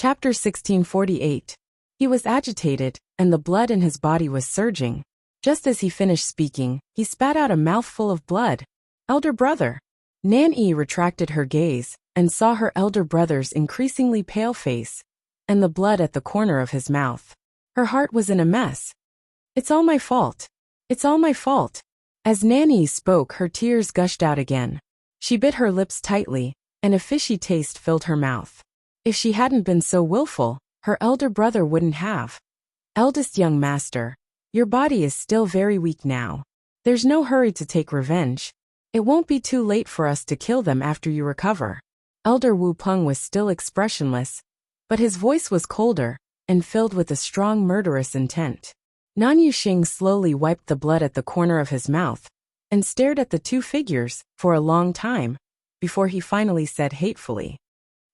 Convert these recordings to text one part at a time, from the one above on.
Chapter 1648. He was agitated, and the blood in his body was surging. Just as he finished speaking, he spat out a mouthful of blood. Elder brother. Nan-ee retracted her gaze, and saw her elder brother's increasingly pale face, and the blood at the corner of his mouth. Her heart was in a mess. It's all my fault. It's all my fault. As Nan-ee spoke, her tears gushed out again. She bit her lips tightly, and a fishy taste filled her mouth. If she hadn't been so willful, her elder brother wouldn't have. Eldest young master, your body is still very weak now. There's no hurry to take revenge. It won't be too late for us to kill them after you recover. Elder Wu Peng was still expressionless, but his voice was colder, and filled with a strong murderous intent. Nan Yuxing slowly wiped the blood at the corner of his mouth, and stared at the two figures for a long time, before he finally said hatefully,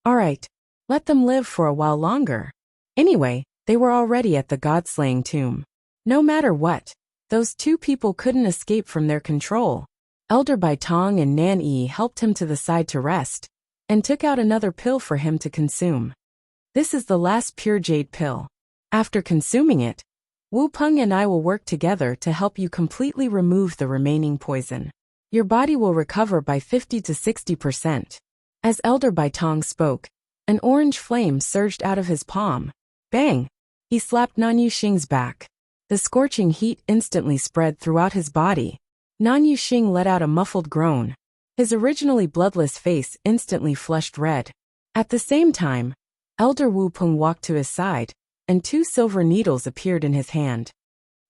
"All right, let them live for a while longer." Anyway, they were already at the god-slaying tomb. No matter what, those two people couldn't escape from their control. Elder Bai Tong and Nan-ee helped him to the side to rest, and took out another pill for him to consume. This is the last pure jade pill. After consuming it, Wu Peng and I will work together to help you completely remove the remaining poison. Your body will recover by 50 to 60%. As Elder Bai Tong spoke, an orange flame surged out of his palm. Bang! He slapped Nan Yuxing's back. The scorching heat instantly spread throughout his body. Nan Yuxing let out a muffled groan. His originally bloodless face instantly flushed red. At the same time, Elder Wu Peng walked to his side, and 2 silver needles appeared in his hand.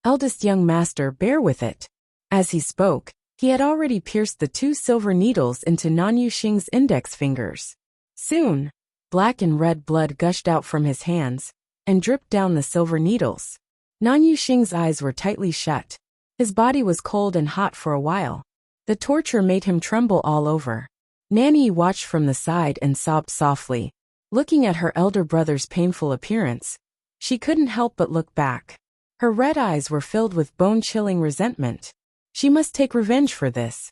Eldest young master, bear with it. As he spoke, he had already pierced the 2 silver needles into Nan Yuxing's index fingers. Soon, black and red blood gushed out from his hands, and dripped down the silver needles. Nan Yuxing's eyes were tightly shut. His body was cold and hot for a while. The torture made him tremble all over. Nan-ee watched from the side and sobbed softly. Looking at her elder brother's painful appearance, she couldn't help but look back. Her red eyes were filled with bone-chilling resentment. She must take revenge for this.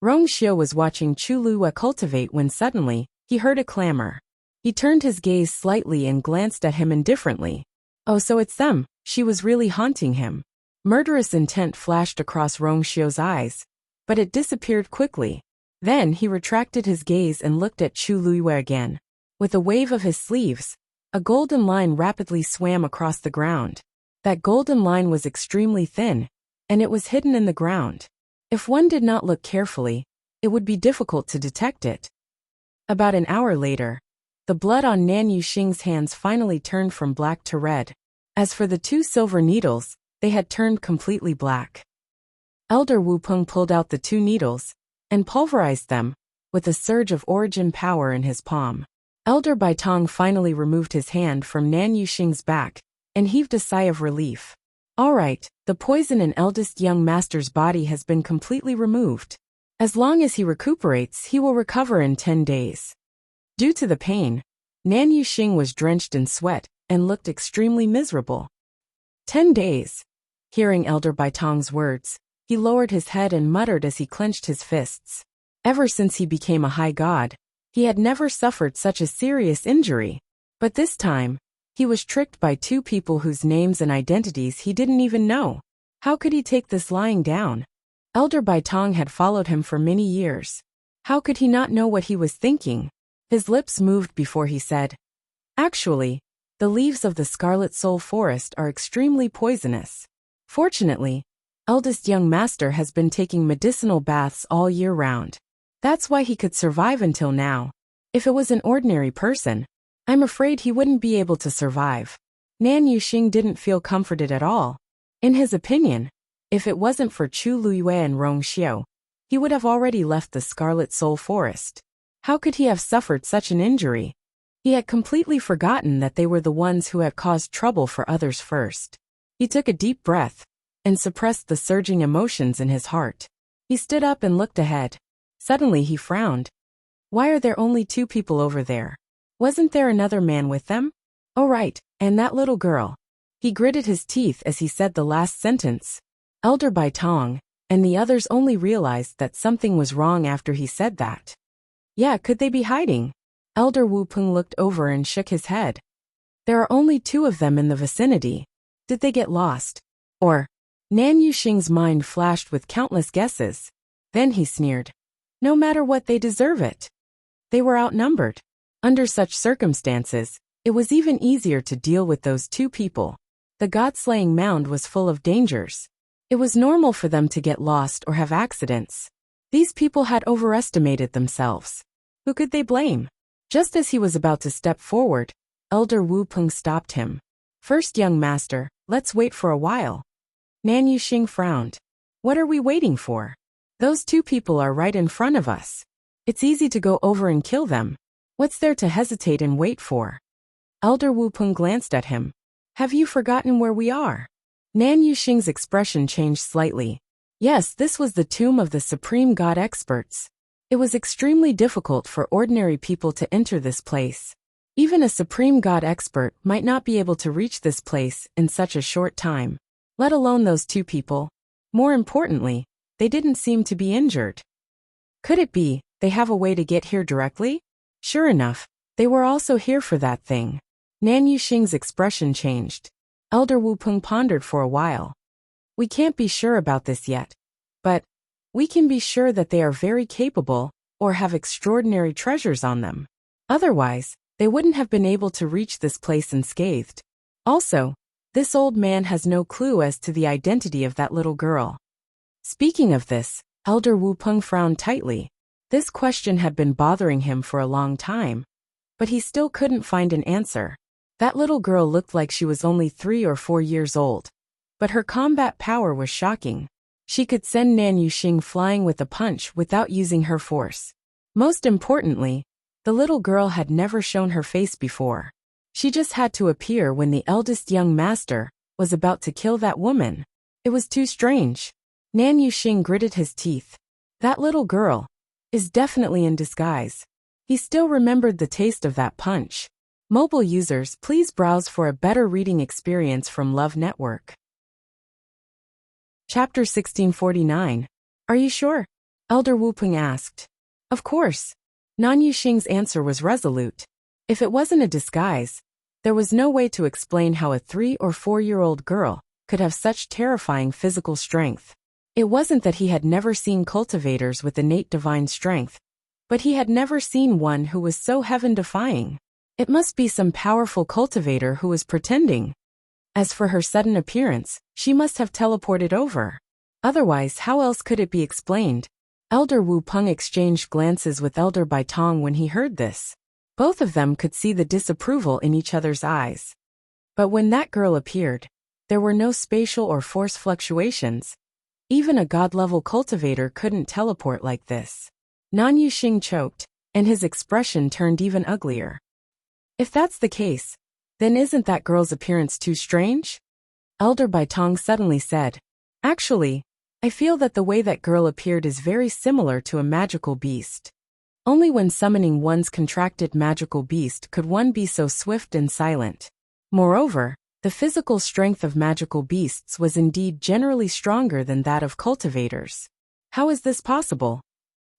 Rong Xiu was watching Chu Luwa cultivate when suddenly, he heard a clamor. He turned his gaze slightly and glanced at him indifferently. Oh, so it's them. She was really haunting him. Murderous intent flashed across Rong Xiu's eyes, but it disappeared quickly. Then he retracted his gaze and looked at Chu Luwa again. With a wave of his sleeves, a golden line rapidly swam across the ground. That golden line was extremely thin, and it was hidden in the ground. If one did not look carefully, it would be difficult to detect it. About an hour later, the blood on Nan Yuxing's hands finally turned from black to red. As for the 2 silver needles, they had turned completely black. Elder Wu Peng pulled out the 2 needles, and pulverized them, with a surge of origin power in his palm. Elder Bai Tong finally removed his hand from Nan Yuxing's back, and heaved a sigh of relief. All right, the poison in eldest young master's body has been completely removed. As long as he recuperates, he will recover in 10 days. Due to the pain, Nan Yuxing was drenched in sweat, and looked extremely miserable. 10 days. Hearing Elder Bai Tong's words, he lowered his head and muttered as he clenched his fists. Ever since he became a high god, he had never suffered such a serious injury. But this time, he was tricked by 2 people whose names and identities he didn't even know. How could he take this lying down? Elder Bai Tong had followed him for many years. How could he not know what he was thinking? His lips moved before he said, "Actually, the leaves of the Scarlet Soul Forest are extremely poisonous. Fortunately, eldest young master has been taking medicinal baths all year round. That's why he could survive until now. If it was an ordinary person, I'm afraid he wouldn't be able to survive." Nan Yuxing didn't feel comforted at all. In his opinion, if it wasn't for Chu Luwa and Rong Xiu, he would have already left the Scarlet Soul Forest. How could he have suffered such an injury? He had completely forgotten that they were the ones who had caused trouble for others first. He took a deep breath, and suppressed the surging emotions in his heart. He stood up and looked ahead. Suddenly he frowned. Why are there only 2 people over there? Wasn't there another man with them? Oh right, and that little girl. He gritted his teeth as he said the last sentence. Elder Bai Tong, and the others only realized that something was wrong after he said that. Yeah, could they be hiding? Elder Wu Peng looked over and shook his head. There are only 2 of them in the vicinity. Did they get lost? Or? Nan Yuxing's mind flashed with countless guesses. Then he sneered. No matter what, they deserve it. They were outnumbered. Under such circumstances, it was even easier to deal with those 2 people. The god-slaying mound was full of dangers. It was normal for them to get lost or have accidents. These people had overestimated themselves. Who could they blame? Just as he was about to step forward, Elder Wu Peng stopped him. First, young master, let's wait for a while. Nan Yuxing frowned. What are we waiting for? Those 2 people are right in front of us. It's easy to go over and kill them. What's there to hesitate and wait for? Elder Wu Peng glanced at him. Have you forgotten where we are? Nan Yuxing's expression changed slightly. Yes, this was the tomb of the supreme god experts. It was extremely difficult for ordinary people to enter this place. Even a supreme god expert might not be able to reach this place in such a short time. Let alone those 2 people. More importantly, they didn't seem to be injured. Could it be they have a way to get here directly? Sure enough, they were also here for that thing. Nan Yuxing's expression changed. Elder Wu Peng pondered for a while. We can't be sure about this yet. But we can be sure that they are very capable, or have extraordinary treasures on them. Otherwise, they wouldn't have been able to reach this place unscathed. Also, this old man has no clue as to the identity of that little girl. Speaking of this, Elder Wu Peng frowned tightly. This question had been bothering him for a long time, but he still couldn't find an answer. That little girl looked like she was only 3 or 4 years old, but her combat power was shocking. She could send Nan Yuxing flying with a punch without using her force. Most importantly, the little girl had never shown her face before. She just had to appear when the eldest young master was about to kill that woman. It was too strange. Nan Yuxing gritted his teeth. That little girl is definitely in disguise. He still remembered the taste of that punch. Mobile users, please browse for a better reading experience from Love Network. Chapter 1649. Are you sure? Elder Wu Peng asked. Of course. Nan Yuxing's answer was resolute. If it wasn't a disguise, there was no way to explain how a 3 or 4-year-old girl could have such terrifying physical strength. It wasn't that he had never seen cultivators with innate divine strength, but he had never seen one who was so heaven-defying. It must be some powerful cultivator who was pretending. As for her sudden appearance, she must have teleported over. Otherwise, how else could it be explained? Elder Wu Peng exchanged glances with Elder Baitong when he heard this. Both of them could see the disapproval in each other's eyes. But when that girl appeared, there were no spatial or force fluctuations. Even a god-level cultivator couldn't teleport like this. Nan Yuxing choked, and his expression turned even uglier. If that's the case, then isn't that girl's appearance too strange? Elder Baitong suddenly said. Actually, I feel that the way that girl appeared is very similar to a magical beast. Only when summoning one's contracted magical beast could one be so swift and silent. Moreover, the physical strength of magical beasts was indeed generally stronger than that of cultivators. How is this possible?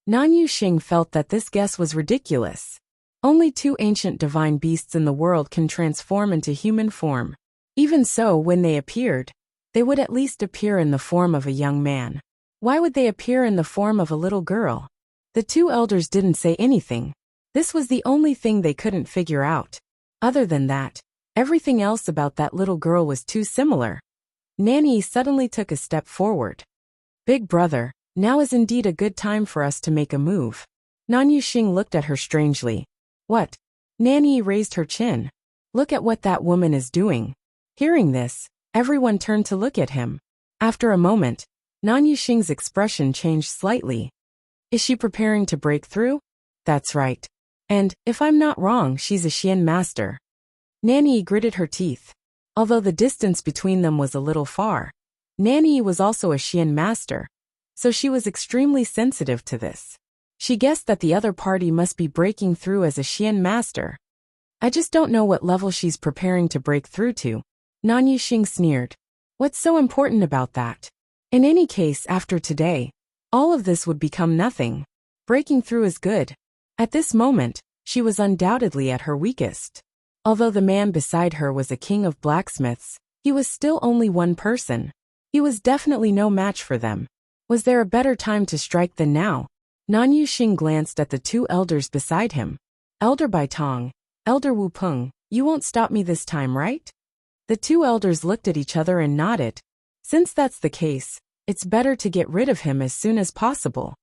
Nan Yuxing felt that this guess was ridiculous. Only 2 ancient divine beasts in the world can transform into human form. Even so, when they appeared, they would at least appear in the form of a young man. Why would they appear in the form of a little girl? The 2 elders didn't say anything. This was the only thing they couldn't figure out. Other than that, everything else about that little girl was too similar. Nanny suddenly took a step forward. Big brother, now is indeed a good time for us to make a move. Nan Yuxing looked at her strangely. What? Nanny raised her chin. Look at what that woman is doing. Hearing this, everyone turned to look at him. After a moment, Nan Yuxing's expression changed slightly. Is she preparing to break through? That's right. And, if I'm not wrong, she's a Xian master. Nanny gritted her teeth. Although the distance between them was a little far, Nanny was also a Xian master, so she was extremely sensitive to this. She guessed that the other party must be breaking through as a Xian master. I just don't know what level she's preparing to break through to. Nan Yuxing sneered. What's so important about that? In any case, after today, all of this would become nothing. Breaking through is good. At this moment, she was undoubtedly at her weakest. Although the man beside her was a king of blacksmiths, he was still only one person. He was definitely no match for them. Was there a better time to strike than now? Nan Yuxing glanced at the two elders beside him. Elder Baitong, Elder Wu Peng, you won't stop me this time, right? The two elders looked at each other and nodded. Since that's the case, it's better to get rid of him as soon as possible.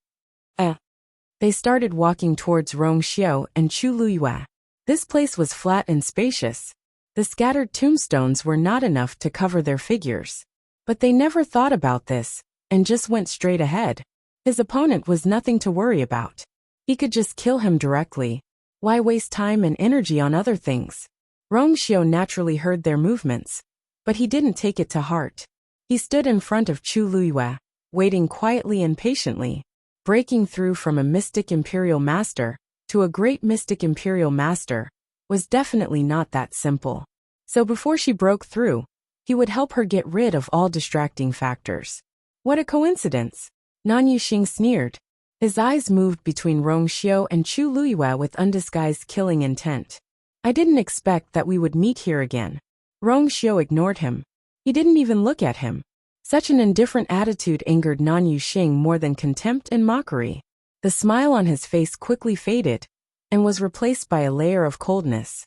They started walking towards Rongxiu and Chu Luyue. This place was flat and spacious. The scattered tombstones were not enough to cover their figures. But they never thought about this, and just went straight ahead. His opponent was nothing to worry about. He could just kill him directly. Why waste time and energy on other things? Rongxiu naturally heard their movements, but he didn't take it to heart. He stood in front of Chu Luyue, waiting quietly and patiently. Breaking through from a mystic Imperial master to a great mystic Imperial master was definitely not that simple. So before she broke through, he would help her get rid of all distracting factors. What a coincidence! Nan Yuxing sneered. His eyes moved between Rongxiu and Chu Luyue with undisguised killing intent. I didn't expect that we would meet here again. Rongxiu ignored him. He didn't even look at him. Such an indifferent attitude angered Nan Yuxing more than contempt and mockery. The smile on his face quickly faded and was replaced by a layer of coldness.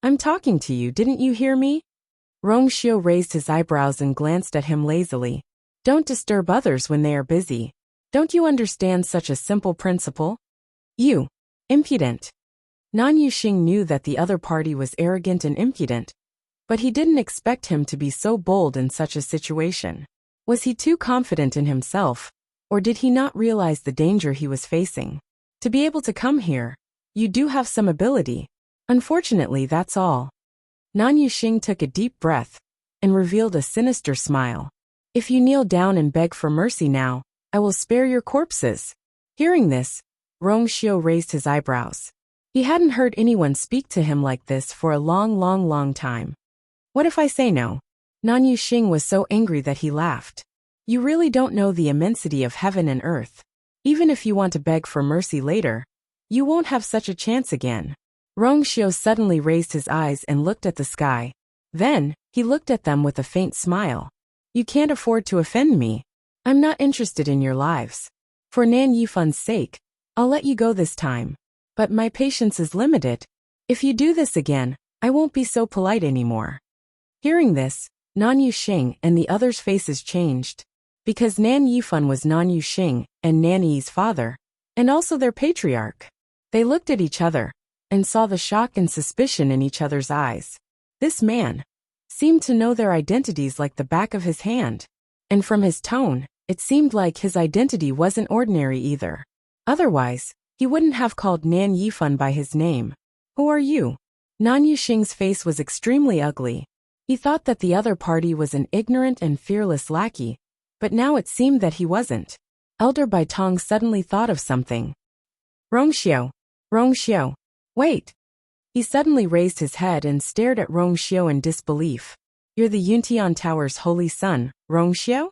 I'm talking to you, didn't you hear me? Rongxiu raised his eyebrows and glanced at him lazily. Don't disturb others when they are busy. Don't you understand such a simple principle? You, impudent. Nan Yuxing knew that the other party was arrogant and impudent, but he didn't expect him to be so bold in such a situation. Was he too confident in himself, or did he not realize the danger he was facing? To be able to come here, you do have some ability. Unfortunately, that's all. Nan Yuxing took a deep breath and revealed a sinister smile. If you kneel down and beg for mercy now, I will spare your corpses. Hearing this, Rongxiu raised his eyebrows. He hadn't heard anyone speak to him like this for a long time. What if I say no? Nan Yuxing was so angry that he laughed. You really don't know the immensity of heaven and earth. Even if you want to beg for mercy later, you won't have such a chance again. Rongxiu suddenly raised his eyes and looked at the sky. Then, he looked at them with a faint smile. You can't afford to offend me. I'm not interested in your lives. For Nan Yifan's sake, I'll let you go this time. But my patience is limited. If you do this again, I won't be so polite anymore. Hearing this, Nan Yuxing and the others' faces changed. Because Nan Yifan was Nan Yuxing and Nan Yi's father, and also their patriarch. They looked at each other and saw the shock and suspicion in each other's eyes. This man seemed to know their identities like the back of his hand. And from his tone, it seemed like his identity wasn't ordinary either. Otherwise, he wouldn't have called Nan Yifan by his name. Who are you? Nan Yuxing's face was extremely ugly. He thought that the other party was an ignorant and fearless lackey, but now it seemed that he wasn't. Elder Baitong suddenly thought of something. Rongxiu, wait. He suddenly raised his head and stared at Rongxiu in disbelief. You're the Yuntian Tower's holy son, Rongxiu?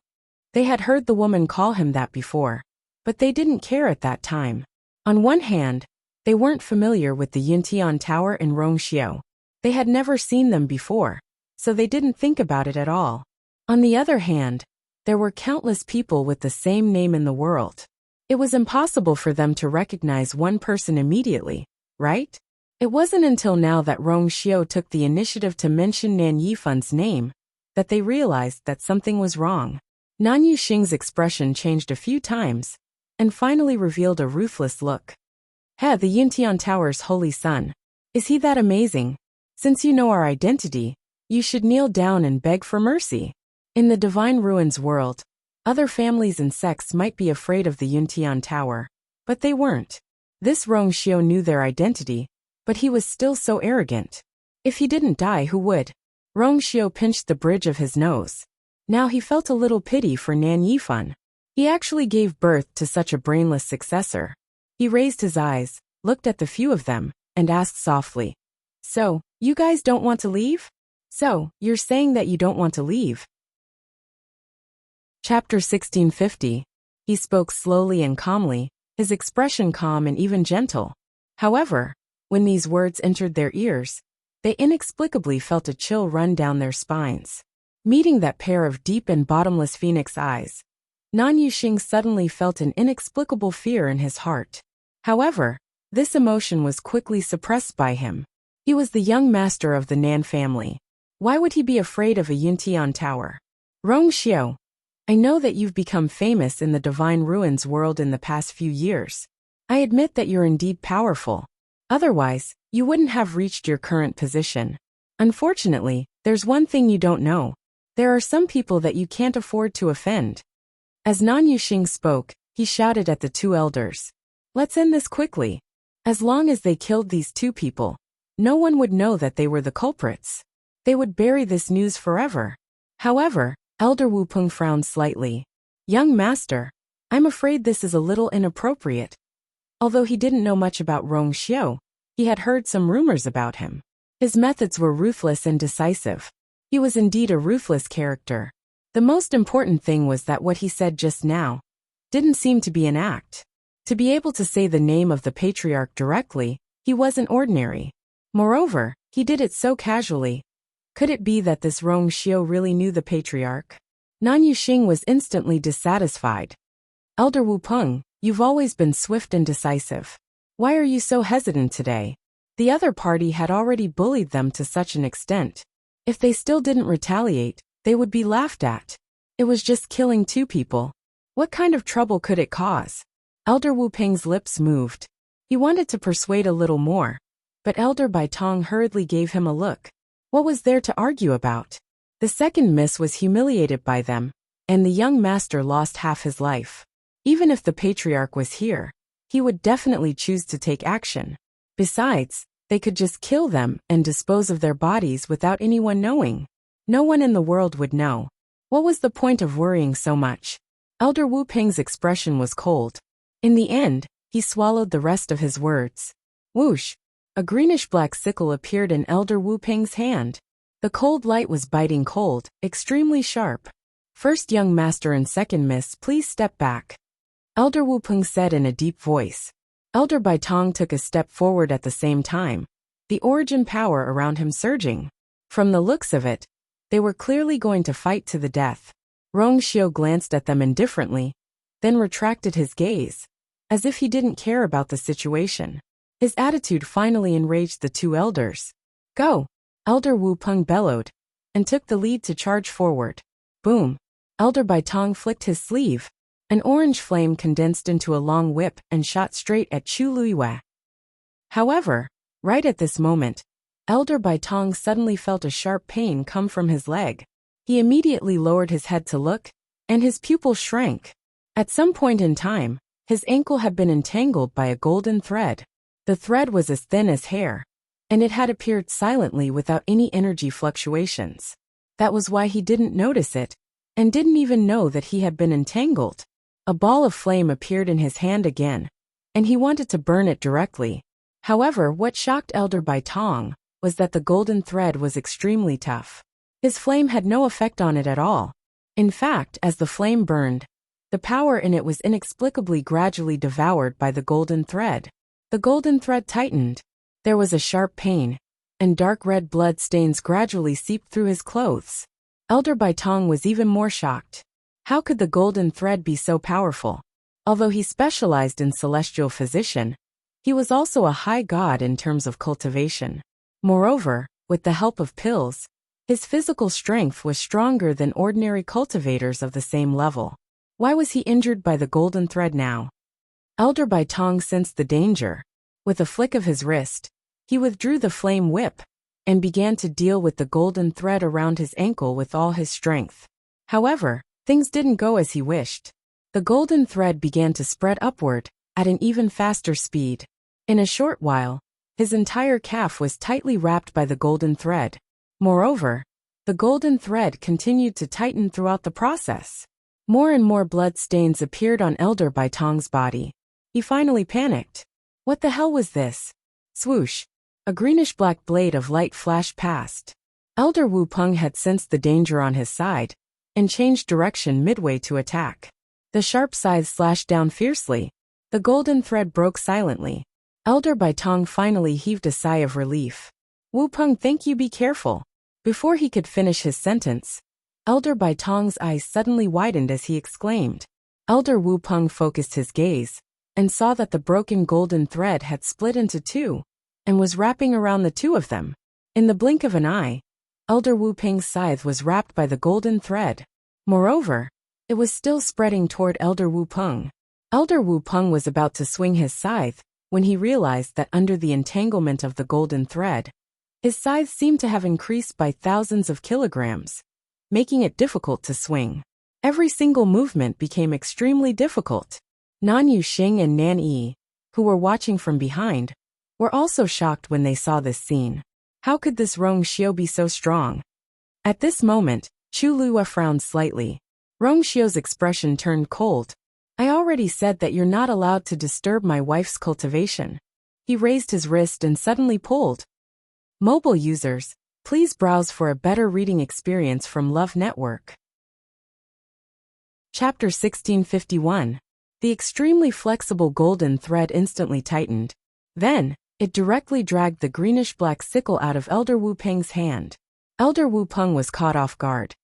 They had heard the woman call him that before, but they didn't care at that time. On one hand, they weren't familiar with the Yuntian Tower and Rongxiu. They had never seen them before, so they didn't think about it at all. On the other hand, there were countless people with the same name in the world. It was impossible for them to recognize one person immediately, right? It wasn't until now that Rongxiu took the initiative to mention Nan Yifan's name that they realized that something was wrong. Nan Yuxing's expression changed a few times and finally revealed a ruthless look. The Yuntian Tower's holy son. Is he that amazing? Since you know our identity, you should kneel down and beg for mercy. In the Divine Ruins world, other families and sects might be afraid of the Yuntian Tower, but they weren't. This Rongxiu knew their identity, but he was still so arrogant. If he didn't die, who would? Rongxiu pinched the bridge of his nose. Now he felt a little pity for Nan Yifan. He actually gave birth to such a brainless successor. He raised his eyes, looked at the few of them, and asked softly, So, you guys don't want to leave? So, you're saying that you don't want to leave? Chapter 1650. He spoke slowly and calmly, his expression calm and even gentle. However, When these words entered their ears, they inexplicably felt a chill run down their spines. Meeting that pair of deep and bottomless phoenix eyes, Nan Yuxing suddenly felt an inexplicable fear in his heart. However, this emotion was quickly suppressed by him. He was the young master of the Nan family. Why would he be afraid of a Yuntian tower? Rong Xiao, I know that you've become famous in the Divine Ruins world in the past few years. I admit that you're indeed powerful. Otherwise, you wouldn't have reached your current position. Unfortunately, there's one thing you don't know. There are some people that you can't afford to offend. As Nan Yuxing spoke, he shouted at the two elders. Let's end this quickly. As long as they killed these two people, no one would know that they were the culprits. They would bury this news forever. However, Elder Wu Peng frowned slightly. Young master, I'm afraid this is a little inappropriate. Although he didn't know much about Rong Xiao, he had heard some rumors about him. His methods were ruthless and decisive. He was indeed a ruthless character. The most important thing was that what he said just now didn't seem to be an act. To be able to say the name of the patriarch directly, he wasn't ordinary. Moreover, he did it so casually. Could it be that this Rong Xiao really knew the patriarch? Nan Yuxing was instantly dissatisfied. Elder Wu Peng, you've always been swift and decisive. Why are you so hesitant today? The other party had already bullied them to such an extent. If they still didn't retaliate, they would be laughed at. It was just killing two people. What kind of trouble could it cause? Elder Wu Peng's lips moved. He wanted to persuade a little more, but Elder Bai Tong hurriedly gave him a look. What was there to argue about? The second miss was humiliated by them, and the young master lost half his life. Even if the patriarch was here, he would definitely choose to take action. Besides, they could just kill them and dispose of their bodies without anyone knowing. No one in the world would know. What was the point of worrying so much? Elder Wu Peng's expression was cold. In the end, he swallowed the rest of his words. Whoosh! A greenish-black sickle appeared in Elder Wu Peng's hand. The cold light was biting cold, extremely sharp. First young master and second miss, please step back. Elder Wu Peng said in a deep voice. Elder Bai Tong took a step forward at the same time, the origin power around him surging. From the looks of it, they were clearly going to fight to the death. Rong Xiao glanced at them indifferently, then retracted his gaze, as if he didn't care about the situation. His attitude finally enraged the two elders. Go! Elder Wu Peng bellowed, and took the lead to charge forward. Boom! Elder Bai Tong flicked his sleeve. An orange flame condensed into a long whip and shot straight at Chu Luiwei. However, right at this moment, Elder Bai Tong suddenly felt a sharp pain come from his leg. He immediately lowered his head to look, and his pupil shrank. At some point in time, his ankle had been entangled by a golden thread. The thread was as thin as hair, and it had appeared silently without any energy fluctuations. That was why he didn't notice it, and didn't even know that he had been entangled. A ball of flame appeared in his hand again, and he wanted to burn it directly. However, what shocked Elder Bai Tong was that the golden thread was extremely tough. His flame had no effect on it at all. In fact, as the flame burned, the power in it was inexplicably gradually devoured by the golden thread. The golden thread tightened. There was a sharp pain, and dark red blood stains gradually seeped through his clothes. Elder Bai Tong was even more shocked. How could the golden thread be so powerful? Although he specialized in celestial physician, he was also a high god in terms of cultivation. Moreover, with the help of pills, his physical strength was stronger than ordinary cultivators of the same level. Why was he injured by the golden thread now? Elder Bai Tong sensed the danger. With a flick of his wrist, he withdrew the flame whip, and began to deal with the golden thread around his ankle with all his strength. However, things didn't go as he wished. The golden thread began to spread upward, at an even faster speed. In a short while, his entire calf was tightly wrapped by the golden thread. Moreover, the golden thread continued to tighten throughout the process. More and more blood stains appeared on Elder Bai Tong's body. He finally panicked. What the hell was this? Swoosh! A greenish-black blade of light flashed past. Elder Wu Peng had sensed the danger on his side, and changed direction midway to attack. The sharp scythe slashed down fiercely. The golden thread broke silently. Elder Baitong finally heaved a sigh of relief. Wu Peng, thank you, be careful. Before he could finish his sentence, Elder Baitong's eyes suddenly widened as he exclaimed. Elder Wu Peng focused his gaze and saw that the broken golden thread had split into two and was wrapping around the two of them. In the blink of an eye, Elder Wu Peng's scythe was wrapped by the golden thread. Moreover, it was still spreading toward Elder Wu Peng. Elder Wu Peng was about to swing his scythe when he realized that under the entanglement of the golden thread, his scythe seemed to have increased by thousands of kilograms, making it difficult to swing. Every single movement became extremely difficult. Nan Yuxing and Nan Yi, who were watching from behind, were also shocked when they saw this scene. How could this Rong Xiu be so strong? At this moment, Chu Lua frowned slightly. Rong Xiu's expression turned cold. I already said that you're not allowed to disturb my wife's cultivation. He raised his wrist and suddenly pulled. Mobile users, please browse for a better reading experience from Love Network. Chapter 1651. The extremely flexible golden thread instantly tightened. Then, it directly dragged the greenish-black sickle out of Elder Wu Peng's hand. Elder Wu Peng was caught off guard,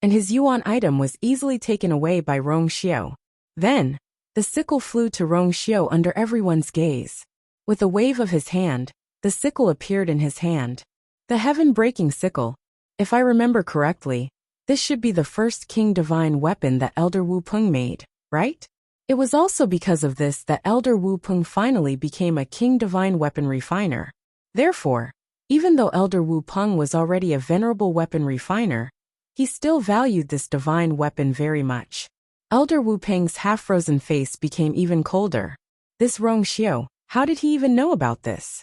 and his yuan item was easily taken away by Rong Xiu. Then, the sickle flew to Rong Xiu under everyone's gaze. With a wave of his hand, the sickle appeared in his hand. The heaven-breaking sickle. If I remember correctly, this should be the first King Divine weapon that Elder Wu Peng made, right? It was also because of this that Elder Wu Peng finally became a King Divine weapon refiner. Therefore, even though Elder Wu Peng was already a venerable weapon refiner, he still valued this divine weapon very much. Elder Wu Peng's half-frozen face became even colder. This Rong Xiu, how did he even know about this?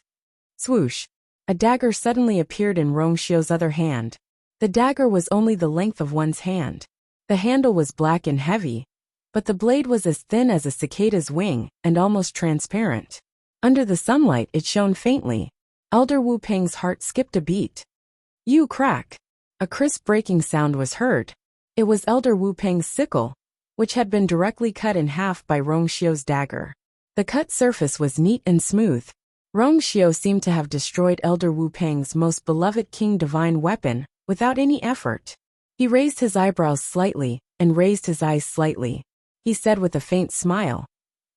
Swoosh! A dagger suddenly appeared in Rong Xiu's other hand. The dagger was only the length of one's hand. The handle was black and heavy, but the blade was as thin as a cicada's wing and almost transparent. Under the sunlight it shone faintly. Elder Wu Peng's heart skipped a beat. You crack! A crisp breaking sound was heard. It was Elder Wu Peng's sickle, which had been directly cut in half by Rong Xiu's dagger. The cut surface was neat and smooth. Rong Xiu seemed to have destroyed Elder Wu Peng's most beloved King Divine weapon without any effort. He raised his eyebrows slightly and raised his eyes slightly. He said with a faint smile,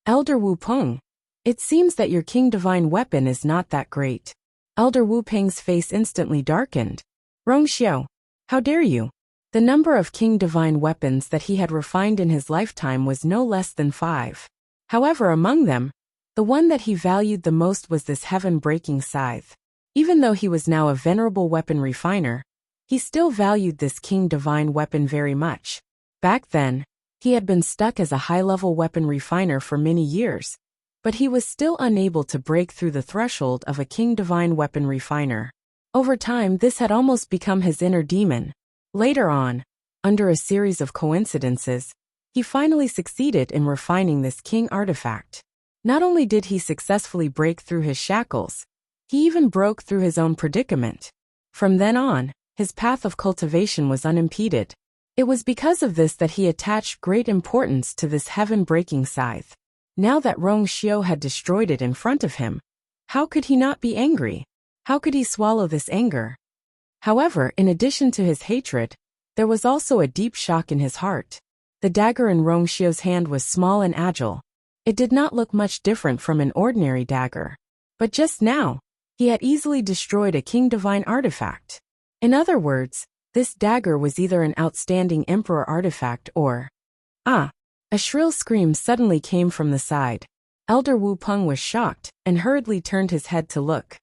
Elder Wu Peng, it seems that your King Divine weapon is not that great. Elder Wu Peng's face instantly darkened. Rong Xiu, how dare you? The number of King Divine weapons that he had refined in his lifetime was no less than 5. However, among them, the one that he valued the most was this heaven-breaking scythe. Even though he was now a venerable weapon refiner, he still valued this King Divine weapon very much. Back then, he had been stuck as a high-level weapon refiner for many years, but he was still unable to break through the threshold of a King Divine weapon refiner. Over time, this had almost become his inner demon. Later on, under a series of coincidences, he finally succeeded in refining this king artifact. Not only did he successfully break through his shackles, he even broke through his own predicament. From then on, his path of cultivation was unimpeded. It was because of this that he attached great importance to this heaven-breaking scythe. Now that Rong Xiu had destroyed it in front of him, how could he not be angry? How could he swallow this anger? However, in addition to his hatred, there was also a deep shock in his heart. The dagger in Rong Xiu's hand was small and agile. It did not look much different from an ordinary dagger. But just now, he had easily destroyed a King Divine artifact. In other words, this dagger was either an outstanding Emperor artifact or... Ah! A shrill scream suddenly came from the side. Elder Wu Peng was shocked and hurriedly turned his head to look.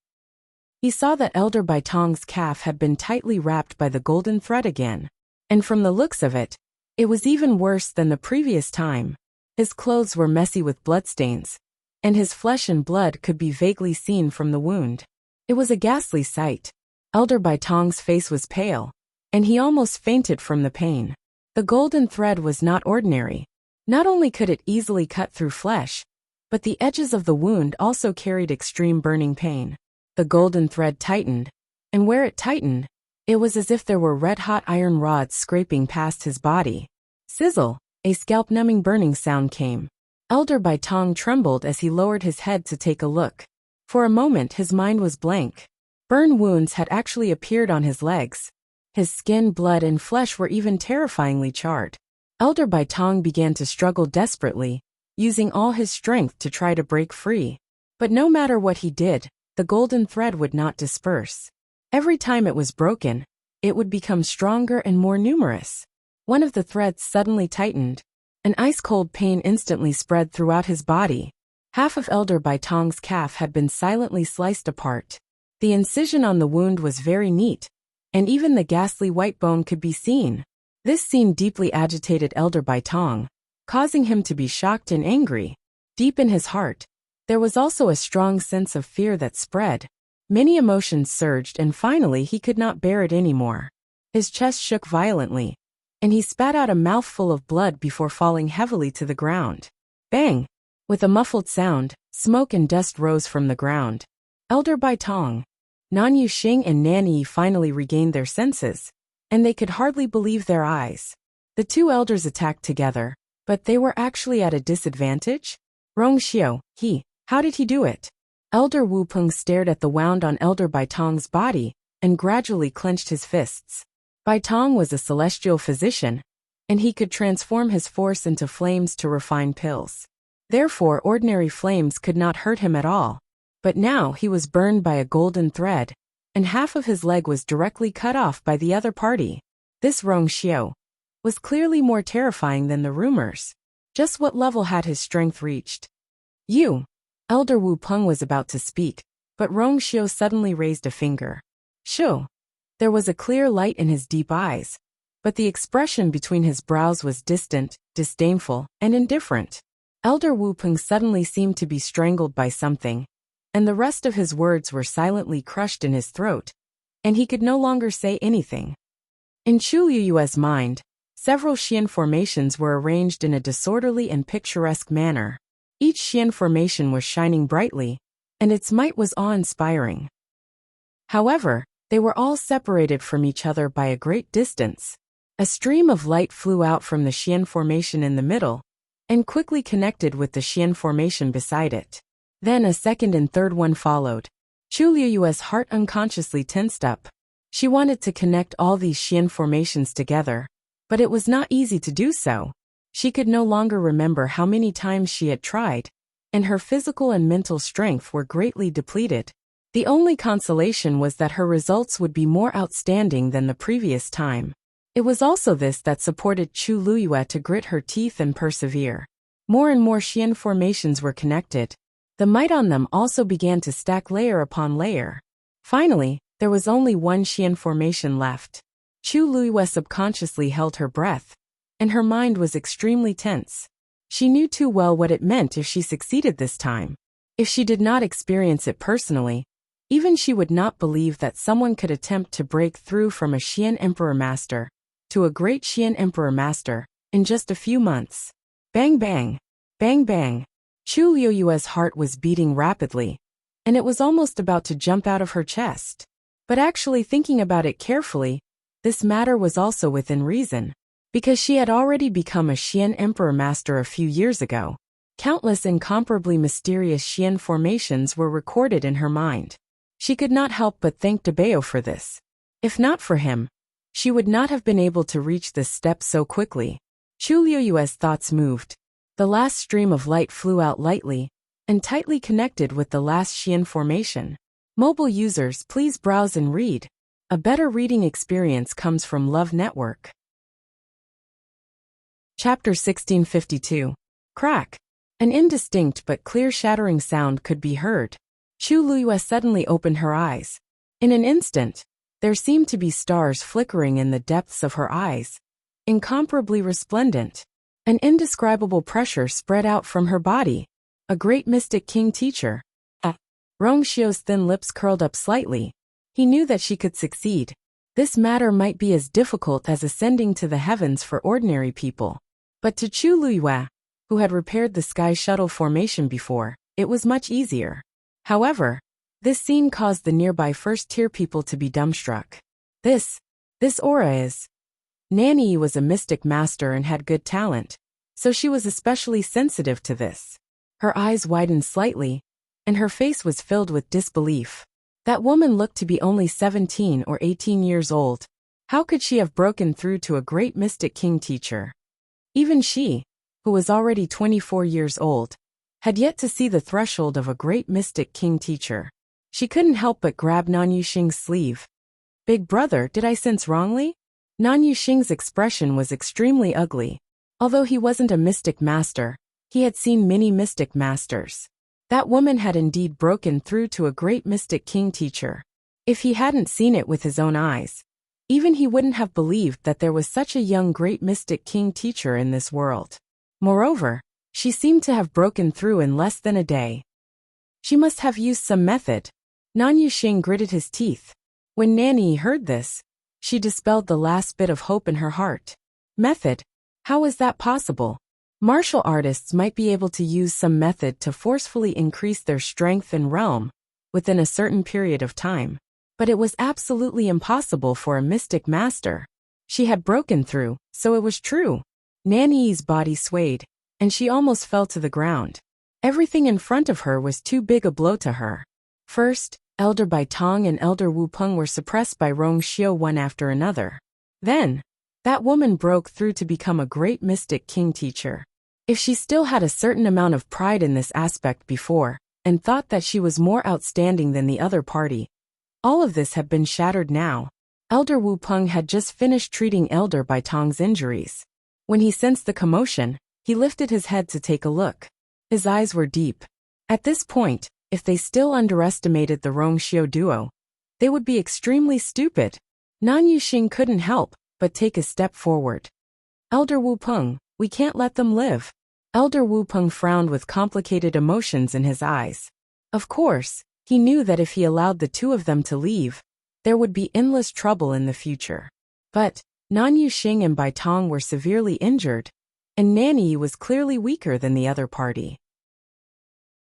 He saw that Elder Baitong's calf had been tightly wrapped by the golden thread again. And from the looks of it, it was even worse than the previous time. His clothes were messy with bloodstains, and his flesh and blood could be vaguely seen from the wound. It was a ghastly sight. Elder Baitong's face was pale, and he almost fainted from the pain. The golden thread was not ordinary. Not only could it easily cut through flesh, but the edges of the wound also carried extreme burning pain. The golden thread tightened, and where it tightened, it was as if there were red-hot iron rods scraping past his body. Sizzle! A scalp-numbing burning sound came. Elder Baitong trembled as he lowered his head to take a look. For a moment his mind was blank. Burn wounds had actually appeared on his legs. His skin, blood, and flesh were even terrifyingly charred. Elder Baitong began to struggle desperately, using all his strength to try to break free. But no matter what he did, the golden thread would not disperse. Every time it was broken, it would become stronger and more numerous. One of the threads suddenly tightened. An ice-cold pain instantly spread throughout his body. Half of Elder Baitong's calf had been silently sliced apart. The incision on the wound was very neat, and even the ghastly white bone could be seen. This scene deeply agitated Elder Baitong, causing him to be shocked and angry. Deep in his heart, there was also a strong sense of fear that spread. Many emotions surged, and finally he could not bear it anymore. His chest shook violently, and he spat out a mouthful of blood before falling heavily to the ground. Bang! With a muffled sound, smoke and dust rose from the ground. Elder Baitong, Nan Yuxing, and Nan Yi finally regained their senses, and they could hardly believe their eyes. The two elders attacked together, but they were actually at a disadvantage? Rong Xiao, how did he do it? Elder Wu Peng stared at the wound on Elder Baitong's body, and gradually clenched his fists. Baitong was a celestial physician, and he could transform his force into flames to refine pills. Therefore ordinary flames could not hurt him at all. But now he was burned by a golden thread, and half of his leg was directly cut off by the other party. This Rong Xiao was clearly more terrifying than the rumors. Just what level had his strength reached? Elder Wu Peng was about to speak, but Rong Xiao suddenly raised a finger. Shoo! There was a clear light in his deep eyes, but the expression between his brows was distant, disdainful, and indifferent. Elder Wu Peng suddenly seemed to be strangled by something, and the rest of his words were silently crushed in his throat, and he could no longer say anything. In Chu Liyue's mind, several Xian formations were arranged in a disorderly and picturesque manner. Each Xian formation was shining brightly, and its might was awe-inspiring. However, they were all separated from each other by a great distance. A stream of light flew out from the Xian formation in the middle, and quickly connected with the Xian formation beside it. Then a second and third one followed. Chu Liyue's heart unconsciously tensed up. She wanted to connect all these Xian formations together, but it was not easy to do so. She could no longer remember how many times she had tried, and her physical and mental strength were greatly depleted. The only consolation was that her results would be more outstanding than the previous time. It was also this that supported Chu Liyue to grit her teeth and persevere. More and more Xian formations were connected. The might on them also began to stack layer upon layer. Finally, there was only one Xian formation left. Chu Liyue subconsciously held her breath, and her mind was extremely tense. She knew too well what it meant if she succeeded this time. If she did not experience it personally, even she would not believe that someone could attempt to break through from a Xian Emperor Master to a great Xian Emperor Master in just a few months. Bang bang, bang bang. Chu Liyue's heart was beating rapidly, and it was almost about to jump out of her chest. But actually thinking about it carefully, this matter was also within reason. Because she had already become a Xian Emperor Master a few years ago, countless incomparably mysterious Xian formations were recorded in her mind. She could not help but thank Debao for this. If not for him, she would not have been able to reach this step so quickly. Chu Liyue's thoughts moved. The last stream of light flew out lightly, and tightly connected with the last Xian formation. Mobile users, please browse and read. A better reading experience comes from Love Network. Chapter 1652. Crack. An indistinct but clear shattering sound could be heard. Chu Liyue suddenly opened her eyes. In an instant, there seemed to be stars flickering in the depths of her eyes, incomparably resplendent. An indescribable pressure spread out from her body. A great mystic king teacher. Rong Xiao's thin lips curled up slightly. He knew that she could succeed. This matter might be as difficult as ascending to the heavens for ordinary people. But to Chu Liyue, who had repaired the sky shuttle formation before, it was much easier. However, this scene caused the nearby first-tier people to be dumbstruck. This aura is... Nanny was a mystic master and had good talent, so she was especially sensitive to this. Her eyes widened slightly, and her face was filled with disbelief. That woman looked to be only 17 or 18 years old. How could she have broken through to a great mystic king teacher? Even she, who was already 24 years old, had yet to see the threshold of a great mystic king teacher. She couldn't help but grab Nan Yuxing's sleeve. "Big brother, did I sense wrongly?" Nan Yuxing's expression was extremely ugly. Although he wasn't a mystic master, he had seen many mystic masters. That woman had indeed broken through to a great mystic king teacher. If he hadn't seen it with his own eyes, even he wouldn't have believed that there was such a young great mystic king teacher in this world. Moreover, she seemed to have broken through in less than a day. She must have used some method. Nan Yuxing gritted his teeth. When Nanny heard this, she dispelled the last bit of hope in her heart. Method? How was that possible? Martial artists might be able to use some method to forcefully increase their strength and realm within a certain period of time. But it was absolutely impossible for a mystic master. She had broken through, so it was true. Nanny's body swayed, and she almost fell to the ground. Everything in front of her was too big a blow to her. First, Elder Bai Tong and Elder Wu Peng were suppressed by Rong Xiu one after another. Then, that woman broke through to become a great mystic king teacher. If she still had a certain amount of pride in this aspect before, and thought that she was more outstanding than the other party, all of this had been shattered now. Elder Wu Peng had just finished treating Elder Bai Tong's injuries. When he sensed the commotion, he lifted his head to take a look. His eyes were deep. At this point, if they still underestimated the Rong Xiu duo, they would be extremely stupid. Nan Yuxing couldn't help but take a step forward. "Elder Wu Peng, we can't let them live." Elder Wu Peng frowned with complicated emotions in his eyes. Of course, he knew that if he allowed the two of them to leave, there would be endless trouble in the future. But Nan Yuxing and Bai Tong were severely injured, and Nanny was clearly weaker than the other party.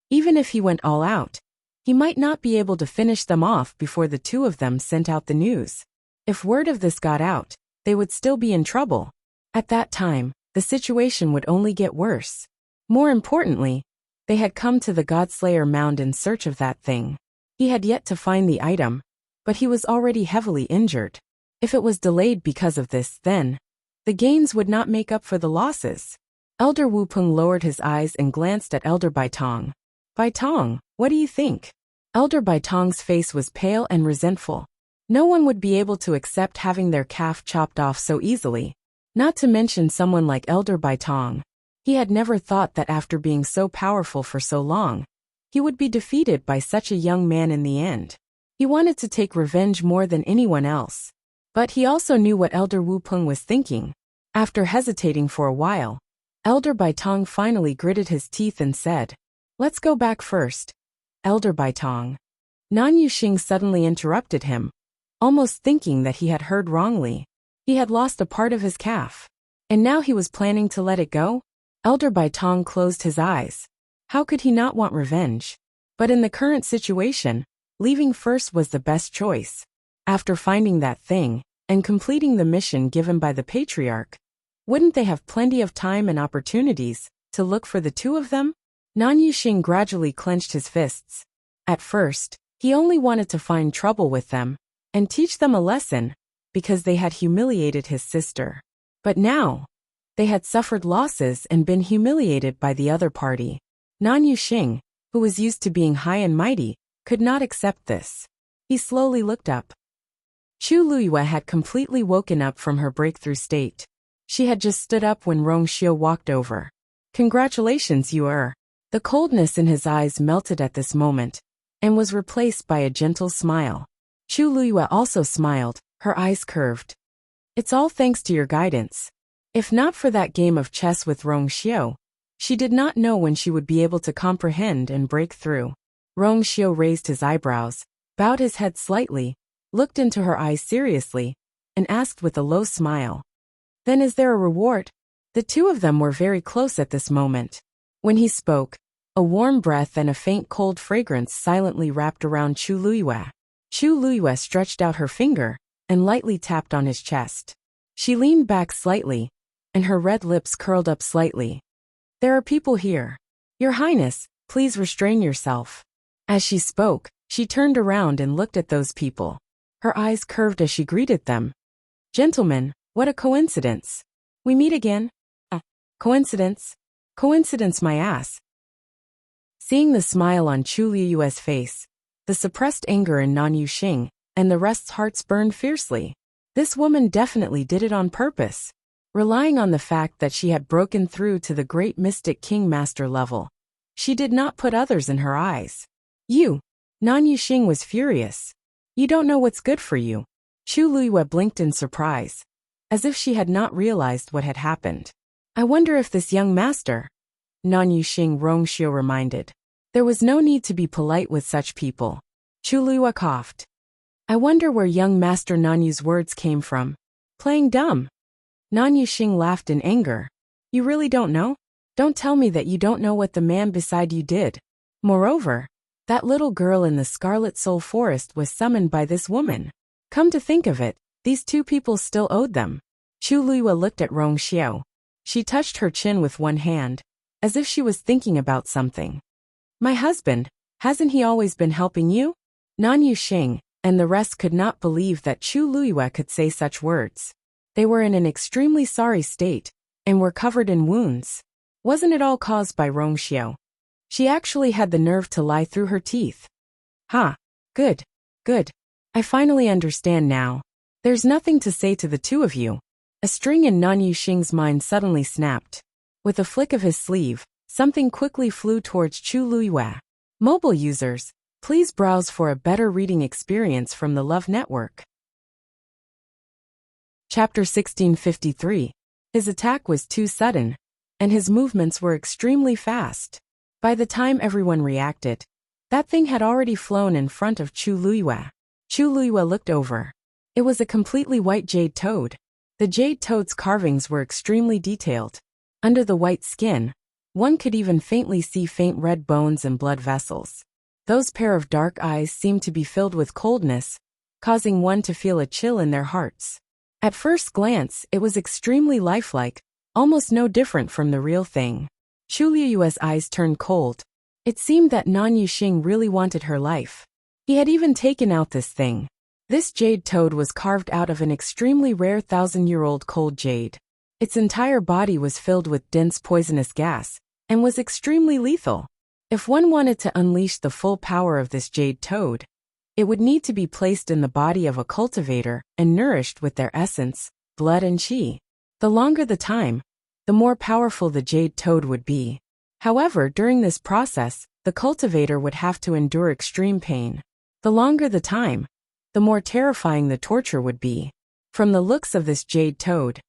Even if he went all out, he might not be able to finish them off before the two of them sent out the news. If word of this got out, they would still be in trouble. At that time, the situation would only get worse. More importantly, they had come to the Godslayer mound in search of that thing. He had yet to find the item, but he was already heavily injured. If it was delayed because of this, then the gains would not make up for the losses. Elder Wu Peng lowered his eyes and glanced at Elder Bai Tong. "Bai Tong, what do you think?" Elder Bai Tong's face was pale and resentful. No one would be able to accept having their calf chopped off so easily, not to mention someone like Elder Bai Tong. He had never thought that after being so powerful for so long, he would be defeated by such a young man in the end. He wanted to take revenge more than anyone else. But he also knew what Elder Wu Peng was thinking. After hesitating for a while, Elder Bai Tong finally gritted his teeth and said, "Let's go back first." "Elder Bai Tong." Nan Yuxing suddenly interrupted him, almost thinking that he had heard wrongly. He had lost a part of his calf, and now he was planning to let it go? Elder Bai Tong closed his eyes. How could he not want revenge? But in the current situation, leaving first was the best choice. After finding that thing, and completing the mission given by the Patriarch, wouldn't they have plenty of time and opportunities to look for the two of them? Nan Yuxing gradually clenched his fists. At first, he only wanted to find trouble with them, and teach them a lesson, because they had humiliated his sister. But now, they had suffered losses and been humiliated by the other party. Nan Yuxing, who was used to being high and mighty, could not accept this. He slowly looked up. Chu Luyue had completely woken up from her breakthrough state. She had just stood up when Rong Xiu walked over. "Congratulations, you are." The coldness in his eyes melted at this moment, and was replaced by a gentle smile. Chu Luyue also smiled, her eyes curved. "It's all thanks to your guidance. If not for that game of chess with Rong Xiu, she did not know when she would be able to comprehend and break through." Rong Xiu raised his eyebrows, bowed his head slightly, looked into her eyes seriously, and asked with a low smile, "Then is there a reward?" The two of them were very close at this moment. When he spoke, a warm breath and a faint cold fragrance silently wrapped around Chu Luyue. Chu Luyue stretched out her finger and lightly tapped on his chest. She leaned back slightly, and her red lips curled up slightly. "There are people here. Your Highness, please restrain yourself." As she spoke, she turned around and looked at those people. Her eyes curved as she greeted them. Gentlemen, what a coincidence. We meet again? Coincidence? Coincidence my ass. Seeing the smile on Chu Liyue's face, the suppressed anger in Nan Yuxing, and the rest's hearts burned fiercely. This woman definitely did it on purpose. Relying on the fact that she had broken through to the great mystic king master level, she did not put others in her eyes. You! Nan Yuxing was furious. You don't know what's good for you. Chu Liyue blinked in surprise, as if she had not realized what had happened. I wonder if this young master... Nan Yuxing Rongxiu reminded. There was no need to be polite with such people. Chu Liyue coughed. I wonder where young master Nanyu's words came from. Playing dumb. Nan Yuxing laughed in anger. You really don't know? Don't tell me that you don't know what the man beside you did. Moreover, that little girl in the Scarlet Soul Forest was summoned by this woman. Come to think of it, these two people still owed them. Chu Liyue looked at Rongxiu. She touched her chin with one hand, as if she was thinking about something. My husband, hasn't he always been helping you? Nan Yuxing and the rest could not believe that Chu Liyue could say such words. They were in an extremely sorry state, and were covered in wounds. Wasn't it all caused by Rongxiu? She actually had the nerve to lie through her teeth. Ha! Good. Good. I finally understand now. There's nothing to say to the two of you. A string in Nan Yuxing's mind suddenly snapped. With a flick of his sleeve, something quickly flew towards Chu Liyue. Mobile users, please browse for a better reading experience from the Love Network. Chapter 1653. His attack was too sudden, and his movements were extremely fast. By the time everyone reacted, that thing had already flown in front of Chu Liyue. Chu Liyue looked over. It was a completely white jade toad. The jade toad's carvings were extremely detailed. Under the white skin, one could even faintly see faint red bones and blood vessels. Those pair of dark eyes seemed to be filled with coldness, causing one to feel a chill in their hearts. At first glance, it was extremely lifelike, almost no different from the real thing. Chu Liyue's eyes turned cold. It seemed that Nan Yuxing really wanted her life. He had even taken out this thing. This jade toad was carved out of an extremely rare 1,000-year-old cold jade. Its entire body was filled with dense poisonous gas, and was extremely lethal. If one wanted to unleash the full power of this jade toad, it would need to be placed in the body of a cultivator and nourished with their essence, blood and qi. The longer the time, the more powerful the jade toad would be. However, during this process, the cultivator would have to endure extreme pain. The longer the time, the more terrifying the torture would be. From the looks of this jade toad,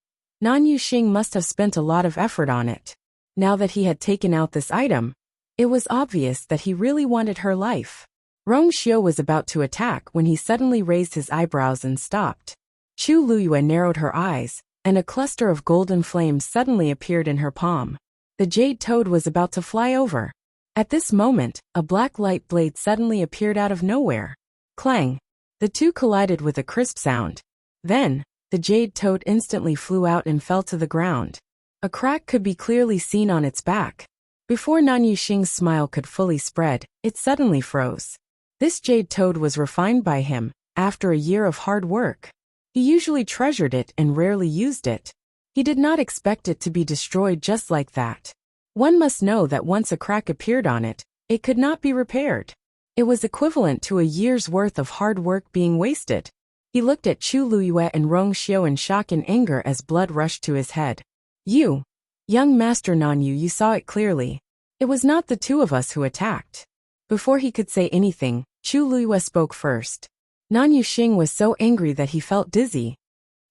Nan Yuxing must have spent a lot of effort on it. Now that he had taken out this item, it was obvious that he really wanted her life. Rongxiu was about to attack when he suddenly raised his eyebrows and stopped. Chu Liyue narrowed her eyes, and a cluster of golden flames suddenly appeared in her palm. The jade toad was about to fly over. At this moment, a black light blade suddenly appeared out of nowhere. Clang! The two collided with a crisp sound. Then, the jade toad instantly flew out and fell to the ground. A crack could be clearly seen on its back. Before Nan Yuxing's smile could fully spread, it suddenly froze. This jade toad was refined by him, after a year of hard work. He usually treasured it and rarely used it. He did not expect it to be destroyed just like that. One must know that once a crack appeared on it, it could not be repaired. It was equivalent to a year's worth of hard work being wasted. He looked at Chu Liyue and Rongxiu in shock and anger as blood rushed to his head. You, young Master Nanyu, you saw it clearly. It was not the two of us who attacked. Before he could say anything, Chu Liyue spoke first. Nan Yuxing was so angry that he felt dizzy.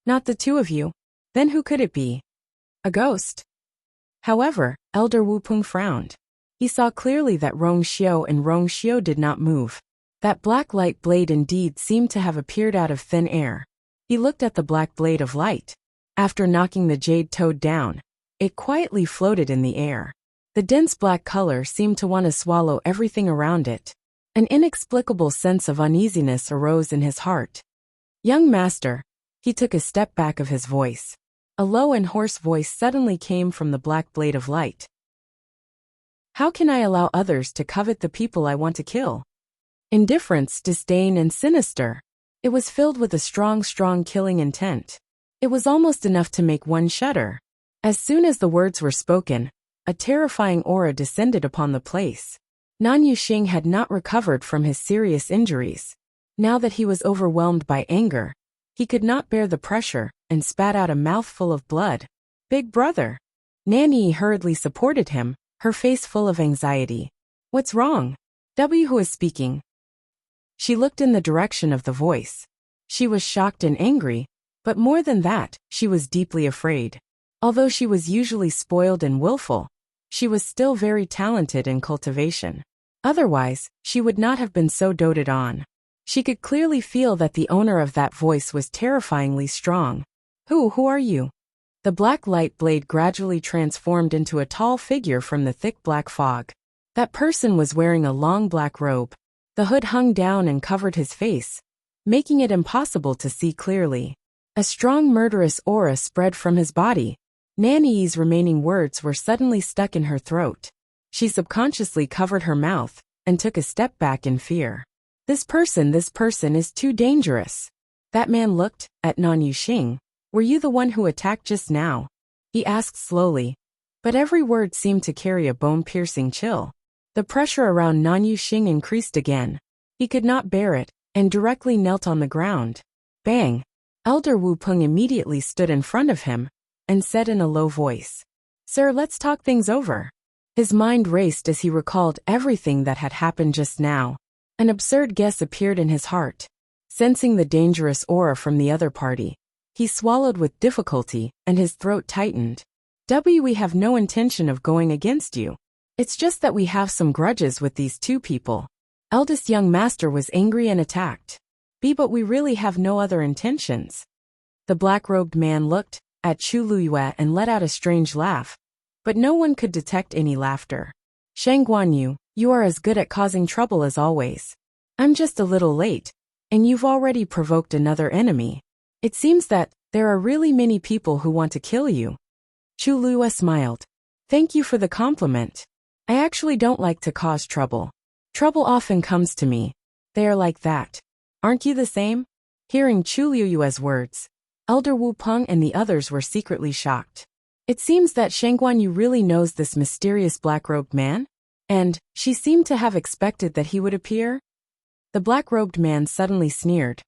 Not the two of you? Then who could it be? A ghost? However, Elder Wu Peng frowned. He saw clearly that Rongxiu and Rongxiu did not move. That black light blade indeed seemed to have appeared out of thin air. He looked at the black blade of light. After knocking the jade toad down, it quietly floated in the air. The dense black color seemed to want to swallow everything around it. An inexplicable sense of uneasiness arose in his heart. Young master, he took a step back of his voice. A low and hoarse voice suddenly came from the black blade of light. How can I allow others to covet the people I want to kill? Indifference, disdain, and sinister. It was filled with a strong, killing intent. It was almost enough to make one shudder. As soon as the words were spoken, a terrifying aura descended upon the place. Nan Yuxing had not recovered from his serious injuries. Now that he was overwhelmed by anger, he could not bear the pressure and spat out a mouthful of blood. Big brother. Nan Yi hurriedly supported him, her face full of anxiety. What's wrong? Who is speaking? She looked in the direction of the voice. She was shocked and angry, but more than that, she was deeply afraid. Although she was usually spoiled and willful, she was still very talented in cultivation. Otherwise, she would not have been so doted on. She could clearly feel that the owner of that voice was terrifyingly strong. Who are you? The black light blade gradually transformed into a tall figure from the thick black fog. That person was wearing a long black robe. The hood hung down and covered his face, making it impossible to see clearly. A strong murderous aura spread from his body. Nan Yi's remaining words were suddenly stuck in her throat. She subconsciously covered her mouth and took a step back in fear. This person is too dangerous. That man looked at Nan Yuxing. Were you the one who attacked just now? He asked slowly, but every word seemed to carry a bone-piercing chill. The pressure around Nan Yuxing increased again. He could not bear it and directly knelt on the ground. Bang! Elder Wu Peng immediately stood in front of him and said in a low voice, "Sir, let's talk things over." His mind raced as he recalled everything that had happened just now. An absurd guess appeared in his heart. Sensing the dangerous aura from the other party, he swallowed with difficulty and his throat tightened. We have no intention of going against you. It's just that we have some grudges with these two people. Eldest young master was angry and attacked. But we really have no other intentions. The black-robed man looked at Chu Luyue and let out a strange laugh, but no one could detect any laughter. Shang Guanyu, you are as good at causing trouble as always. I'm just a little late, and you've already provoked another enemy. It seems that there are really many people who want to kill you. Chu Luyue smiled. Thank you for the compliment. I actually don't like to cause trouble. Trouble often comes to me. They are like that. Aren't you the same? Hearing Chu Luyue's words, Elder Wu Peng and the others were secretly shocked. It seems that Shang Guanyu really knows this mysterious black-robed man, and she seemed to have expected that he would appear. The black-robed man suddenly sneered.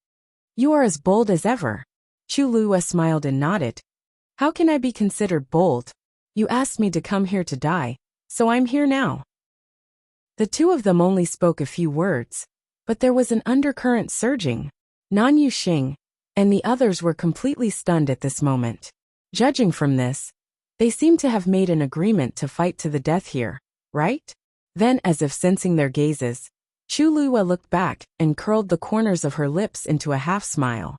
You are as bold as ever. Chu Luyue smiled and nodded. How can I be considered bold? You asked me to come here to die, so I'm here now. The two of them only spoke a few words, but there was an undercurrent surging. Nan Yuxing and the others were completely stunned at this moment. Judging from this, they seemed to have made an agreement to fight to the death here, right? Then, as if sensing their gazes, Chu Luyue looked back and curled the corners of her lips into a half-smile.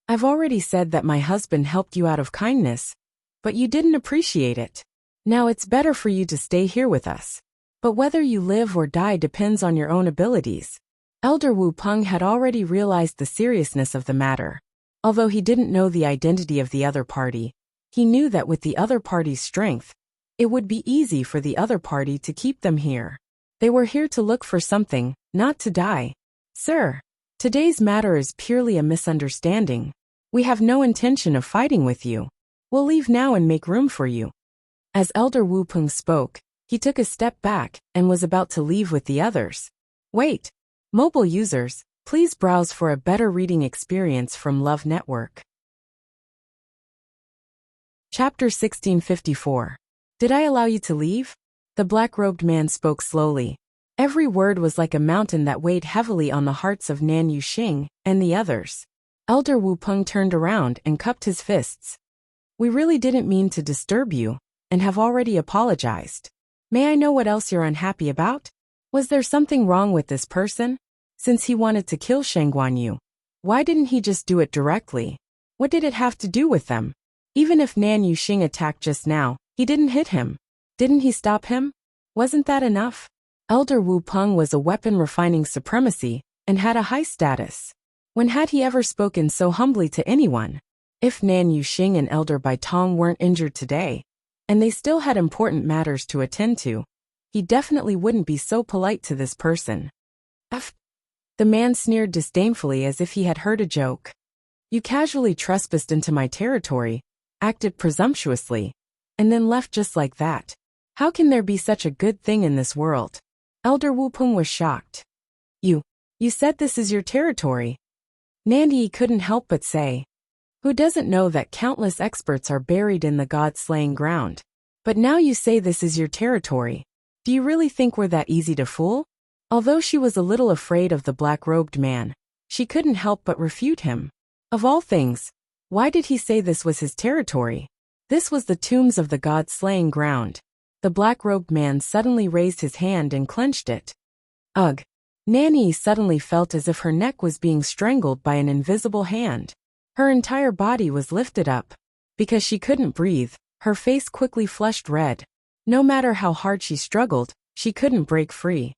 I've already said that my husband helped you out of kindness, but you didn't appreciate it. Now it's better for you to stay here with us. But whether you live or die depends on your own abilities. Elder Wu Peng had already realized the seriousness of the matter. Although he didn't know the identity of the other party, he knew that with the other party's strength, it would be easy for the other party to keep them here. They were here to look for something, not to die. Sir, today's matter is purely a misunderstanding. We have no intention of fighting with you. We'll leave now and make room for you. As Elder Wu Peng spoke, he took a step back and was about to leave with the others. Wait! Mobile users, please browse for a better reading experience from Love Network. Chapter 1654. Did I allow you to leave? The black-robed man spoke slowly. Every word was like a mountain that weighed heavily on the hearts of Nan Yuxing and the others. Elder Wu Peng turned around and cupped his fists. We really didn't mean to disturb you, and have already apologized. May I know what else you're unhappy about? Was there something wrong with this person? Since he wanted to kill Shang Guanyu, why didn't he just do it directly? What did it have to do with them? Even if Nan Yuxing attacked just now, he didn't hit him. Didn't he stop him? Wasn't that enough? Elder Wu Peng was a weapon refining supremacy and had a high status. When had he ever spoken so humbly to anyone? If Nan Yuxing and Elder Bai Tong weren't injured today, and they still had important matters to attend to, he definitely wouldn't be so polite to this person. The man sneered disdainfully as if he had heard a joke. You casually trespassed into my territory, acted presumptuously, and then left just like that. How can there be such a good thing in this world? Elder Wu Peng was shocked. You said this is your territory. Nan couldn't help but say. Who doesn't know that countless experts are buried in the god-slaying ground? But now you say this is your territory. Do you really think we're that easy to fool? Although she was a little afraid of the black-robed man, she couldn't help but refute him. Of all things, why did he say this was his territory? This was the tombs of the god-slaying ground. The black-robed man suddenly raised his hand and clenched it. Ugh! Nan suddenly felt as if her neck was being strangled by an invisible hand. Her entire body was lifted up. Because she couldn't breathe, her face quickly flushed red. No matter how hard she struggled, she couldn't break free.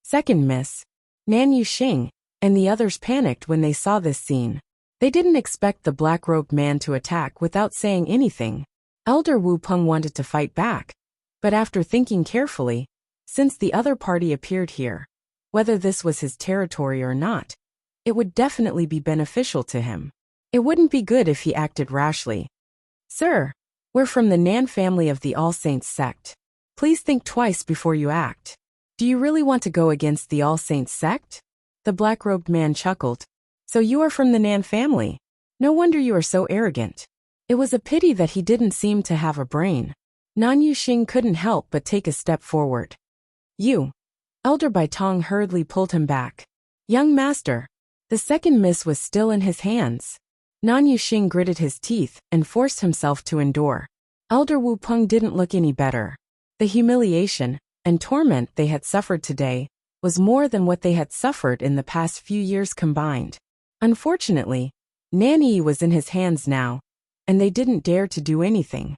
Second miss. Nan Yuxing and the others panicked when they saw this scene. They didn't expect the black-robed man to attack without saying anything. Elder Wu Peng wanted to fight back, but after thinking carefully, since the other party appeared here, whether this was his territory or not, it would definitely be beneficial to him. It wouldn't be good if he acted rashly. Sir, we're from the Nan family of the All Saints sect. Please think twice before you act. Do you really want to go against the All Saints sect? The black-robed man chuckled. So you are from the Nan family? No wonder you are so arrogant. It was a pity that he didn't seem to have a brain. Nan Yuxing couldn't help but take a step forward. You. Elder Bai Tong hurriedly pulled him back. Young master. The second miss was still in his hands. Nan Yuxing gritted his teeth and forced himself to endure. Elder Wu Peng didn't look any better. The humiliation and torment they had suffered today was more than what they had suffered in the past few years combined. Unfortunately, Nan Yi was in his hands now, and they didn't dare to do anything.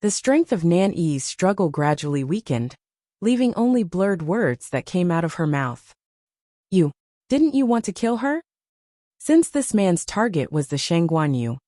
The strength of Nan Yi's struggle gradually weakened, leaving only blurred words that came out of her mouth. Didn't you want to kill her? Since this man's target was the Shangguan Yu,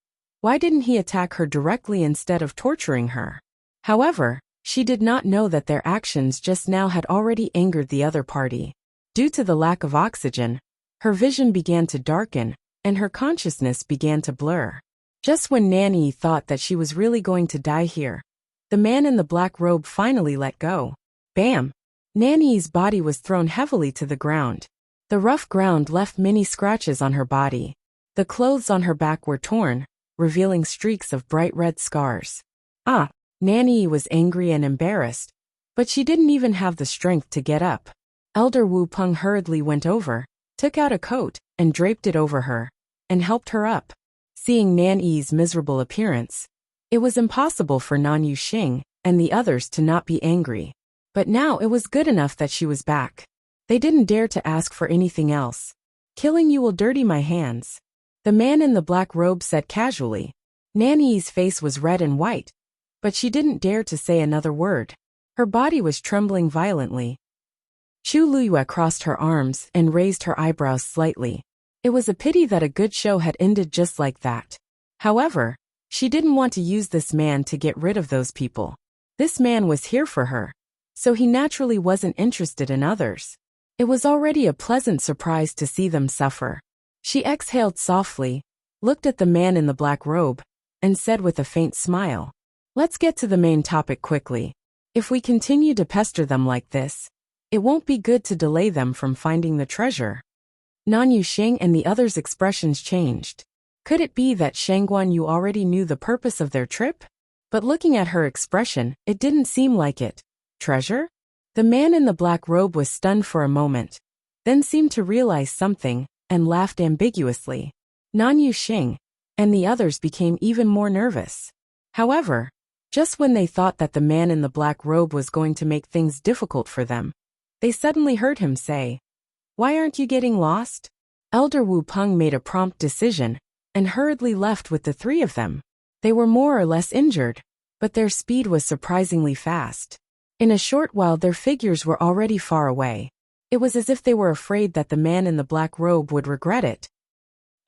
why didn't he attack her directly instead of torturing her? However, she did not know that their actions just now had already angered the other party. Due to the lack of oxygen, her vision began to darken, and her consciousness began to blur. Just when Nan Yi thought that she was really going to die here, the man in the black robe finally let go. Bam! Nan Yi's body was thrown heavily to the ground. The rough ground left many scratches on her body. The clothes on her back were torn, revealing streaks of bright red scars. Nan Yi was angry and embarrassed, but she didn't even have the strength to get up. Elder Wu Peng hurriedly went over, took out a coat, and draped it over her, and helped her up. Seeing Nan Yi's miserable appearance, it was impossible for Nan Yuxing and the others to not be angry. But now it was good enough that she was back. They didn't dare to ask for anything else. Killing you will dirty my hands. The man in the black robe said casually. Nan Yi's face was red and white, but she didn't dare to say another word. Her body was trembling violently. Chu Luyue crossed her arms and raised her eyebrows slightly. It was a pity that a good show had ended just like that. However, she didn't want to use this man to get rid of those people. This man was here for her, so he naturally wasn't interested in others. It was already a pleasant surprise to see them suffer. She exhaled softly, looked at the man in the black robe, and said with a faint smile, "Let's get to the main topic quickly. If we continue to pester them like this, it won't be good to delay them from finding the treasure." Nan Yuxing and the others' expressions changed. Could it be that Shangguan Yu already knew the purpose of their trip? But looking at her expression, it didn't seem like it. Treasure? The man in the black robe was stunned for a moment, then seemed to realize something, and laughed ambiguously. Nan Yuxing and the others became even more nervous. However, just when they thought that the man in the black robe was going to make things difficult for them, they suddenly heard him say, "Why aren't you getting lost?" Elder Wu Peng made a prompt decision, and hurriedly left with the three of them. They were more or less injured, but their speed was surprisingly fast. In a short while their figures were already far away. It was as if they were afraid that the man in the black robe would regret it.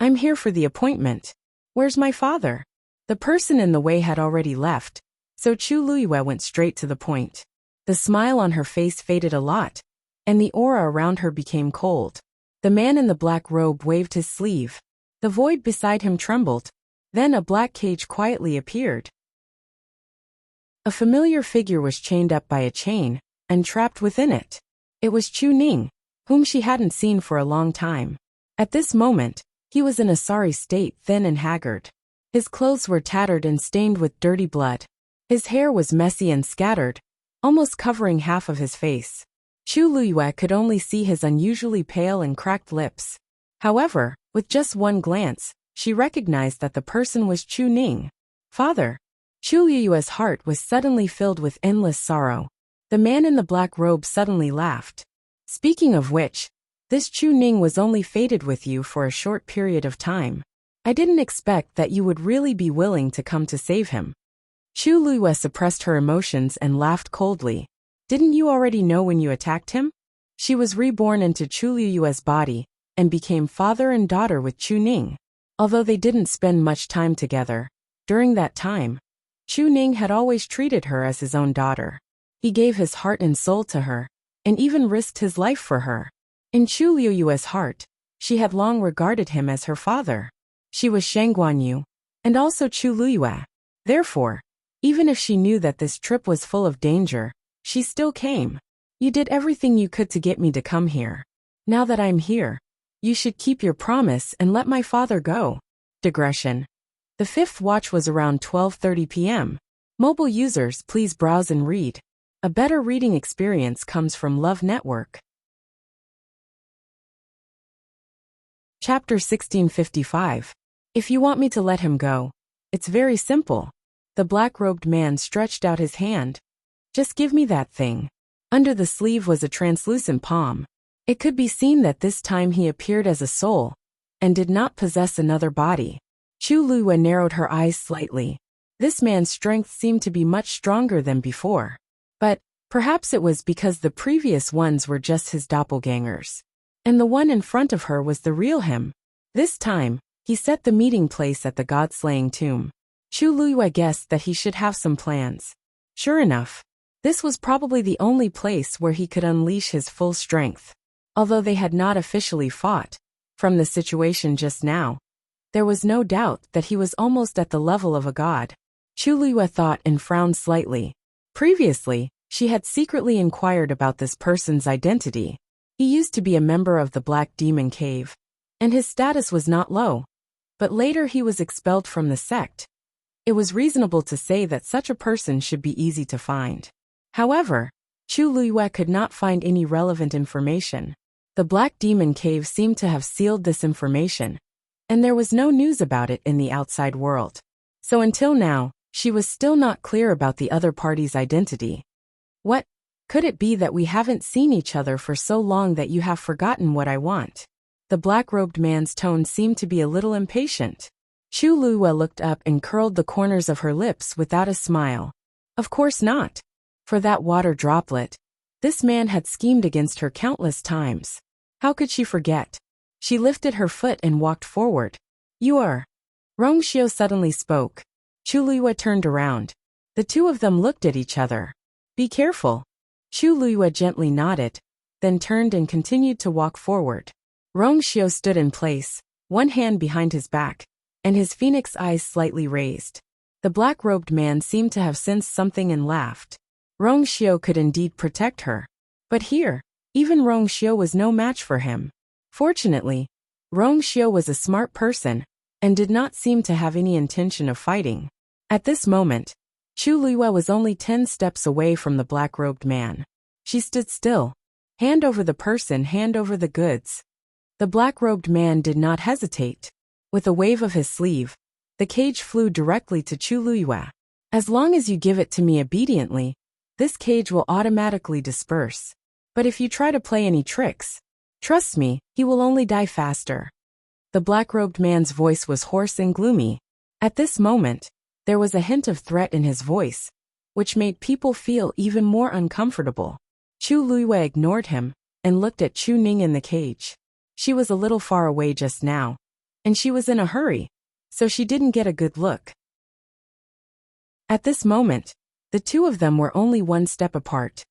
"I'm here for the appointment. Where's my father?" The person in the way had already left, so Chu Luyue went straight to the point. The smile on her face faded a lot, and the aura around her became cold. The man in the black robe waved his sleeve. The void beside him trembled. Then a black cage quietly appeared. A familiar figure was chained up by a chain, and trapped within it. It was Chu Ning, whom she hadn't seen for a long time. At this moment, he was in a sorry state, thin and haggard. His clothes were tattered and stained with dirty blood. His hair was messy and scattered, almost covering half of his face. Chu Luyue could only see his unusually pale and cracked lips. However, with just one glance, she recognized that the person was Chu Ning. Father. Chu Luyue's heart was suddenly filled with endless sorrow. The man in the black robe suddenly laughed. Speaking of which, this Chu Ning was only fated with you for a short period of time. I didn't expect that you would really be willing to come to save him. Chu Luyue suppressed her emotions and laughed coldly. Didn't you already know when you attacked him? She was reborn into Chu Luyue's body, and became father and daughter with Chu Ning. Although they didn't spend much time together, during that time, Chu Ning had always treated her as his own daughter. He gave his heart and soul to her, and even risked his life for her. In Chu Luyue's heart, she had long regarded him as her father. She was Shang Guanyu, and also Chu Luyue. Therefore, even if she knew that this trip was full of danger, she still came. You did everything you could to get me to come here. Now that I'm here, you should keep your promise and let my father go. Digression. The fifth watch was around 12:30 p.m. Mobile users, please browse and read. A better reading experience comes from Love Network. Chapter 1655. If you want me to let him go, it's very simple. The black-robed man stretched out his hand. Just give me that thing. Under the sleeve was a translucent palm. It could be seen that this time he appeared as a soul, and did not possess another body. Chu Luyue narrowed her eyes slightly. This man's strength seemed to be much stronger than before. But perhaps it was because the previous ones were just his doppelgangers. And the one in front of her was the real him. This time, he set the meeting place at the god-slaying tomb. Chu Luyue guessed that he should have some plans. Sure enough, this was probably the only place where he could unleash his full strength. Although they had not officially fought, from the situation just now, there was no doubt that he was almost at the level of a god. Chu Luyue thought and frowned slightly. Previously, she had secretly inquired about this person's identity. He used to be a member of the Black Demon Cave, and his status was not low. But later he was expelled from the sect. It was reasonable to say that such a person should be easy to find. However, Chu Luyue could not find any relevant information. The Black Demon Cave seemed to have sealed this information, and there was no news about it in the outside world. So until now, she was still not clear about the other party's identity. What? Could it be that we haven't seen each other for so long that you have forgotten what I want? The black-robed man's tone seemed to be a little impatient. Chu Luyue looked up and curled the corners of her lips without a smile. Of course not. For that water droplet, this man had schemed against her countless times. How could she forget? She lifted her foot and walked forward. You are. Rongxiu suddenly spoke. Chu Luyue turned around. The two of them looked at each other. Be careful. Chu Luyue gently nodded, then turned and continued to walk forward. Rongxiu stood in place, one hand behind his back, and his phoenix eyes slightly raised. The black-robed man seemed to have sensed something and laughed. Rongxiu could indeed protect her. But here, even Rongxiu was no match for him. Fortunately, Rongxiu was a smart person, and did not seem to have any intention of fighting. At this moment, Chu Luyue was only 10 steps away from the black-robed man. She stood still. Hand over the person, hand over the goods. The black-robed man did not hesitate. With a wave of his sleeve, the cage flew directly to Chu Luyue. As long as you give it to me obediently, this cage will automatically disperse. But if you try to play any tricks, trust me, he will only die faster. The black-robed man's voice was hoarse and gloomy. At this moment, there was a hint of threat in his voice, which made people feel even more uncomfortable. Chu Luyue ignored him, and looked at Chu Ning in the cage. She was a little far away just now, and she was in a hurry, so she didn't get a good look. At this moment, the two of them were only one step apart.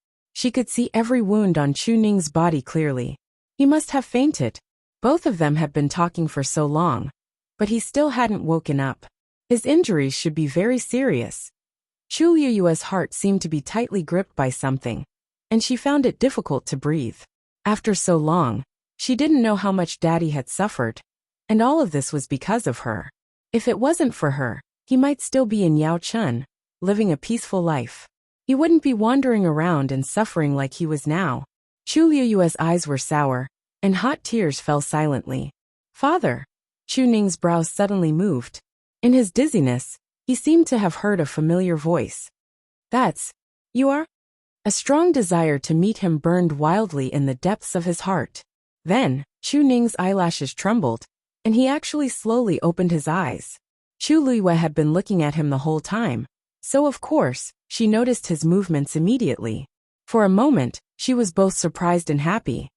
She could see every wound on Chu Ning's body clearly. He must have fainted. Both of them had been talking for so long, but he still hadn't woken up. His injuries should be very serious. Chu Liyue's heart seemed to be tightly gripped by something, and she found it difficult to breathe. After so long, she didn't know how much Daddy had suffered, and all of this was because of her. If it wasn't for her, he might still be in Yaochun, living a peaceful life. He wouldn't be wandering around and suffering like he was now. Chu Liyue's eyes were sour, and hot tears fell silently. Father! Chu Ning's brows suddenly moved. In his dizziness, he seemed to have heard a familiar voice. That's, you are? A strong desire to meet him burned wildly in the depths of his heart. Then, Chu Ning's eyelashes trembled, and he actually slowly opened his eyes. Chu Liyue had been looking at him the whole time, so of course, she noticed his movements immediately. For a moment, she was both surprised and happy.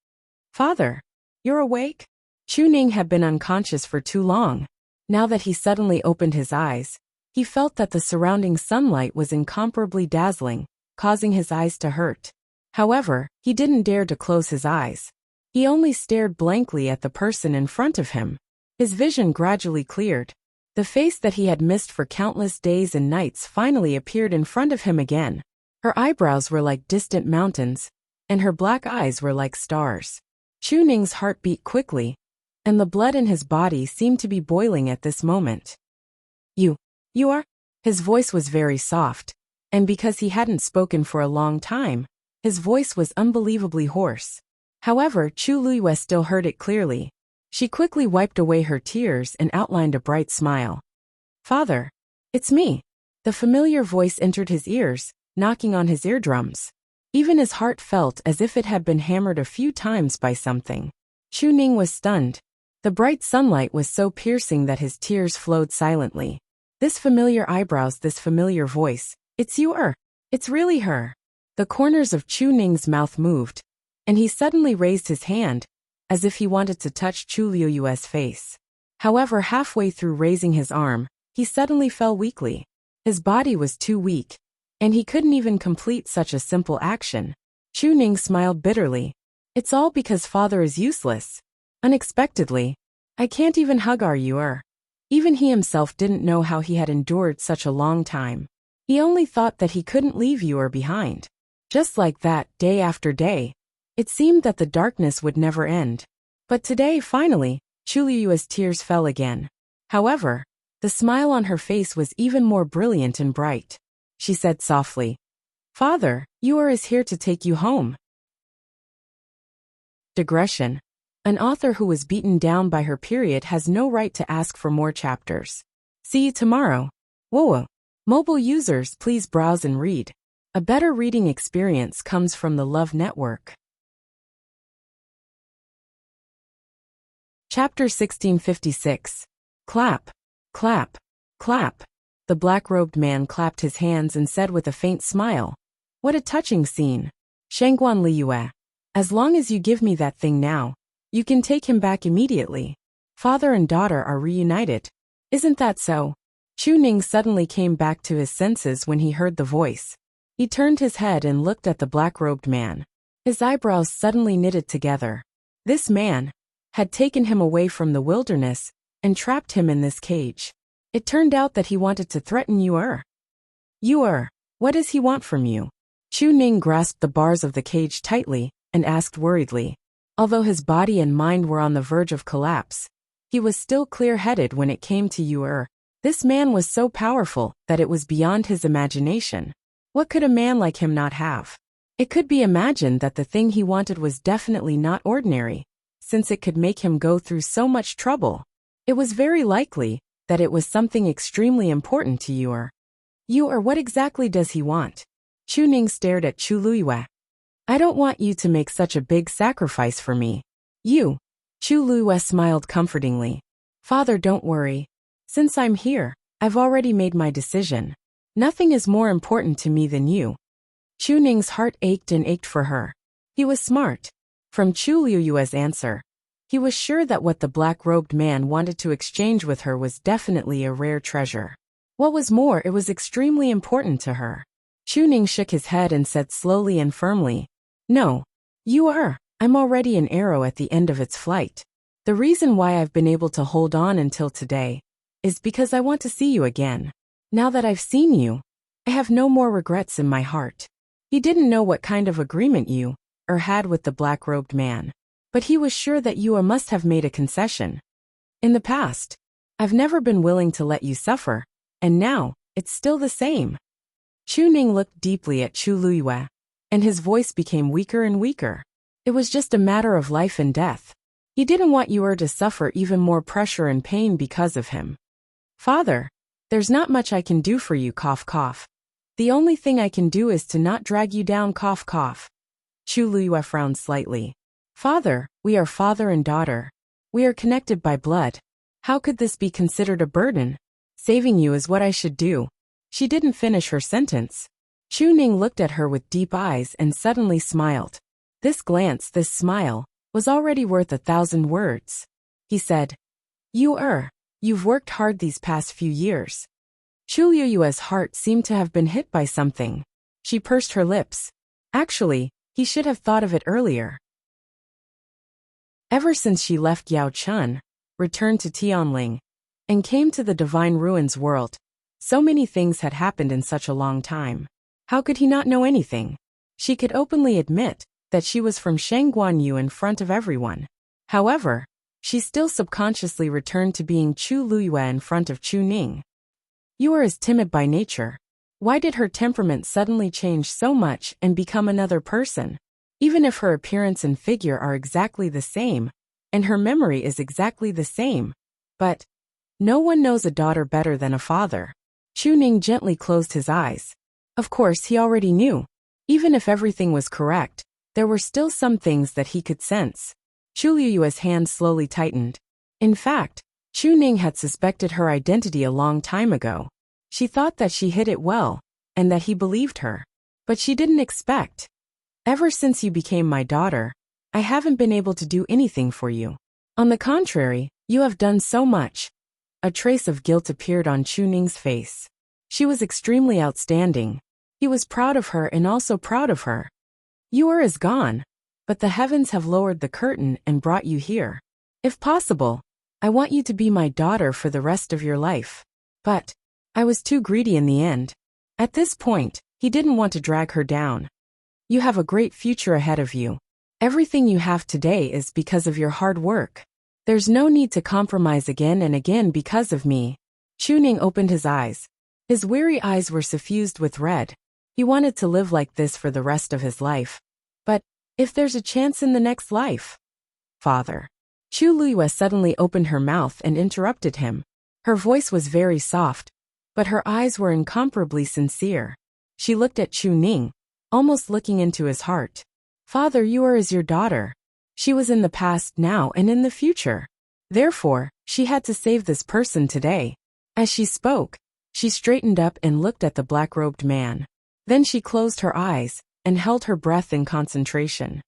Father, you're awake? Chu Ning had been unconscious for too long. Now that he suddenly opened his eyes, he felt that the surrounding sunlight was incomparably dazzling, causing his eyes to hurt. However, he didn't dare to close his eyes. He only stared blankly at the person in front of him. His vision gradually cleared. The face that he had missed for countless days and nights finally appeared in front of him again. Her eyebrows were like distant mountains, and her black eyes were like stars. Chu Ning's heart beat quickly, and the blood in his body seemed to be boiling at this moment. You are? His voice was very soft, and because he hadn't spoken for a long time, his voice was unbelievably hoarse. However, Chu Liyue still heard it clearly. She quickly wiped away her tears and outlined a bright smile. Father, it's me. The familiar voice entered his ears, knocking on his eardrums. Even his heart felt as if it had been hammered a few times by something. Chu Ning was stunned. The bright sunlight was so piercing that his tears flowed silently. This familiar eyebrows, this familiar voice. It's you er. It's really her. The corners of Chu Ning's mouth moved, and he suddenly raised his hand, as if he wanted to touch Chu Liyue's face. However, halfway through raising his arm, he suddenly fell weakly. His body was too weak, and he couldn't even complete such a simple action. Chu Ning smiled bitterly. It's all because father is useless. Unexpectedly, I can't even hug our Yuer. Even he himself didn't know how he had endured such a long time. He only thought that he couldn't leave Yuer behind. Just like that, day after day, it seemed that the darkness would never end. But today, finally, Chu Liyue's tears fell again. However, the smile on her face was even more brilliant and bright. She said softly, Father, Yuer is here to take you home. Digression. An author who was beaten down by her period has no right to ask for more chapters. See you tomorrow. Whoa. Mobile users, please browse and read. A better reading experience comes from the Love Network. Chapter 1656. Clap, clap, clap. The black-robed man clapped his hands and said with a faint smile, What a touching scene. Shangguan Liyue. As long as you give me that thing now, you can take him back immediately. Father and daughter are reunited. Isn't that so? Chu Ning suddenly came back to his senses when he heard the voice. He turned his head and looked at the black-robed man. His eyebrows suddenly knitted together. This man had taken him away from the wilderness and trapped him in this cage. It turned out that he wanted to threaten Yuer. Yuer, what does he want from you? Chu Ning grasped the bars of the cage tightly and asked worriedly. Although his body and mind were on the verge of collapse, he was still clear-headed when it came to Yuer. This man was so powerful that it was beyond his imagination. What could a man like him not have? It could be imagined that the thing he wanted was definitely not ordinary, since it could make him go through so much trouble. It was very likely that it was something extremely important to Yuer. Yuer, what exactly does he want? Chu Ning stared at Chu Liyue. I don't want you to make such a big sacrifice for me. You. Chu Liyue smiled comfortingly. Father, don't worry. Since I'm here, I've already made my decision. Nothing is more important to me than you. Chu Ning's heart ached and ached for her. He was smart. From Chu Liyue's answer, he was sure that what the black-robed man wanted to exchange with her was definitely a rare treasure. What was more, it was extremely important to her. Chu Ning shook his head and said slowly and firmly, No. You are. I'm already an arrow at the end of its flight. The reason why I've been able to hold on until today is because I want to see you again. Now that I've seen you, I have no more regrets in my heart. He didn't know what kind of agreement you had with the black-robed man, but he was sure that you must have made a concession. In the past, I've never been willing to let you suffer, and now, it's still the same. Chu Ning looked deeply at Chu Luyue, and his voice became weaker and weaker. It was just a matter of life and death. He didn't want you to suffer even more pressure and pain because of him. Father, there's not much I can do for you, cough cough. The only thing I can do is to not drag you down, cough cough. Chu Luyue frowned slightly. Father, we are father and daughter. We are connected by blood. How could this be considered a burden? Saving you is what I should do. She didn't finish her sentence. Chu Ning looked at her with deep eyes and suddenly smiled. This glance, this smile, was already worth 1,000 words. He said, You've worked hard these past few years. Chu Luyue's heart seemed to have been hit by something. She pursed her lips. Actually, he should have thought of it earlier. Ever since she left Yao Chun, returned to Tianling, and came to the Divine Ruins world, so many things had happened in such a long time. How could he not know anything? She could openly admit that she was from Shangguanyu in front of everyone. However, she still subconsciously returned to being Chu Luyue in front of Chu Ning. You is timid by nature. Why did her temperament suddenly change so much and become another person? Even if her appearance and figure are exactly the same, and her memory is exactly the same, but no one knows a daughter better than a father. Chu Ning gently closed his eyes. Of course, he already knew. Even if everything was correct, there were still some things that he could sense. Chu Luyue's hand slowly tightened. In fact, Chu Ning had suspected her identity a long time ago. She thought that she hid it well, and that he believed her. But she didn't expect. Ever since you became my daughter, I haven't been able to do anything for you. On the contrary, you have done so much. A trace of guilt appeared on Chu Ning's face. She was extremely outstanding. He was proud of her and also proud of her. You is gone, but the heavens have lowered the curtain and brought you here. If possible, I want you to be my daughter for the rest of your life. But I was too greedy in the end. At this point, he didn't want to drag her down. You have a great future ahead of you. Everything you have today is because of your hard work. There's no need to compromise again and again because of me. Chu Ning opened his eyes. His weary eyes were suffused with red. He wanted to live like this for the rest of his life. But if there's a chance in the next life? Father. Chu Luyue suddenly opened her mouth and interrupted him. Her voice was very soft, but her eyes were incomparably sincere. She looked at Chu Ning, almost looking into his heart. Father, you is your daughter. She was in the past, now, and in the future. Therefore, she had to save this person today. As she spoke, she straightened up and looked at the black-robed man. Then she closed her eyes and held her breath in concentration.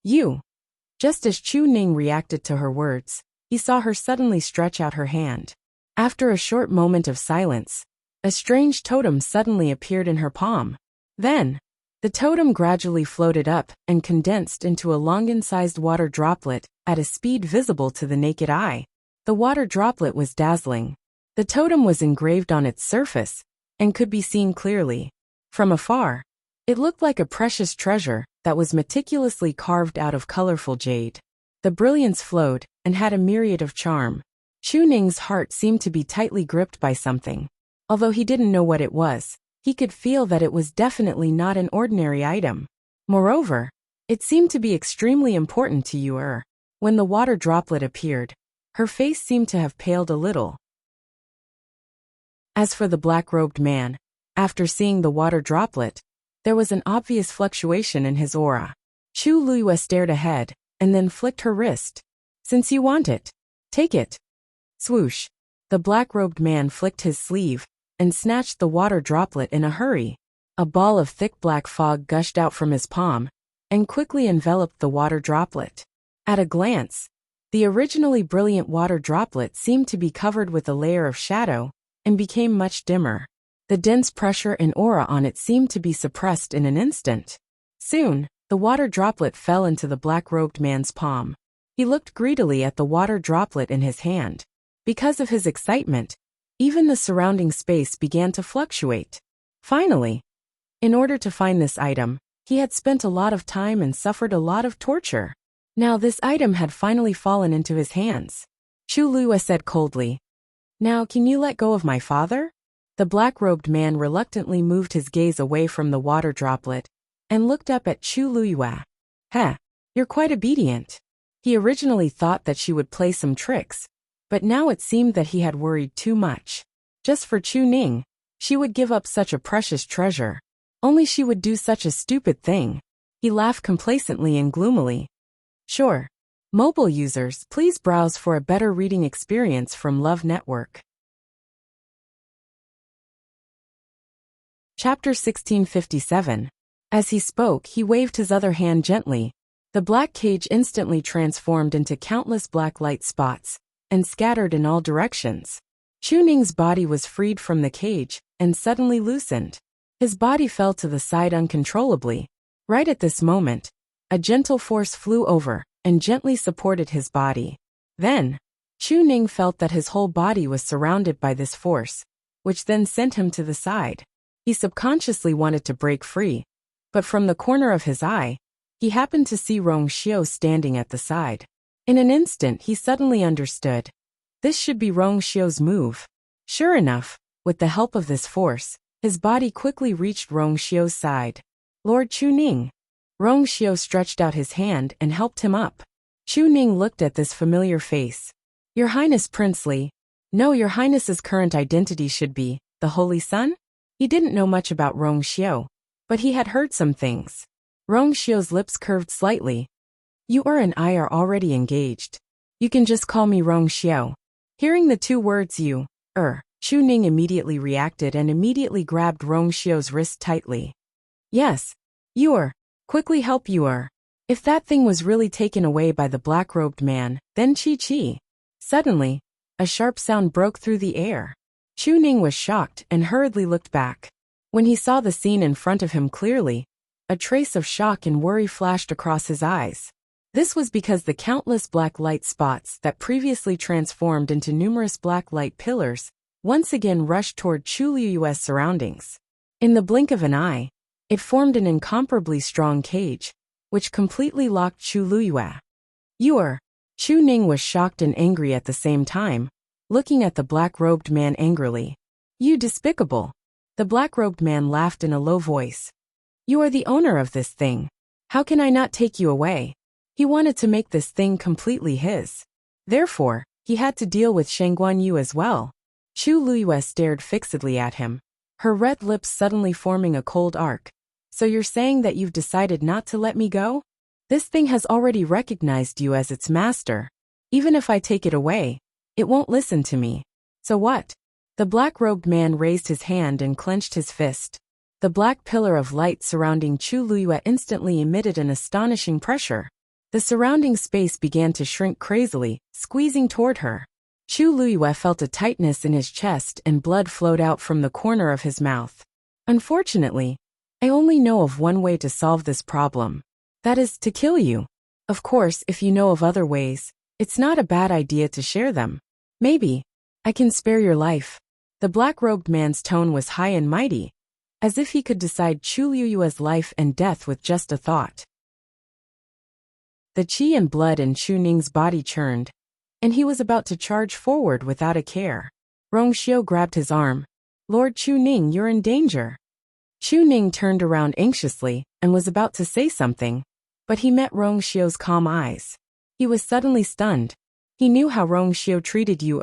You. Just as Chu Ning reacted to her words, he saw her suddenly stretch out her hand. After a short moment of silence, a strange totem suddenly appeared in her palm. Then, the totem gradually floated up and condensed into a longan-sized water droplet at a speed visible to the naked eye. The water droplet was dazzling. The totem was engraved on its surface and could be seen clearly. From afar, it looked like a precious treasure that was meticulously carved out of colorful jade. The brilliance flowed and had a myriad of charm. Chu Ning's heart seemed to be tightly gripped by something. Although he didn't know what it was, he could feel that it was definitely not an ordinary item. Moreover, it seemed to be extremely important to you. When the water droplet appeared, her face seemed to have paled a little. As for the black-robed man, after seeing the water droplet, there was an obvious fluctuation in his aura. Chu Luyue stared ahead, and then flicked her wrist. Since you want it, take it. Swoosh. The black-robed man flicked his sleeve, and snatched the water droplet in a hurry. A ball of thick black fog gushed out from his palm, and quickly enveloped the water droplet. At a glance, the originally brilliant water droplet seemed to be covered with a layer of shadow, and became much dimmer. The dense pressure and aura on it seemed to be suppressed in an instant. Soon, The water droplet fell into the black-robed man's palm. He looked greedily at the water droplet in his hand. Because of his excitement, even the surrounding space began to fluctuate. Finally, in order to find this item, he had spent a lot of time and suffered a lot of torture. Now this item had finally fallen into his hands. Chu Liyue said coldly, "Now can you let go of my father?" The black-robed man reluctantly moved his gaze away from the water droplet and looked up at Chu Liyue. "Heh, you're quite obedient." He originally thought that she would play some tricks, but now it seemed that he had worried too much. Just for Chu Ning, she would give up such a precious treasure. Only she would do such a stupid thing. He laughed complacently and gloomily. Sure. Mobile users, please browse for a better reading experience from Love Network. Chapter 1657. As he spoke, he waved his other hand gently. The black cage instantly transformed into countless black light spots and scattered in all directions. Chu Ning's body was freed from the cage and suddenly loosened. His body fell to the side uncontrollably. Right at this moment, a gentle force flew over and gently supported his body. Then, Chu Ning felt that his whole body was surrounded by this force, which then sent him to the side. He subconsciously wanted to break free, but from the corner of his eye, he happened to see Rong Xiao standing at the side. In an instant he suddenly understood. This should be Rong Xiao's move. Sure enough, with the help of this force, his body quickly reached Rong Xiao's side. "Lord Chu Ning." Rong Xiao stretched out his hand and helped him up. Chu Ning looked at this familiar face. "Your Highness Princely." "No, Your Highness's current identity should be the Holy Sun?" He didn't know much about Rong Xiao, but he had heard some things. Rong Xiao's lips curved slightly. "You and I are already engaged. You can just call me Rong Xiao." Hearing the two words you, Chu Ning immediately reacted and immediately grabbed Rong Xiao's wrist tightly. "Yes, you quickly help you If that thing was really taken away by the black-robed man, then Chi. Suddenly, a sharp sound broke through the air. Chu Ning was shocked and hurriedly looked back. When he saw the scene in front of him clearly, a trace of shock and worry flashed across his eyes. This was because the countless black light spots that previously transformed into numerous black light pillars once again rushed toward Chu Liyue's surroundings. In the blink of an eye, it formed an incomparably strong cage, which completely locked Chu Liyue. Chu Ning was shocked and angry at the same time, looking at the black-robed man angrily. "You despicable." The black-robed man laughed in a low voice. "You are the owner of this thing. How can I not take you away?" He wanted to make this thing completely his. Therefore, he had to deal with Shangguan Yu as well. Chu Liyue stared fixedly at him, her red lips suddenly forming a cold arc. "So you're saying that you've decided not to let me go? This thing has already recognized you as its master. Even if I take it away, it won't listen to me. So what?" The black-robed man raised his hand and clenched his fist. The black pillar of light surrounding Chu Liyue instantly emitted an astonishing pressure. The surrounding space began to shrink crazily, squeezing toward her. Chu Liyue felt a tightness in his chest and blood flowed out from the corner of his mouth. "Unfortunately, I only know of one way to solve this problem. That is, to kill you. Of course, if you know of other ways, it's not a bad idea to share them. Maybe I can spare your life." The black-robed man's tone was high and mighty, as if he could decide Chu Liyue's life and death with just a thought. The qi and blood in Chu Ning's body churned, and he was about to charge forward without a care. Rong Xiao grabbed his arm. "Lord Chu Ning, you're in danger." Chu Ning turned around anxiously and was about to say something, but he met Rong Xiao's calm eyes. He was suddenly stunned. He knew how Rong Xiao treated Yu.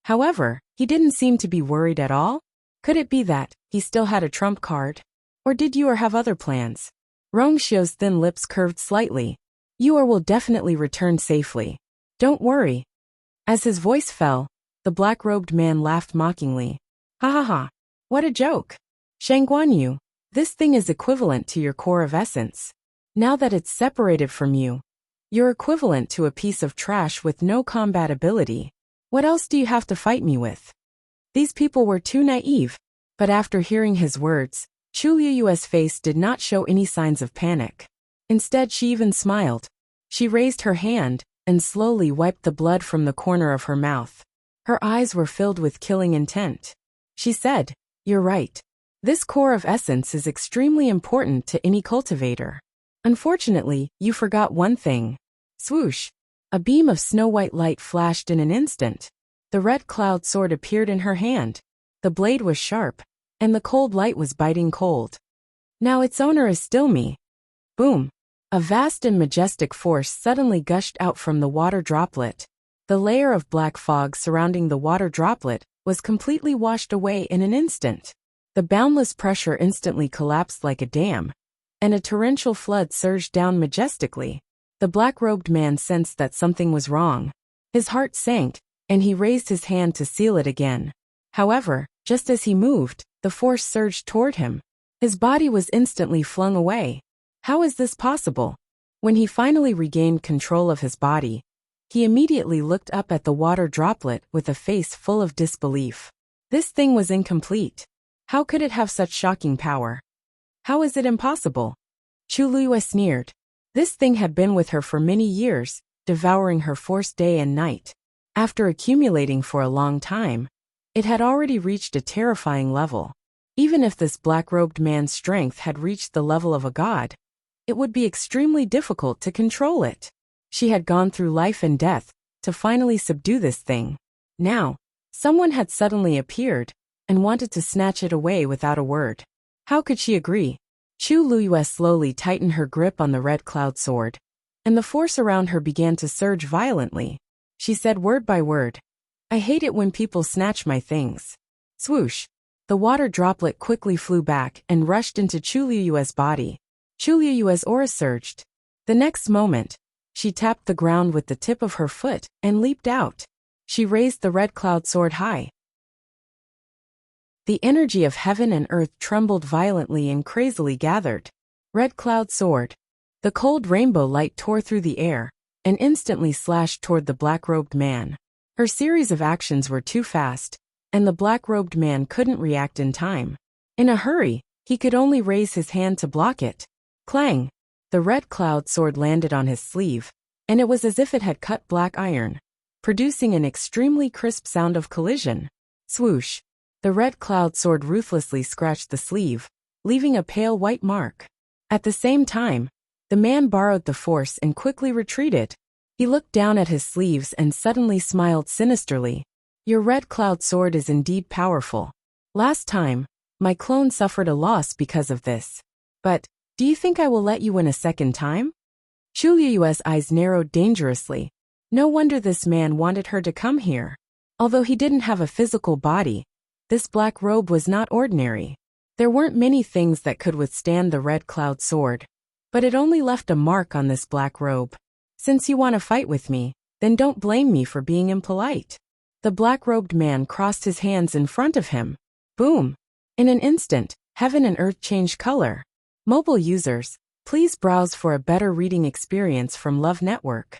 However, he didn't seem to be worried at all. Could it be that he still had a trump card? Or did Yu have other plans? Rong Xiao's thin lips curved slightly. "Yu will definitely return safely. Don't worry." As his voice fell, the black-robed man laughed mockingly. "Ha ha ha. What a joke. Shangguan Yu, this thing is equivalent to your core of essence. Now that it's separated from you, you're equivalent to a piece of trash with no combat ability. What else do you have to fight me with?" These people were too naive, but after hearing his words, Chu Liyue's face did not show any signs of panic. Instead, she even smiled. She raised her hand and slowly wiped the blood from the corner of her mouth. Her eyes were filled with killing intent. She said, "You're right. This core of essence is extremely important to any cultivator. Unfortunately, you forgot one thing." Swoosh! A beam of snow-white light flashed in an instant. The red cloud sword appeared in her hand. The blade was sharp, and the cold light was biting cold. "Now its owner is still me." Boom! A vast and majestic force suddenly gushed out from the water droplet. The layer of black fog surrounding the water droplet was completely washed away in an instant. The boundless pressure instantly collapsed like a dam, and a torrential flood surged down majestically. The black-robed man sensed that something was wrong. His heart sank, and he raised his hand to seal it again. However, just as he moved, the force surged toward him. His body was instantly flung away. How is this possible? When he finally regained control of his body, he immediately looked up at the water droplet with a face full of disbelief. This thing was incomplete. How could it have such shocking power? How is it impossible? Chu Luiyue sneered. This thing had been with her for many years, devouring her force day and night. After accumulating for a long time, it had already reached a terrifying level. Even if this black-robed man's strength had reached the level of a god, it would be extremely difficult to control it. She had gone through life and death to finally subdue this thing. Now, someone had suddenly appeared and wanted to snatch it away without a word. How could she agree? Chu Luiyue slowly tightened her grip on the red cloud sword, and the force around her began to surge violently. She said word by word, "I hate it when people snatch my things." Swoosh! The water droplet quickly flew back and rushed into Chu Luiyue's body. Chu Luiyue's aura surged. The next moment, she tapped the ground with the tip of her foot and leaped out. She raised the red cloud sword high. The energy of heaven and earth trembled violently and crazily gathered. Red cloud sword. The cold rainbow light tore through the air and instantly slashed toward the black-robed man. Her series of actions were too fast, and the black-robed man couldn't react in time. In a hurry, he could only raise his hand to block it. Clang! The red cloud sword landed on his sleeve, and it was as if it had cut black iron, producing an extremely crisp sound of collision. Swoosh! The red cloud sword ruthlessly scratched the sleeve, leaving a pale white mark. At the same time, the man borrowed the force and quickly retreated. He looked down at his sleeves and suddenly smiled sinisterly. "Your red cloud sword is indeed powerful. Last time, my clone suffered a loss because of this. But, do you think I will let you win a second time?" Chu Luiyue's eyes narrowed dangerously. No wonder this man wanted her to come here. Although he didn't have a physical body, this black robe was not ordinary. There weren't many things that could withstand the red cloud sword, but it only left a mark on this black robe. "Since you want to fight with me, then don't blame me for being impolite." The black-robed man crossed his hands in front of him. Boom! In an instant, heaven and earth changed color. Mobile users, please browse for a better reading experience from Love Network.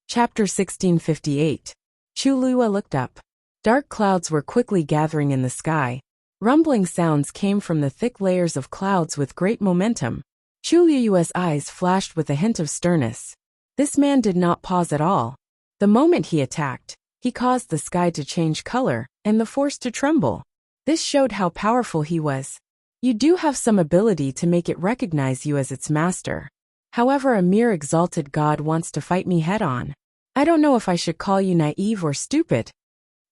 Chapter 1658. Chu Luiyue looked up. Dark clouds were quickly gathering in the sky. Rumbling sounds came from the thick layers of clouds with great momentum. Chu Luiyue's eyes flashed with a hint of sternness. This man did not pause at all. The moment he attacked, he caused the sky to change color and the force to tremble. This showed how powerful he was. You do have some ability to make it recognize you as its master. However, a mere exalted god wants to fight me head-on. I don't know if I should call you naive or stupid.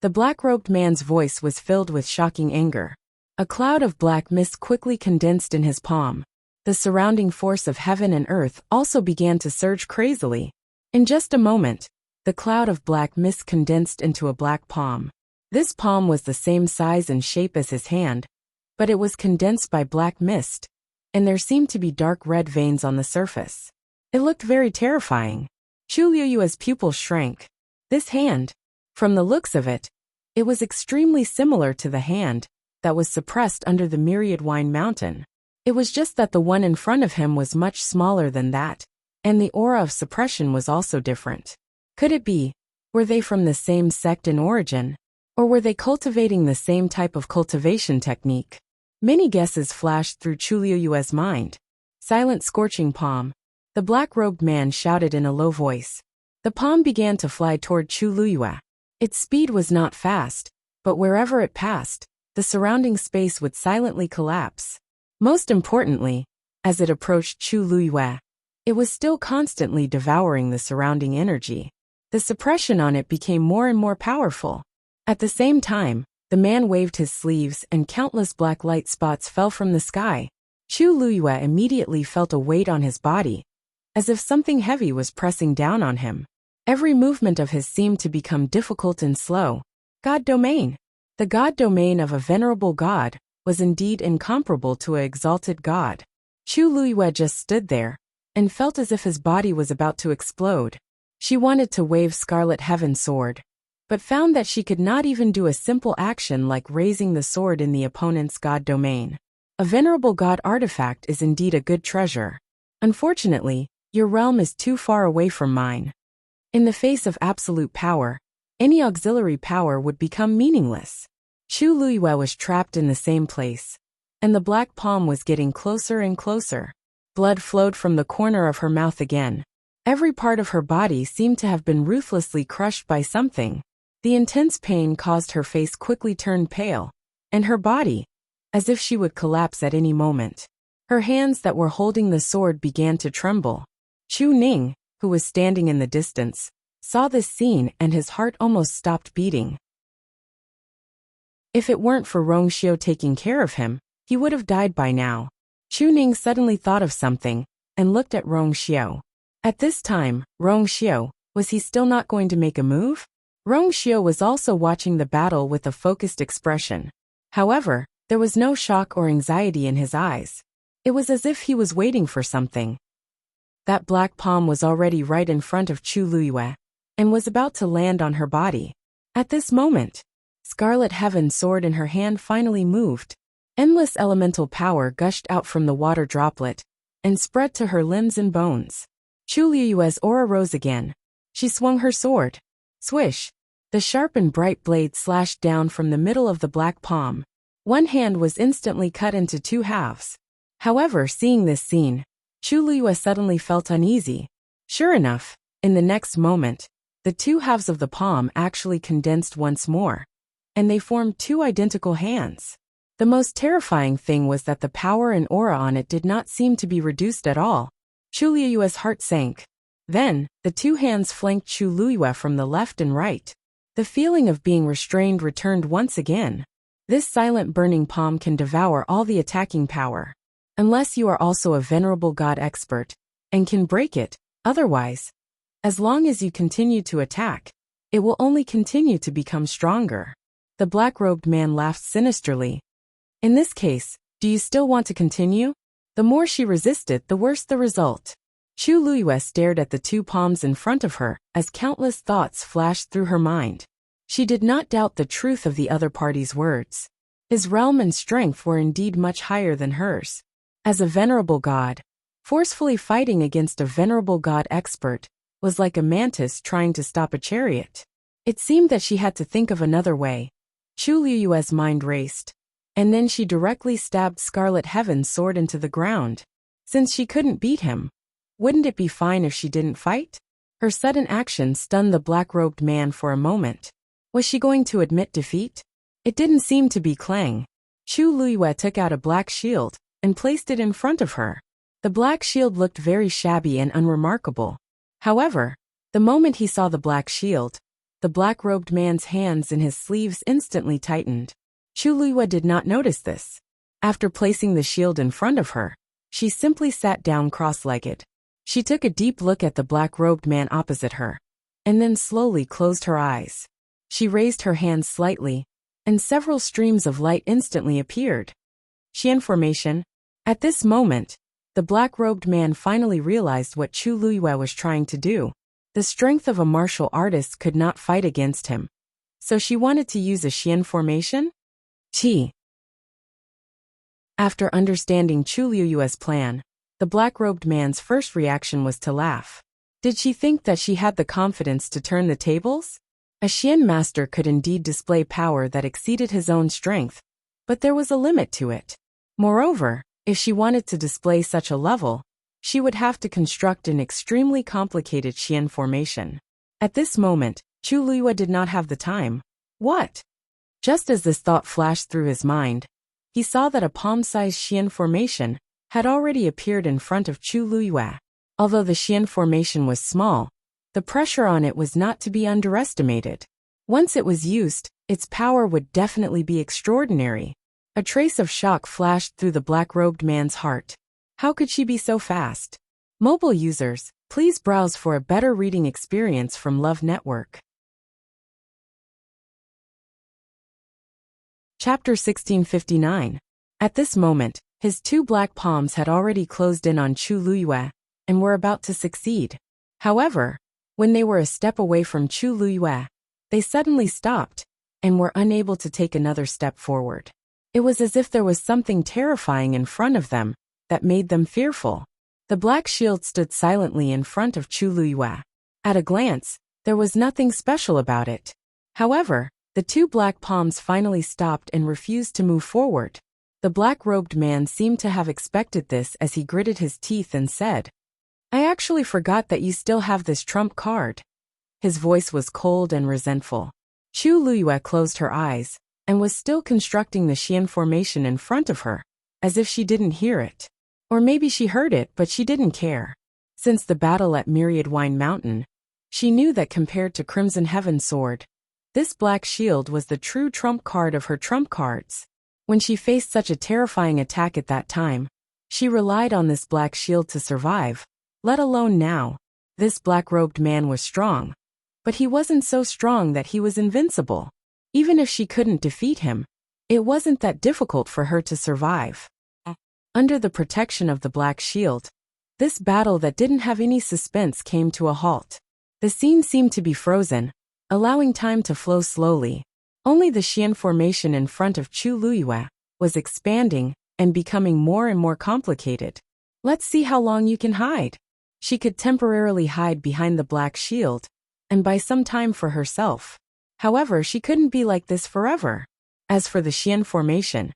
The black-robed man's voice was filled with shocking anger. A cloud of black mist quickly condensed in his palm. The surrounding force of heaven and earth also began to surge crazily. In just a moment, the cloud of black mist condensed into a black palm. This palm was the same size and shape as his hand, but it was condensed by black mist, and there seemed to be dark red veins on the surface. It looked very terrifying. Chu Luiyue's pupils shrank. This hand, from the looks of it, it was extremely similar to the hand that was suppressed under the myriad wine mountain. It was just that the one in front of him was much smaller than that, and the aura of suppression was also different. Could it be, were they from the same sect in origin, or were they cultivating the same type of cultivation technique? Many guesses flashed through Chu Liyue's mind. Silent scorching palm. The black-robed man shouted in a low voice. The palm began to fly toward Chu Liyue. Its speed was not fast, but wherever it passed, the surrounding space would silently collapse. Most importantly, as it approached Chu Liyue, it was still constantly devouring the surrounding energy. The suppression on it became more and more powerful. At the same time, the man waved his sleeves and countless black light spots fell from the sky. Chu Liyue immediately felt a weight on his body, as if something heavy was pressing down on him. Every movement of his seemed to become difficult and slow. God domain. The God domain of a venerable god was indeed incomparable to an exalted god. Chu Liyue just stood there and felt as if his body was about to explode. She wanted to wave Scarlet Heaven's sword, but found that she could not even do a simple action like raising the sword in the opponent's god domain. A venerable god artifact is indeed a good treasure. Unfortunately, your realm is too far away from mine. In the face of absolute power, any auxiliary power would become meaningless. Chu Liyue was trapped in the same place, and the black palm was getting closer and closer. Blood flowed from the corner of her mouth again. Every part of her body seemed to have been ruthlessly crushed by something. The intense pain caused her face quickly turn pale, and her body, as if she would collapse at any moment. Her hands that were holding the sword began to tremble. Chu Ning, who was standing in the distance, saw this scene and his heart almost stopped beating. If it weren't for Rongxiu taking care of him, he would have died by now. Chu Ning suddenly thought of something and looked at Rongxiu. At this time, Rongxiu, was he still not going to make a move? Rongxiu was also watching the battle with a focused expression. However, there was no shock or anxiety in his eyes. It was as if he was waiting for something. That black palm was already right in front of Chu Liyue, and was about to land on her body. At this moment, Scarlet Heaven's sword in her hand finally moved. Endless elemental power gushed out from the water droplet, and spread to her limbs and bones. Chu Liyue's aura rose again. She swung her sword. Swish! The sharp and bright blade slashed down from the middle of the black palm. One hand was instantly cut into two halves. However, seeing this scene, Chu Liyue suddenly felt uneasy. Sure enough, in the next moment, the two halves of the palm actually condensed once more, and they formed two identical hands. The most terrifying thing was that the power and aura on it did not seem to be reduced at all. Chu Liyue's heart sank. Then, the two hands flanked Chu Liyue from the left and right. The feeling of being restrained returned once again. This silent burning palm can devour all the attacking power. Unless you are also a venerable god expert, and can break it, otherwise, as long as you continue to attack, it will only continue to become stronger. The black-robed man laughed sinisterly. In this case, do you still want to continue? The more she resisted, the worse the result. Chu Liyue stared at the two palms in front of her as countless thoughts flashed through her mind. She did not doubt the truth of the other party's words. His realm and strength were indeed much higher than hers. As a venerable god, forcefully fighting against a venerable god expert was like a mantis trying to stop a chariot. It seemed that she had to think of another way. Chu Liyue's mind raced, and then she directly stabbed Scarlet Heaven's sword into the ground. Since she couldn't beat him, wouldn't it be fine if she didn't fight? Her sudden action stunned the black-robed man for a moment. Was she going to admit defeat? It didn't seem to be Clang. Chu Liyue took out a black shield and placed it in front of her. The black shield looked very shabby and unremarkable. However, the moment he saw the black shield, the black-robed man's hands in his sleeves instantly tightened. Chu Liyue did not notice this. After placing the shield in front of her, she simply sat down cross-legged. She took a deep look at the black-robed man opposite her, and then slowly closed her eyes. She raised her hands slightly, and several streams of light instantly appeared. Qian formation. At this moment, the black-robed man finally realized what Chu Liyue was trying to do. The strength of a martial artist could not fight against him. So she wanted to use a Qian formation? Qi. After understanding Chu Liyue's plan, the black-robed man's first reaction was to laugh. Did she think that she had the confidence to turn the tables? A Qian master could indeed display power that exceeded his own strength, but there was a limit to it. Moreover, if she wanted to display such a level, she would have to construct an extremely complicated Qian formation. At this moment, Chu Luiyue did not have the time. What? Just as this thought flashed through his mind, he saw that a palm-sized Qian formation had already appeared in front of Chu Luiyue. Although the Qian formation was small, the pressure on it was not to be underestimated. Once it was used, its power would definitely be extraordinary. A trace of shock flashed through the black-robed man's heart. How could she be so fast? Mobile users, please browse for a better reading experience from Love Network. Chapter 1659. At this moment, his two black palms had already closed in on Chu Luiyue and were about to succeed. However, when they were a step away from Chu Luiyue, they suddenly stopped and were unable to take another step forward. It was as if there was something terrifying in front of them that made them fearful. The black shield stood silently in front of Chu Luiyue. At a glance, there was nothing special about it. However, the two black palms finally stopped and refused to move forward. The black-robed man seemed to have expected this as he gritted his teeth and said, "I actually forgot that you still have this trump card." His voice was cold and resentful. Chu Luiyue closed her eyes and was still constructing the Qian formation in front of her, as if she didn't hear it. Or maybe she heard it but she didn't care. Since the battle at Myriad Wine Mountain, she knew that compared to Crimson Heaven Sword, this black shield was the true trump card of her trump cards. When she faced such a terrifying attack at that time, she relied on this black shield to survive, let alone now. This black-robed man was strong, but he wasn't so strong that he was invincible. Even if she couldn't defeat him, it wasn't that difficult for her to survive. Under the protection of the black shield, this battle that didn't have any suspense came to a halt. The scene seemed to be frozen, allowing time to flow slowly. Only the Qian formation in front of Chu Luiyue was expanding and becoming more and more complicated. Let's see how long you can hide. She could temporarily hide behind the black shield and buy some time for herself. However, she couldn't be like this forever. As for the Qian formation,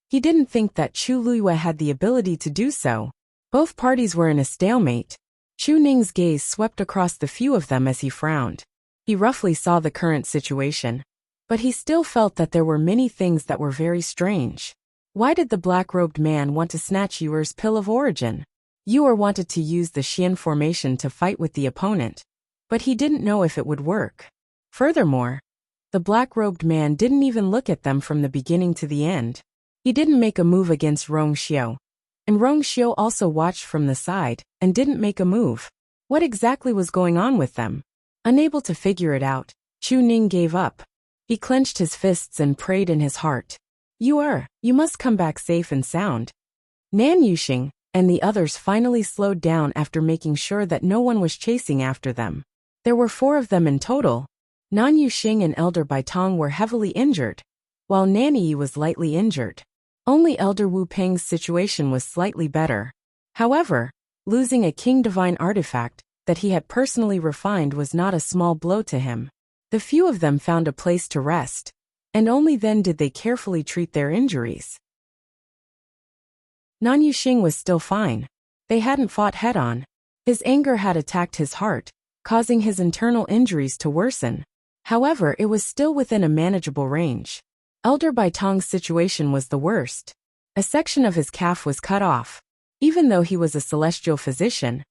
he didn't think that Chu Luiyue had the ability to do so. Both parties were in a stalemate. Chu Ning's gaze swept across the few of them as he frowned. He roughly saw the current situation, but he still felt that there were many things that were very strange. Why did the black-robed man want to snatch Yuer's Pill of Origin? Yuer wanted to use the Qian formation to fight with the opponent, but he didn't know if it would work. Furthermore, the black-robed man didn't even look at them from the beginning to the end. He didn't make a move against Rong Xiu, and Rong Xiu also watched from the side and didn't make a move. What exactly was going on with them? Unable to figure it out, Chu Ning gave up. He clenched his fists and prayed in his heart. You must come back safe and sound. Nan Yuxing and the others finally slowed down after making sure that no one was chasing after them. There were 4 of them in total. Nan Yuxing and Elder Baitong were heavily injured, while Nan Yi was lightly injured. Only Elder Wu Peng's situation was slightly better. However, losing a King Divine artifact that he had personally refined was not a small blow to him. The few of them found a place to rest, and only then did they carefully treat their injuries. Nan Yuxing was still fine. They hadn't fought head-on. His anger had attacked his heart, causing his internal injuries to worsen. However, it was still within a manageable range. Elder Baitong's situation was the worst. A section of his calf was cut off. Even though he was a celestial physician,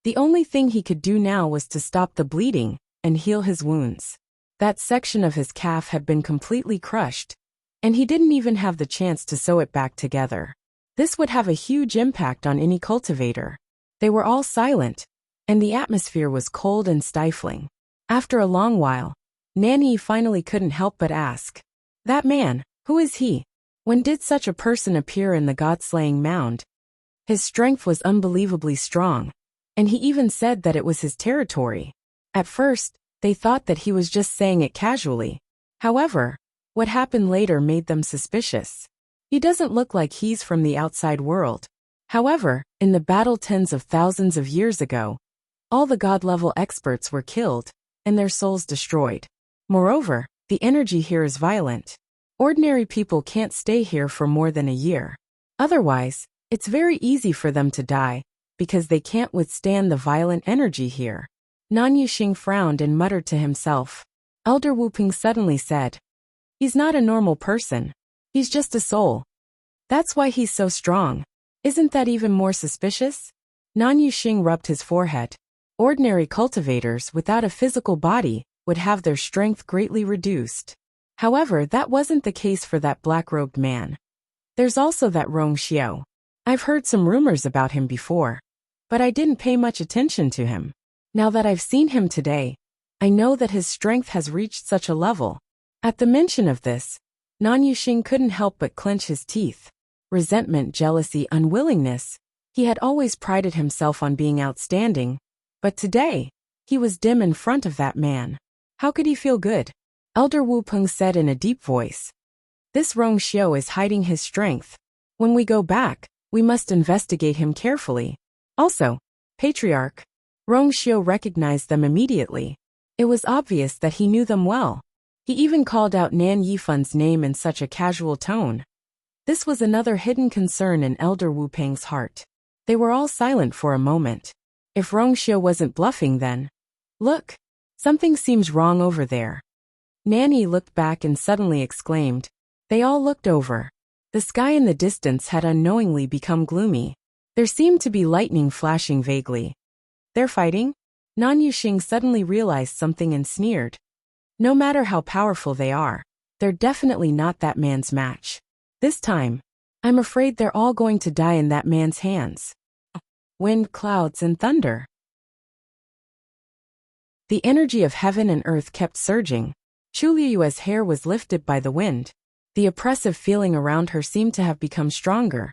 the only thing he could do now was to stop the bleeding and heal his wounds. That section of his calf had been completely crushed, and he didn't even have the chance to sew it back together. This would have a huge impact on any cultivator. They were all silent, and the atmosphere was cold and stifling. After a long while, Nanny finally couldn't help but ask, "That man, who is he? When did such a person appear in the god-slaying mound?" His strength was unbelievably strong, and he even said that it was his territory. At first, they thought that he was just saying it casually. However, what happened later made them suspicious. He doesn't look like he's from the outside world. However, in the battle tens of thousands of years ago, all the god-level experts were killed, and their souls destroyed. Moreover, the energy here is violent. Ordinary people can't stay here for more than a year. Otherwise, it's very easy for them to die, because they can't withstand the violent energy here. Nan Yuxing frowned and muttered to himself. Elder Wu Ping suddenly said, "He's not a normal person. He's just a soul. That's why he's so strong. Isn't that even more suspicious?" Nan Yuxing rubbed his forehead. Ordinary cultivators without a physical body would have their strength greatly reduced. However, that wasn't the case for that black-robed man. There's also that Rong Xiao. I've heard some rumors about him before, but I didn't pay much attention to him. Now that I've seen him today, I know that his strength has reached such a level. At the mention of this, Nan Yuxing couldn't help but clench his teeth. Resentment, jealousy, unwillingness. He had always prided himself on being outstanding, but today, he was dim in front of that man. How could he feel good? Elder Wu Peng said in a deep voice. This Rong Xiao is hiding his strength. When we go back, we must investigate him carefully. Also, Patriarch. Rong Xiao recognized them immediately. It was obvious that he knew them well. He even called out Nan Yifan's name in such a casual tone. This was another hidden concern in Elder Wu Peng's heart. They were all silent for a moment. If Rong Xiao wasn't bluffing then. Look, something seems wrong over there. Nanny looked back and suddenly exclaimed. They all looked over. The sky in the distance had unknowingly become gloomy. There seemed to be lightning flashing vaguely. They're fighting? Nan Yuxing suddenly realized something and sneered. No matter how powerful they are, they're definitely not that man's match. This time, I'm afraid they're all going to die in that man's hands. Wind, clouds, and thunder. The energy of heaven and earth kept surging. Chu Liyue's hair was lifted by the wind. The oppressive feeling around her seemed to have become stronger.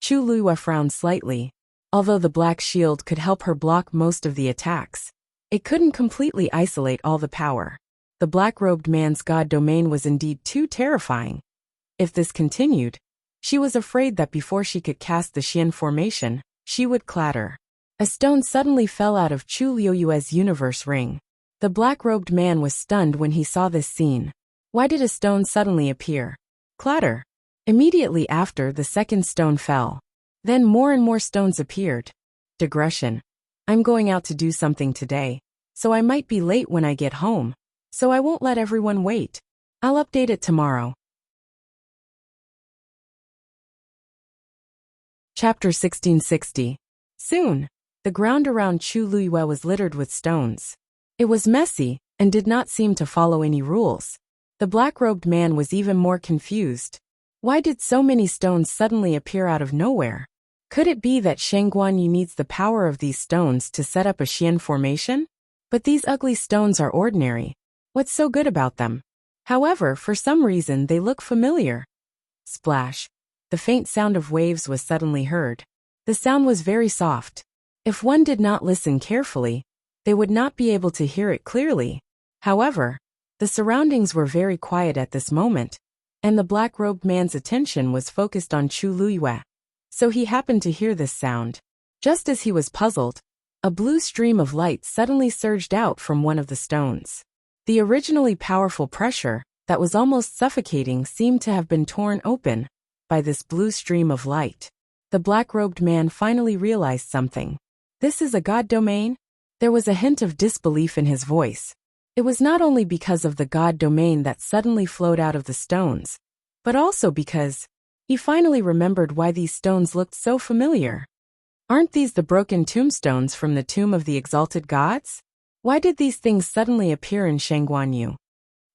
Chu Liyue frowned slightly. Although the black shield could help her block most of the attacks, it couldn't completely isolate all the power. The black-robed man's god domain was indeed too terrifying. If this continued, she was afraid that before she could cast the Xian formation, she would clatter. A stone suddenly fell out of Chu Liyue's universe ring. The black-robed man was stunned when he saw this scene. Why did a stone suddenly appear? Clatter. Immediately after, the second stone fell. Then more and more stones appeared. Digression. I'm going out to do something today, so I might be late when I get home, so I won't let everyone wait. I'll update it tomorrow. Chapter 1660. Soon, the ground around Chu Liyue was littered with stones. It was messy and did not seem to follow any rules. The black-robed man was even more confused. Why did so many stones suddenly appear out of nowhere? Could it be that Sheng Guanyu needs the power of these stones to set up a Xian formation? But these ugly stones are ordinary. What's so good about them? However, for some reason they look familiar. Splash. The faint sound of waves was suddenly heard. The sound was very soft. If one did not listen carefully, they would not be able to hear it clearly. However, the surroundings were very quiet at this moment, and the black-robed man's attention was focused on Chu Liyue. So he happened to hear this sound. Just as he was puzzled, a blue stream of light suddenly surged out from one of the stones. The originally powerful pressure, that was almost suffocating, seemed to have been torn open by this blue stream of light. The black-robed man finally realized something. This is a god domain? There was a hint of disbelief in his voice. It was not only because of the god domain that suddenly flowed out of the stones, but also because he finally remembered why these stones looked so familiar. Aren't these the broken tombstones from the tomb of the exalted gods? Why did these things suddenly appear in Shengguanyu?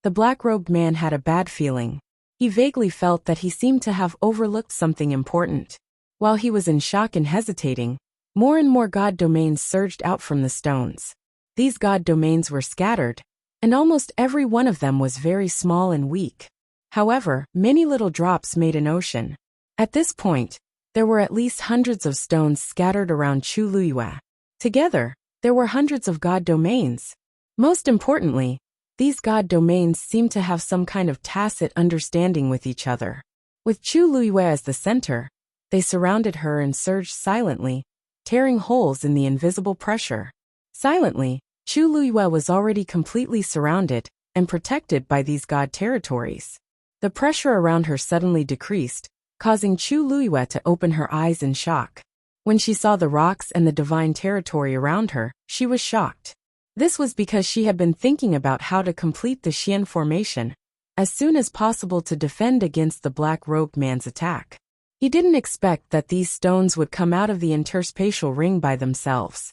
The black-robed man had a bad feeling. He vaguely felt that he seemed to have overlooked something important. While he was in shock and hesitating, more and more god domains surged out from the stones. These god domains were scattered, and almost every one of them was very small and weak. However, many little drops made an ocean. At this point, there were at least hundreds of stones scattered around Chu Liyue. Together, there were hundreds of god domains. Most importantly, these god domains seemed to have some kind of tacit understanding with each other. With Chu Liyue as the center, they surrounded her and surged silently, tearing holes in the invisible pressure. Silently, Chu Liyue was already completely surrounded and protected by these god territories. The pressure around her suddenly decreased, causing Chu Luiyue to open her eyes in shock. When she saw the rocks and the divine territory around her, she was shocked. This was because she had been thinking about how to complete the Xian formation as soon as possible to defend against the black-robed man's attack. He didn't expect that these stones would come out of the interspatial ring by themselves.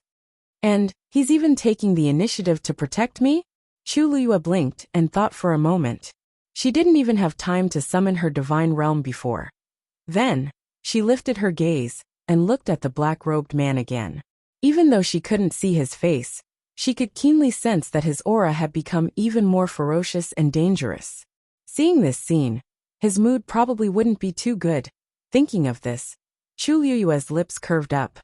And, he's even taking the initiative to protect me? Chu Luiyue blinked and thought for a moment. She didn't even have time to summon her divine realm before. Then, she lifted her gaze and looked at the black-robed man again. Even though she couldn't see his face, she could keenly sense that his aura had become even more ferocious and dangerous. Seeing this scene, his mood probably wouldn't be too good. Thinking of this, Chu Luiyue's lips curved up.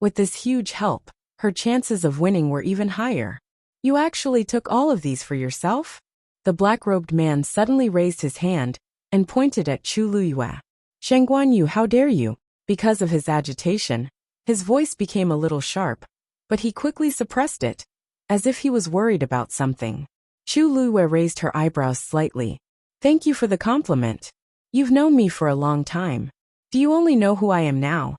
With this huge help, her chances of winning were even higher. You actually took all of these for yourself? The black-robed man suddenly raised his hand and pointed at Chu Luiyue. Shang Guanyu, how dare you? Because of his agitation, his voice became a little sharp, but he quickly suppressed it, as if he was worried about something. Chu Luiyue raised her eyebrows slightly. Thank you for the compliment. You've known me for a long time. Do you only know who I am now?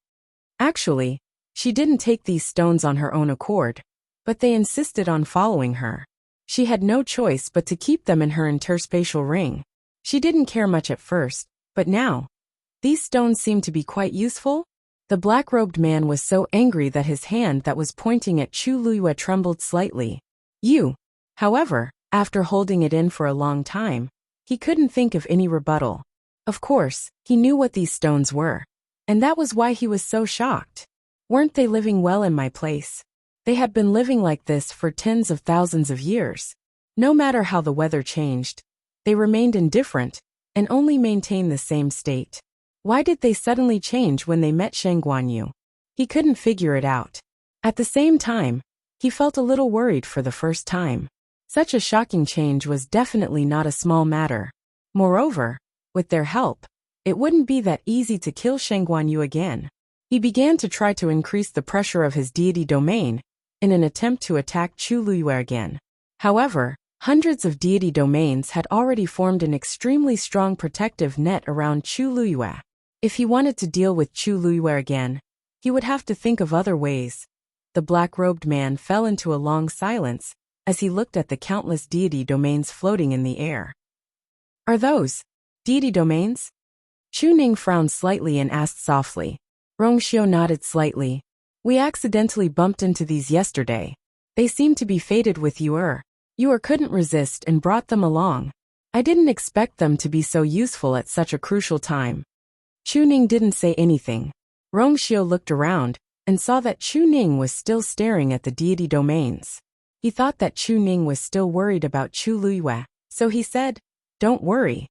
Actually, she didn't take these stones on her own accord, but they insisted on following her. She had no choice but to keep them in her interspatial ring. She didn't care much at first, but now, these stones seemed to be quite useful. The black-robed man was so angry that his hand that was pointing at Chu Luiyue trembled slightly. However, after holding it in for a long time, he couldn't think of any rebuttal. Of course, he knew what these stones were, and that was why he was so shocked. Weren't they living well in my place? They had been living like this for tens of thousands of years. No matter how the weather changed, they remained indifferent and only maintained the same state. Why did they suddenly change when they met Shang Guanyu? He couldn't figure it out. At the same time, he felt a little worried for the first time. Such a shocking change was definitely not a small matter. Moreover, with their help, it wouldn't be that easy to kill Shang Guanyu again. He began to try to increase the pressure of his deity domain in an attempt to attack Chu Luiyue again. However, hundreds of deity domains had already formed an extremely strong protective net around Chu Luiyue. If he wanted to deal with Chu Luiyue again, he would have to think of other ways. The black-robed man fell into a long silence as he looked at the countless deity domains floating in the air. Are those deity domains? Chu Ning frowned slightly and asked softly. Rongxiu nodded slightly. We accidentally bumped into these yesterday. They seemed to be fated with you couldn't resist and brought them along. I didn't expect them to be so useful at such a crucial time. Chu Ning didn't say anything. Rongxiu looked around and saw that Chu Ning was still staring at the deity domains. He thought that Chu Ning was still worried about Chu Luiyue, so he said, Don't worry.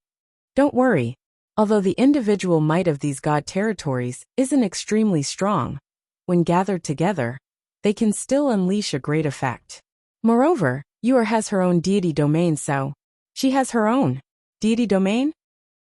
Don't worry. Although the individual might of these god territories isn't extremely strong, when gathered together, they can still unleash a great effect. Moreover, Yuer has her own deity domain, so she has her own deity domain?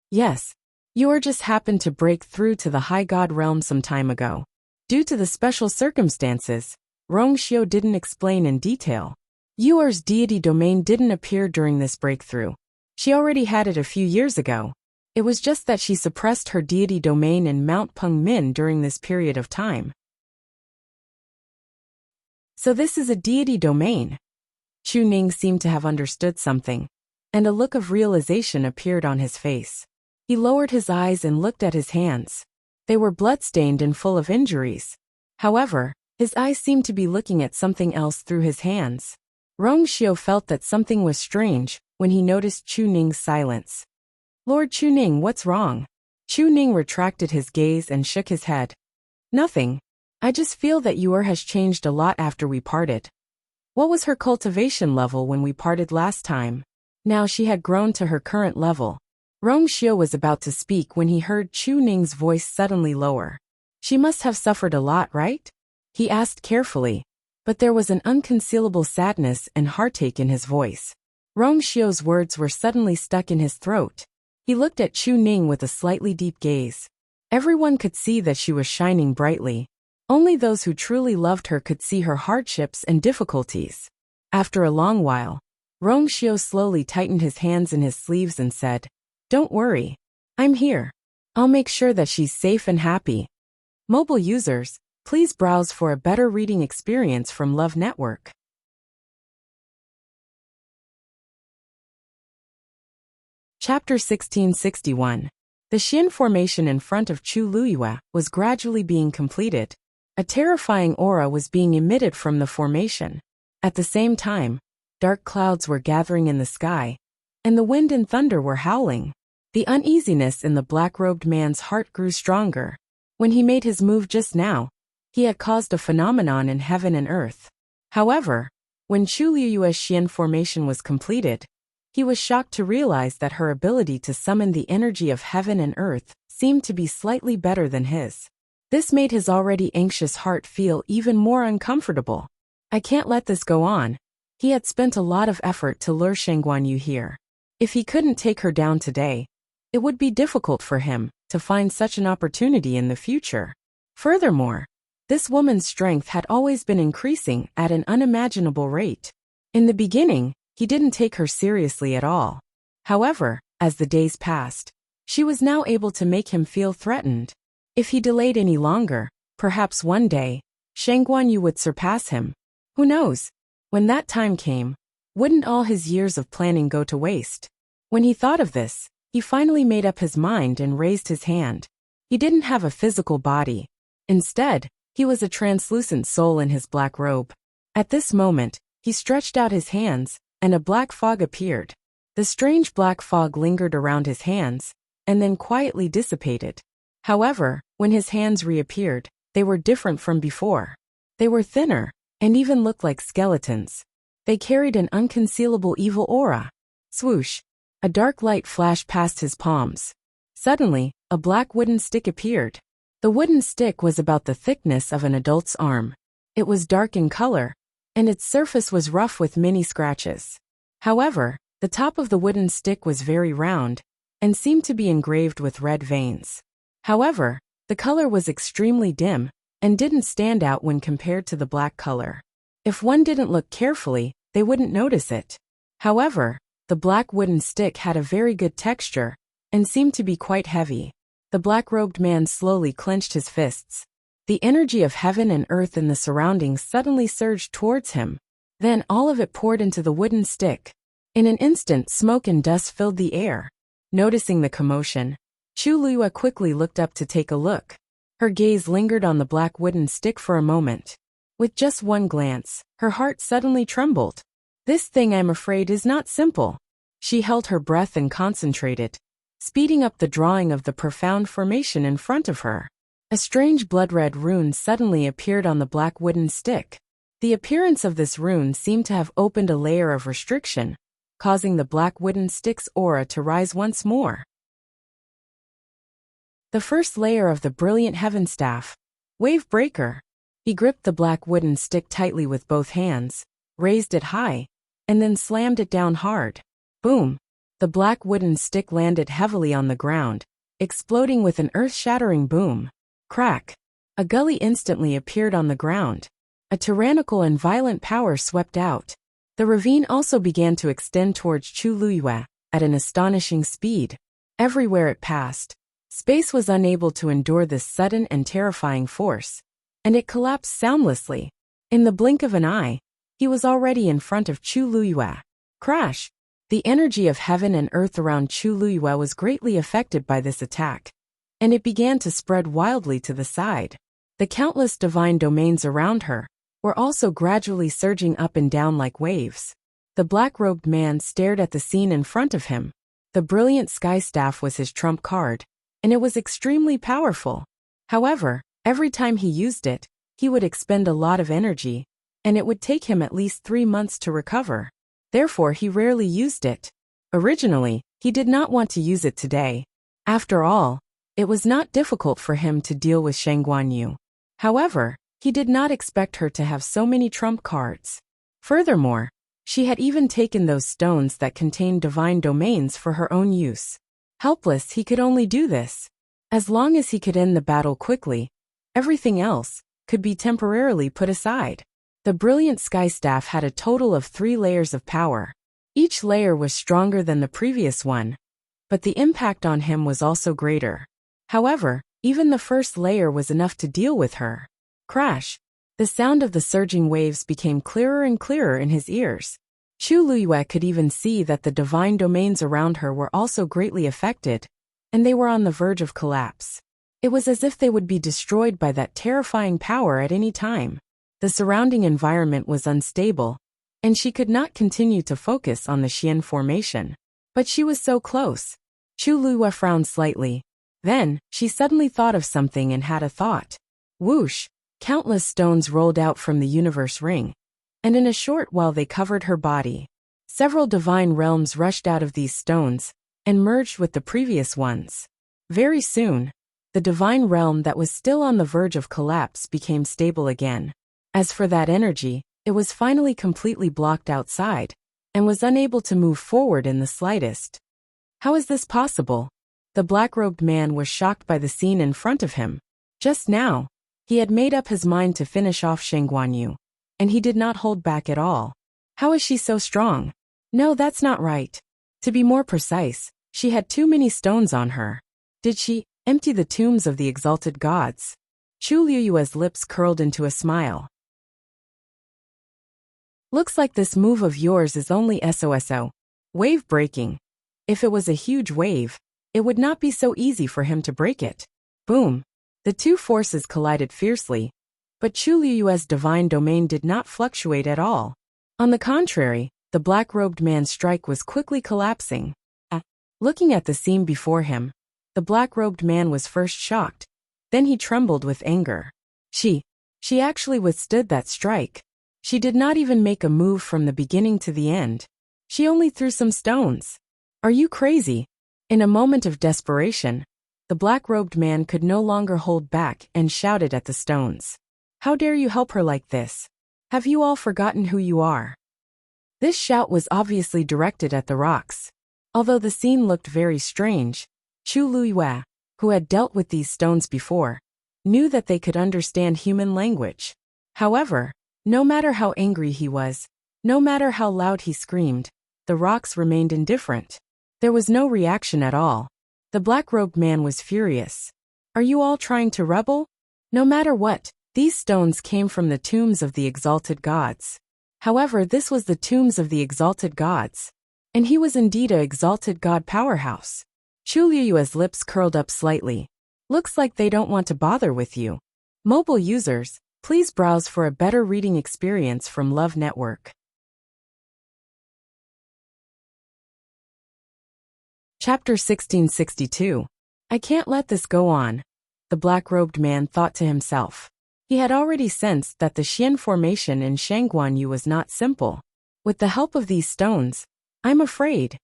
Yes. Yuer just happened to break through to the high god realm some time ago. Due to the special circumstances, Rongxiu didn't explain in detail. Yuer's deity domain didn't appear during this breakthrough. She already had it a few years ago. It was just that she suppressed her deity domain in Mount Pengmin during this period of time. So this is a deity domain. Chu Ning seemed to have understood something, and a look of realization appeared on his face. He lowered his eyes and looked at his hands. They were blood-stained and full of injuries. However, his eyes seemed to be looking at something else through his hands. Rongxiu felt that something was strange when he noticed Chu Ning's silence. Lord Chu Ning, what's wrong? Chu Ning retracted his gaze and shook his head. Nothing. I just feel that Yuer has changed a lot after we parted. What was her cultivation level when we parted last time? Now she had grown to her current level. Rongxiu was about to speak when he heard Chu Ning's voice suddenly lower. She must have suffered a lot, right? He asked carefully, but there was an unconcealable sadness and heartache in his voice. Rongxiu's words were suddenly stuck in his throat. He looked at Chu Ning with a slightly deep gaze. Everyone could see that she was shining brightly. Only those who truly loved her could see her hardships and difficulties. After a long while, Rongxiu slowly tightened his hands in his sleeves and said, Don't worry. I'm here. I'll make sure that she's safe and happy. Mobile users, please browse for a better reading experience from Love Network. Chapter 1661. The Xian formation in front of Chu Luyue was gradually being completed. A terrifying aura was being emitted from the formation. At the same time, dark clouds were gathering in the sky, and the wind and thunder were howling. The uneasiness in the black-robed man's heart grew stronger. When he made his move just now, he had caused a phenomenon in heaven and earth. However, when Chu Luyue's Xian formation was completed, he was shocked to realize that her ability to summon the energy of heaven and earth seemed to be slightly better than his. This made his already anxious heart feel even more uncomfortable. I can't let this go on. He had spent a lot of effort to lure Shengguanyu here. If he couldn't take her down today, it would be difficult for him to find such an opportunity in the future. Furthermore, this woman's strength had always been increasing at an unimaginable rate. In the beginning, he didn't take her seriously at all. However, as the days passed, she was now able to make him feel threatened. If he delayed any longer, perhaps one day, Shengguanyu would surpass him. Who knows? When that time came, wouldn't all his years of planning go to waste? When he thought of this, he finally made up his mind and raised his hand. He didn't have a physical body. Instead, he was a translucent soul in his black robe. At this moment, he stretched out his hands, and a black fog appeared. The strange black fog lingered around his hands, and then quietly dissipated. However, when his hands reappeared, they were different from before. They were thinner, and even looked like skeletons. They carried an unconcealable evil aura. Swoosh! A dark light flashed past his palms. Suddenly, a black wooden stick appeared. The wooden stick was about the thickness of an adult's arm. It was dark in color, and its surface was rough with many scratches. However, the top of the wooden stick was very round, and seemed to be engraved with red veins. However, the color was extremely dim, and didn't stand out when compared to the black color. If one didn't look carefully, they wouldn't notice it. However, the black wooden stick had a very good texture, and seemed to be quite heavy. The black-robed man slowly clenched his fists. The energy of heaven and earth in the surroundings suddenly surged towards him. Then all of it poured into the wooden stick. In an instant, smoke and dust filled the air. Noticing the commotion, Chu Luyue quickly looked up to take a look. Her gaze lingered on the black wooden stick for a moment. With just one glance, her heart suddenly trembled. This thing, I'm afraid, is not simple. She held her breath and concentrated, speeding up the drawing of the profound formation in front of her. A strange blood-red rune suddenly appeared on the black wooden stick. The appearance of this rune seemed to have opened a layer of restriction, causing the black wooden stick's aura to rise once more. The first layer of the brilliant heaven staff, Wave Breaker. He gripped the black wooden stick tightly with both hands, raised it high, and then slammed it down hard. Boom! The black wooden stick landed heavily on the ground, exploding with an earth-shattering boom. Crack! A gully instantly appeared on the ground. A tyrannical and violent power swept out. The ravine also began to extend towards Chu Luyue at an astonishing speed. Everywhere it passed, space was unable to endure this sudden and terrifying force, and it collapsed soundlessly. In the blink of an eye, he was already in front of Chu Luyue. Crash! The energy of heaven and earth around Chu Luyue was greatly affected by this attack, and it began to spread wildly to the side. The countless divine domains around her were also gradually surging up and down like waves. The black-robed man stared at the scene in front of him. The brilliant sky staff was his trump card, and it was extremely powerful. However, every time he used it, he would expend a lot of energy, and it would take him at least 3 months to recover. Therefore, he rarely used it. Originally, he did not want to use it today. After all, it was not difficult for him to deal with Shengguanyu. However, he did not expect her to have so many trump cards. Furthermore, she had even taken those stones that contained divine domains for her own use. Helpless, he could only do this. As long as he could end the battle quickly, everything else could be temporarily put aside. The brilliant sky staff had a total of 3 layers of power. Each layer was stronger than the previous one, but the impact on him was also greater. However, even the first layer was enough to deal with her. Crash! The sound of the surging waves became clearer and clearer in his ears. Chu Luyue could even see that the divine domains around her were also greatly affected, and they were on the verge of collapse. It was as if they would be destroyed by that terrifying power at any time. The surrounding environment was unstable, and she could not continue to focus on the Xian formation. But she was so close. Chu Luyue frowned slightly. Then, she suddenly thought of something and had a thought. Whoosh! Countless stones rolled out from the universe ring, and in a short while they covered her body. Several divine realms rushed out of these stones, and merged with the previous ones. Very soon, the divine realm that was still on the verge of collapse became stable again. As for that energy, it was finally completely blocked outside, and was unable to move forward in the slightest. How is this possible? The black-robed man was shocked by the scene in front of him. Just now, he had made up his mind to finish off Sheng Guanyu, and he did not hold back at all. How is she so strong? No, that's not right. To be more precise, she had too many stones on her. Did she empty the tombs of the exalted gods? Chu Luyue's lips curled into a smile. Looks like this move of yours is only SOSO. Wave breaking. If it was a huge wave, it would not be so easy for him to break it. Boom. The two forces collided fiercely, but Chu Liyue's divine domain did not fluctuate at all. On the contrary, the black-robed man's strike was quickly collapsing. Looking at the scene before him, the black-robed man was first shocked, then he trembled with anger. She actually withstood that strike. She did not even make a move from the beginning to the end. She only threw some stones. Are you crazy? In a moment of desperation, the black-robed man could no longer hold back and shouted at the stones. How dare you help her like this? Have you all forgotten who you are? This shout was obviously directed at the rocks. Although the scene looked very strange, Chu Luyue, who had dealt with these stones before, knew that they could understand human language. However, no matter how angry he was, no matter how loud he screamed, the rocks remained indifferent. There was no reaction at all. The black-robed man was furious. Are you all trying to rebel? No matter what, these stones came from the tombs of the exalted gods. However, this was the tombs of the exalted gods. And he was indeed a exalted god powerhouse. Chu Liyue's lips curled up slightly. Looks like they don't want to bother with you. Mobile users, please browse for a better reading experience from Love Network. Chapter 1662. I can't let this go on, the black-robed man thought to himself. He had already sensed that the Xian formation in Shangguanyu was not simple. With the help of these stones, I'm afraid.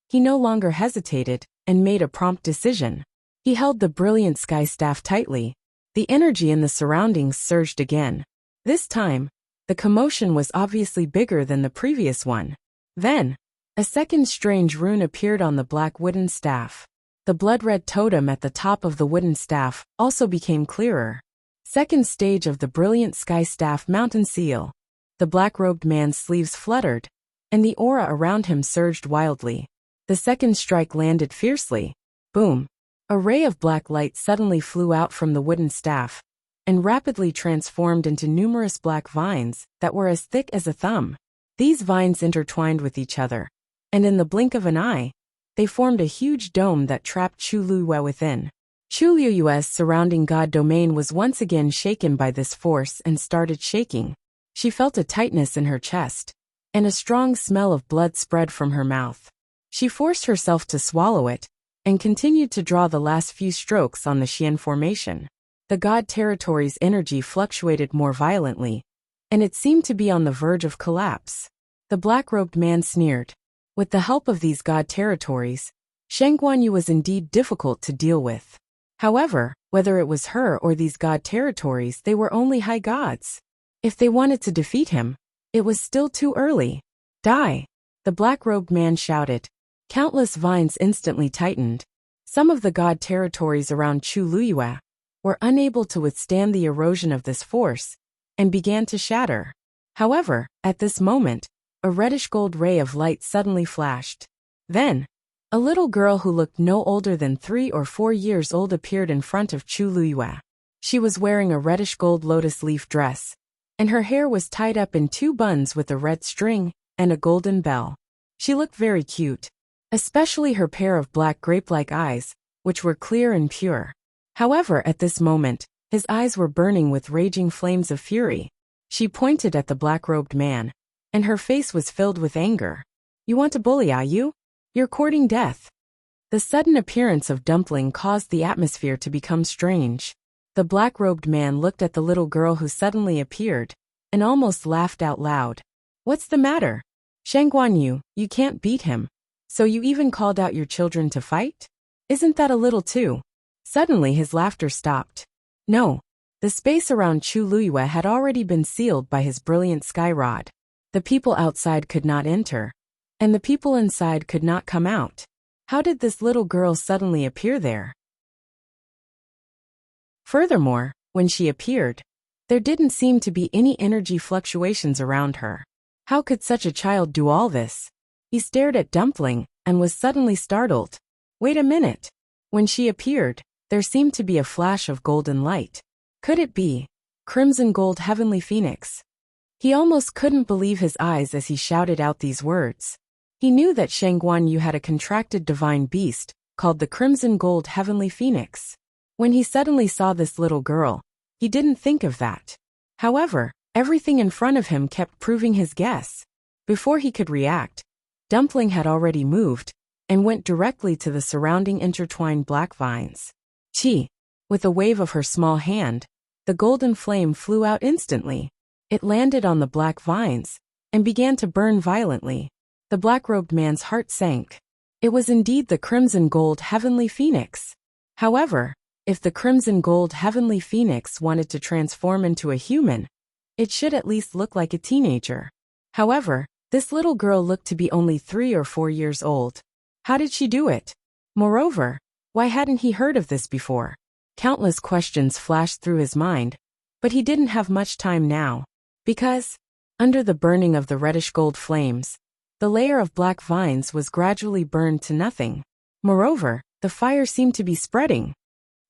He no longer hesitated and made a prompt decision. He held the brilliant sky staff tightly. The energy in the surroundings surged again. This time, the commotion was obviously bigger than the previous one. Then, a second strange rune appeared on the black wooden staff. The blood-red totem at the top of the wooden staff also became clearer. Second stage of the brilliant sky staff mountain seal. The black-robed man's sleeves fluttered, and the aura around him surged wildly. The second strike landed fiercely. Boom! A ray of black light suddenly flew out from the wooden staff, and rapidly transformed into numerous black vines that were as thick as a thumb. These vines intertwined with each other, and in the blink of an eye, they formed a huge dome that trapped Chu Luyue within. Chu Luyue's surrounding god domain was once again shaken by this force and started shaking. She felt a tightness in her chest, and a strong smell of blood spread from her mouth. She forced herself to swallow it, and continued to draw the last few strokes on the Xian formation. The god territory's energy fluctuated more violently, and it seemed to be on the verge of collapse. The black-robed man sneered. With the help of these god territories, Shangguanyu was indeed difficult to deal with. However, whether it was her or these god territories, they were only high gods. If they wanted to defeat him, it was still too early. Die! The black-robed man shouted. Countless vines instantly tightened. Some of the god territories around Chu Luyue were unable to withstand the erosion of this force, and began to shatter. However, at this moment, a reddish-gold ray of light suddenly flashed. Then, A little girl who looked no older than 3 or 4 years old appeared in front of Chu Luiyue. She was wearing a reddish gold lotus leaf dress, and her hair was tied up in 2 buns with a red string and a golden bell. She looked very cute, especially her pair of black grape-like eyes, which were clear and pure. However, at this moment, his eyes were burning with raging flames of fury. She pointed at the black-robed man, and her face was filled with anger. "You want to bully, are you? You're courting death." The sudden appearance of Dumpling caused the atmosphere to become strange. The black-robed man looked at the little girl who suddenly appeared, and almost laughed out loud. "What's the matter? Shang Guanyu, you can't beat him. So you even called out your children to fight? Isn't that a little too?" Suddenly his laughter stopped. No. The space around Chu Luiyue had already been sealed by his brilliant sky rod. The people outside could not enter, and the people inside could not come out. How did this little girl suddenly appear there? Furthermore, when she appeared, there didn't seem to be any energy fluctuations around her. How could such a child do all this? He stared at Dumpling and was suddenly startled. Wait a minute. When she appeared, there seemed to be a flash of golden light. Could it be Crimson Gold Heavenly Phoenix? He almost couldn't believe his eyes as he shouted out these words. He knew that Shang Guanyu had a contracted divine beast called the Crimson Gold Heavenly Phoenix. When he suddenly saw this little girl, he didn't think of that. However, everything in front of him kept proving his guess. Before he could react, Dumpling had already moved and went directly to the surrounding intertwined black vines. Chi! With a wave of her small hand, the golden flame flew out instantly. It landed on the black vines and began to burn violently. The black-robed man's heart sank. It was indeed the Crimson Gold Heavenly Phoenix. However, if the Crimson Gold Heavenly Phoenix wanted to transform into a human, it should at least look like a teenager. However, this little girl looked to be only 3 or 4 years old. How did she do it? Moreover, why hadn't he heard of this before? Countless questions flashed through his mind, but he didn't have much time now. Because, under the burning of the reddish gold flames, the layer of black vines was gradually burned to nothing. Moreover, the fire seemed to be spreading.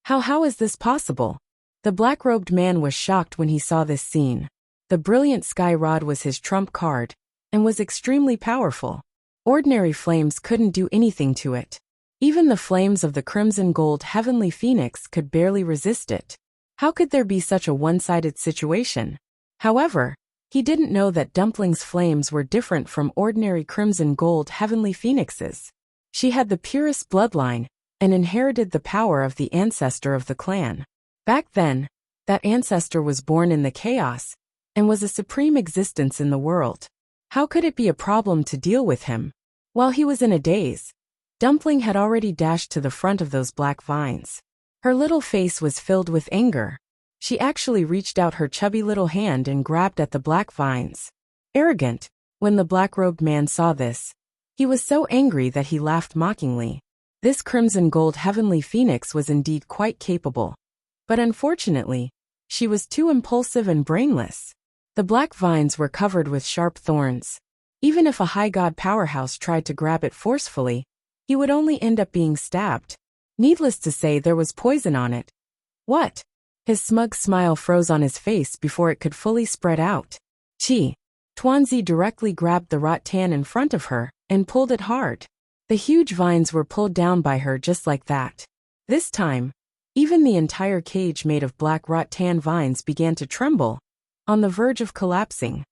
How is this possible? The black-robed man was shocked when he saw this scene. The brilliant sky rod was his trump card, and was extremely powerful. Ordinary flames couldn't do anything to it. Even the flames of the Crimson Gold Heavenly Phoenix could barely resist it. How could there be such a one-sided situation? However, he didn't know that Dumpling's flames were different from ordinary Crimson Gold Heavenly Phoenixes. She had the purest bloodline, and inherited the power of the ancestor of the clan. Back then, that ancestor was born in the chaos, and was a supreme existence in the world. How could it be a problem to deal with him? While he was in a daze, Dumpling had already dashed to the front of those black vines. Her little face was filled with anger. She actually reached out her chubby little hand and grabbed at the black vines. Arrogant. When the black-robed man saw this, he was so angry that he laughed mockingly. This Crimson Gold Heavenly Phoenix was indeed quite capable. But unfortunately, she was too impulsive and brainless. The black vines were covered with sharp thorns. Even if a high god powerhouse tried to grab it forcefully, he would only end up being stabbed. Needless to say, there was poison on it. What? His smug smile froze on his face before it could fully spread out. Chi! Tuanzi directly grabbed the rattan in front of her and pulled it hard. The huge vines were pulled down by her just like that. This time, even the entire cage made of black rattan vines began to tremble, on the verge of collapsing.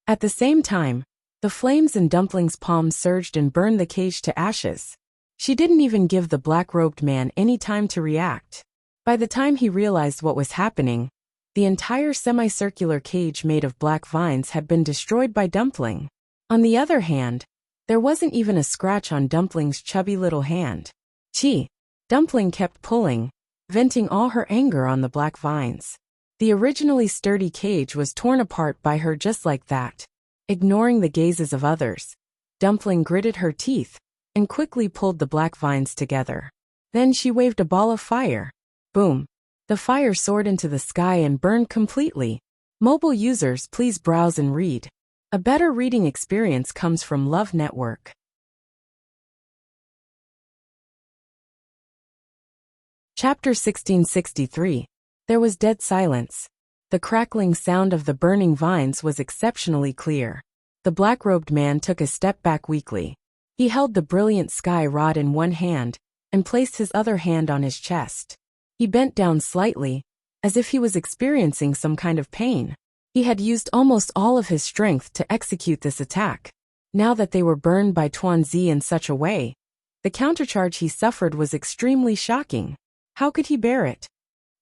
At the same time, the flames in Dumpling's palms surged and burned the cage to ashes. She didn't even give the black-robed man any time to react. By the time he realized what was happening, the entire semicircular cage made of black vines had been destroyed by Dumpling. On the other hand, there wasn't even a scratch on Dumpling's chubby little hand. Chi! Dumpling kept pulling, venting all her anger on the black vines. The originally sturdy cage was torn apart by her just like that. Ignoring the gazes of others, Dumpling gritted her teeth and quickly pulled the black vines together. Then she waved a ball of fire. Boom! The fire soared into the sky and burned completely. Mobile users, please browse and read. A better reading experience comes from Love Network. Chapter 1663. There was dead silence. The crackling sound of the burning vines was exceptionally clear. The black-robed man took a step back weakly. He held the brilliant sky rod in one hand and placed his other hand on his chest. He bent down slightly, as if he was experiencing some kind of pain. He had used almost all of his strength to execute this attack. Now that they were burned by Tuanzi in such a way, the countercharge he suffered was extremely shocking. How could he bear it?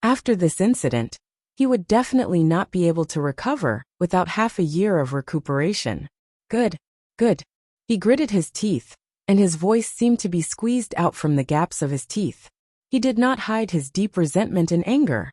After this incident, he would definitely not be able to recover without half a year of recuperation. Good. He gritted his teeth, and his voice seemed to be squeezed out from the gaps of his teeth. He did not hide his deep resentment and anger.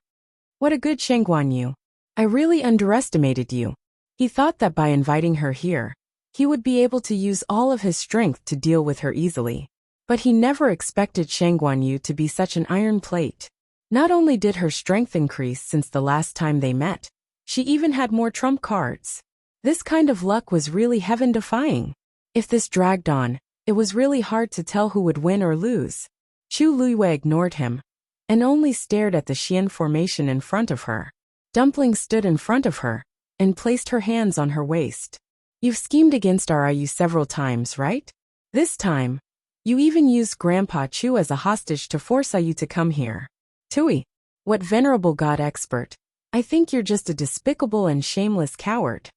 What a good Shengguan Yu. I really underestimated you. He thought that by inviting her here, he would be able to use all of his strength to deal with her easily. But he never expected Shengguan Yu to be such an iron plate. Not only did her strength increase since the last time they met, she even had more trump cards. This kind of luck was really heaven-defying. If this dragged on, it was really hard to tell who would win or lose. Chu Luiwei ignored him and only stared at the Xian formation in front of her. Dumpling stood in front of her and placed her hands on her waist. You've schemed against Riu several times, right? This time, you even used Grandpa Chu as a hostage to force Riu to come here. Tui, what venerable god expert. I think you're just a despicable and shameless coward.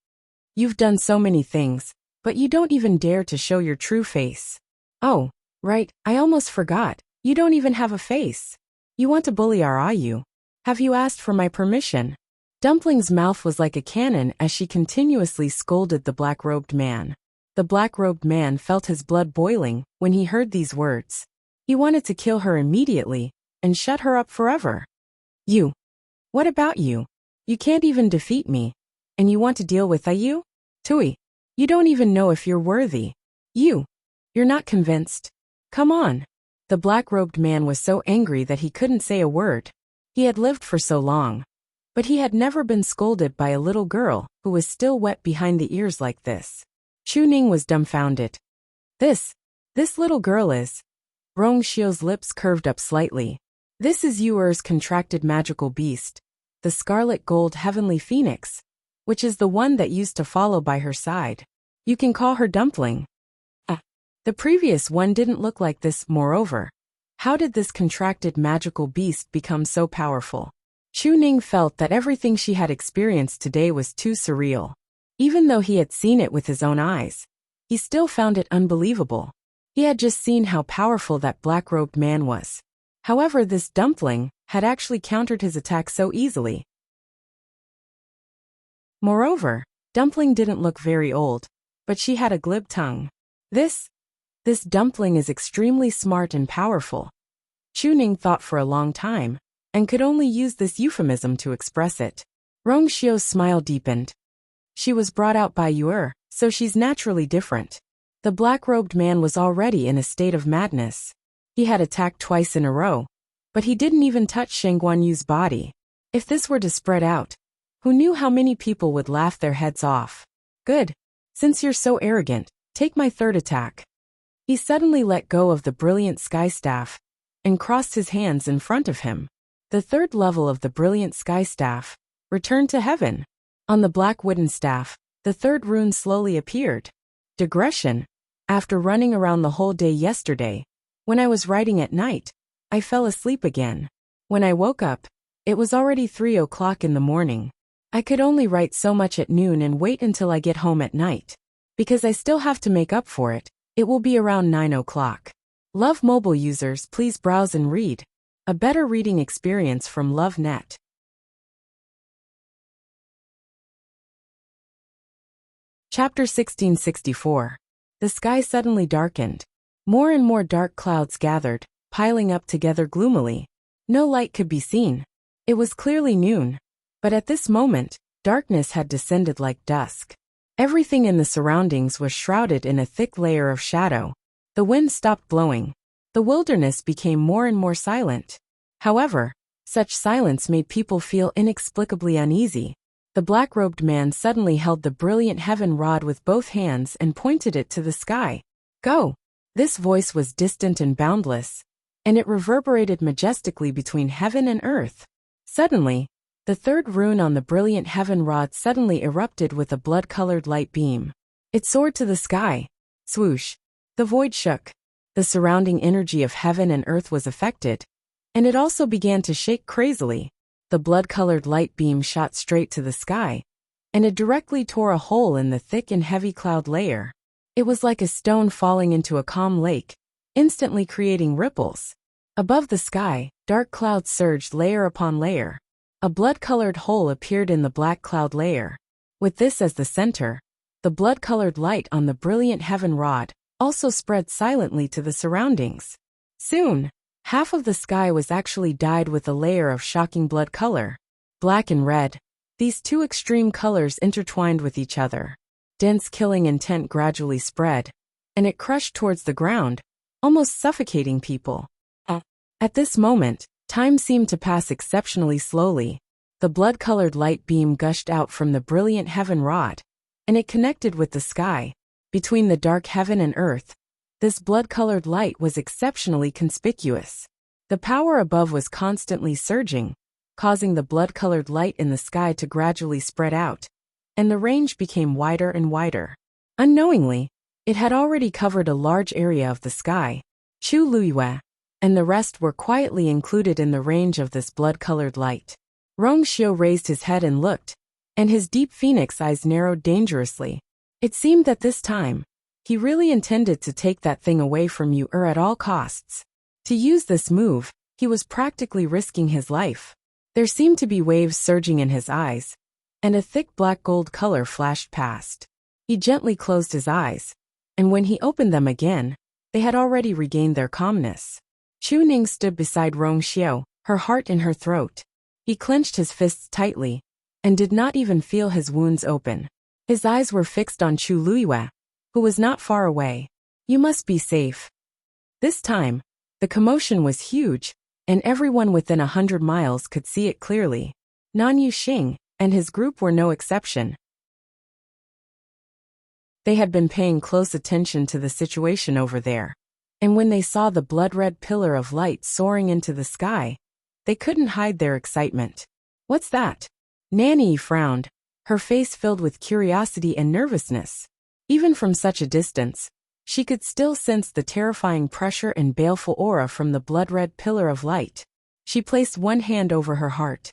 You've done so many things, but you don't even dare to show your true face. Oh, right, I almost forgot. You don't even have a face. You want to bully Riu. Have you asked for my permission? Dumpling's mouth was like a cannon as she continuously scolded the black-robed man. The black-robed man felt his blood boiling when he heard these words. He wanted to kill her immediately and shut her up forever. You. What about you? You can't even defeat me. And you want to deal with Riu? Tui. You don't even know if you're worthy. You're not convinced. Come on. The black-robed man was so angry that he couldn't say a word. He had lived for so long, but he had never been scolded by a little girl who was still wet behind the ears like this. Chu Ning was dumbfounded. This little girl is... Rong Xiu's lips curved up slightly. This is Yuer's contracted magical beast, the scarlet gold heavenly phoenix, which is the one that used to follow by her side. You can call her Dumpling. The previous one didn't look like this. Moreover, how did this contracted magical beast become so powerful? Chu Ning felt that everything she had experienced today was too surreal. Even though he had seen it with his own eyes, he still found it unbelievable. He had just seen how powerful that black-robed man was. However, this Dumpling had actually countered his attack so easily. Moreover, Dumpling didn't look very old, but she had a glib tongue. This Dumpling is extremely smart and powerful. Chu Ning thought for a long time, and could only use this euphemism to express it. Rong Xiu's smile deepened. She was brought out by Yuer, so she's naturally different. The black-robed man was already in a state of madness. He had attacked twice in a row, but he didn't even touch Shengguan Yu's body. If this were to spread out, who knew how many people would laugh their heads off? Good. Since you're so arrogant, take my third attack. He suddenly let go of the brilliant sky staff and crossed his hands in front of him. The third level of the brilliant sky staff returned to heaven. On the black wooden staff, the third rune slowly appeared. Digression. After running around the whole day yesterday, when I was writing at night, I fell asleep again. When I woke up, it was already 3 o'clock in the morning. I could only write so much at noon and wait until I get home at night. Because I still have to make up for it, it will be around 9 o'clock. Love mobile users, please browse and read. A better reading experience from LoveNet. Chapter 1664. The sky suddenly darkened. More and more dark clouds gathered, piling up together gloomily. No light could be seen. It was clearly noon. But at this moment, darkness had descended like dusk. Everything in the surroundings was shrouded in a thick layer of shadow. The wind stopped blowing. The wilderness became more and more silent. However, such silence made people feel inexplicably uneasy. The black-robed man suddenly held the brilliant heaven rod with both hands and pointed it to the sky. Go! This voice was distant and boundless, and it reverberated majestically between heaven and earth. Suddenly, the third rune on the brilliant heaven rod suddenly erupted with a blood-colored light beam. It soared to the sky. Swoosh! The void shook. The surrounding energy of heaven and earth was affected, and it also began to shake crazily. The blood-colored light beam shot straight to the sky, and it directly tore a hole in the thick and heavy cloud layer. It was like a stone falling into a calm lake, instantly creating ripples. Above the sky, dark clouds surged layer upon layer. A blood-colored hole appeared in the black cloud layer. With this as the center, the blood-colored light on the brilliant heaven rod also spread silently to the surroundings. Soon, half of the sky was actually dyed with a layer of shocking blood color. Black and red, these two extreme colors intertwined with each other. Dense killing intent gradually spread, and it crushed towards the ground, almost suffocating people. At this moment, time seemed to pass exceptionally slowly. The blood-colored light beam gushed out from the brilliant heaven rod, and it connected with the sky. Between the dark heaven and earth, this blood-colored light was exceptionally conspicuous. The power above was constantly surging, causing the blood-colored light in the sky to gradually spread out, and the range became wider and wider. Unknowingly, it had already covered a large area of the sky. Chu Luiyue and the rest were quietly included in the range of this blood-colored light. Rong Xiu raised his head and looked, and his deep phoenix eyes narrowed dangerously. It seemed that this time, he really intended to take that thing away from you at all costs. To use this move, he was practically risking his life. There seemed to be waves surging in his eyes, and a thick black gold color flashed past. He gently closed his eyes, and when he opened them again, they had already regained their calmness. Chu Ning stood beside Rong Xiu, her heart in her throat. He clenched his fists tightly, and did not even feel his wounds open. His eyes were fixed on Chu Luiyue, who was not far away. You must be safe. This time, the commotion was huge, and everyone within 100 miles could see it clearly. Nan Yuxing and his group were no exception. They had been paying close attention to the situation over there, and when they saw the blood-red pillar of light soaring into the sky, they couldn't hide their excitement. What's that? Nanny frowned, her face filled with curiosity and nervousness. Even from such a distance, she could still sense the terrifying pressure and baleful aura from the blood-red pillar of light. She placed one hand over her heart.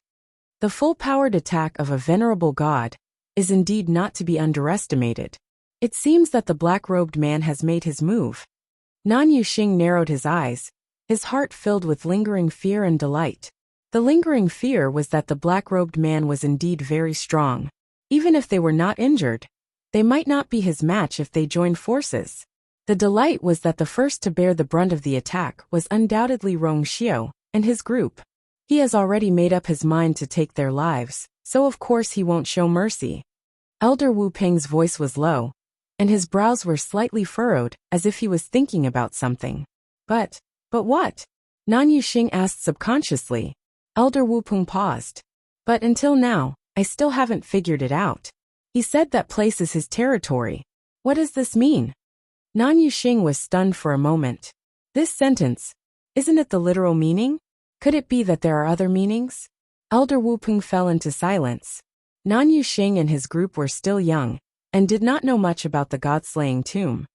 The full-powered attack of a venerable god is indeed not to be underestimated. It seems that the black-robed man has made his move. Nan Yuxing narrowed his eyes, his heart filled with lingering fear and delight. The lingering fear was that the black-robed man was indeed very strong. Even if they were not injured, they might not be his match if they joined forces. The delight was that the first to bear the brunt of the attack was undoubtedly Rong Xiu and his group. He has already made up his mind to take their lives, so of course he won't show mercy. Elder Wu Peng's voice was low, and his brows were slightly furrowed, as if he was thinking about something. But what? Nan Yuxing asked subconsciously. Elder Wu Peng paused. But until now, I still haven't figured it out. He said that place is his territory. What does this mean? Nan Yuxing was stunned for a moment. This sentence, isn't it the literal meaning? Could it be that there are other meanings? Elder Wu Peng fell into silence. Nan Yuxing and his group were still young, and did not know much about the god-slaying tomb.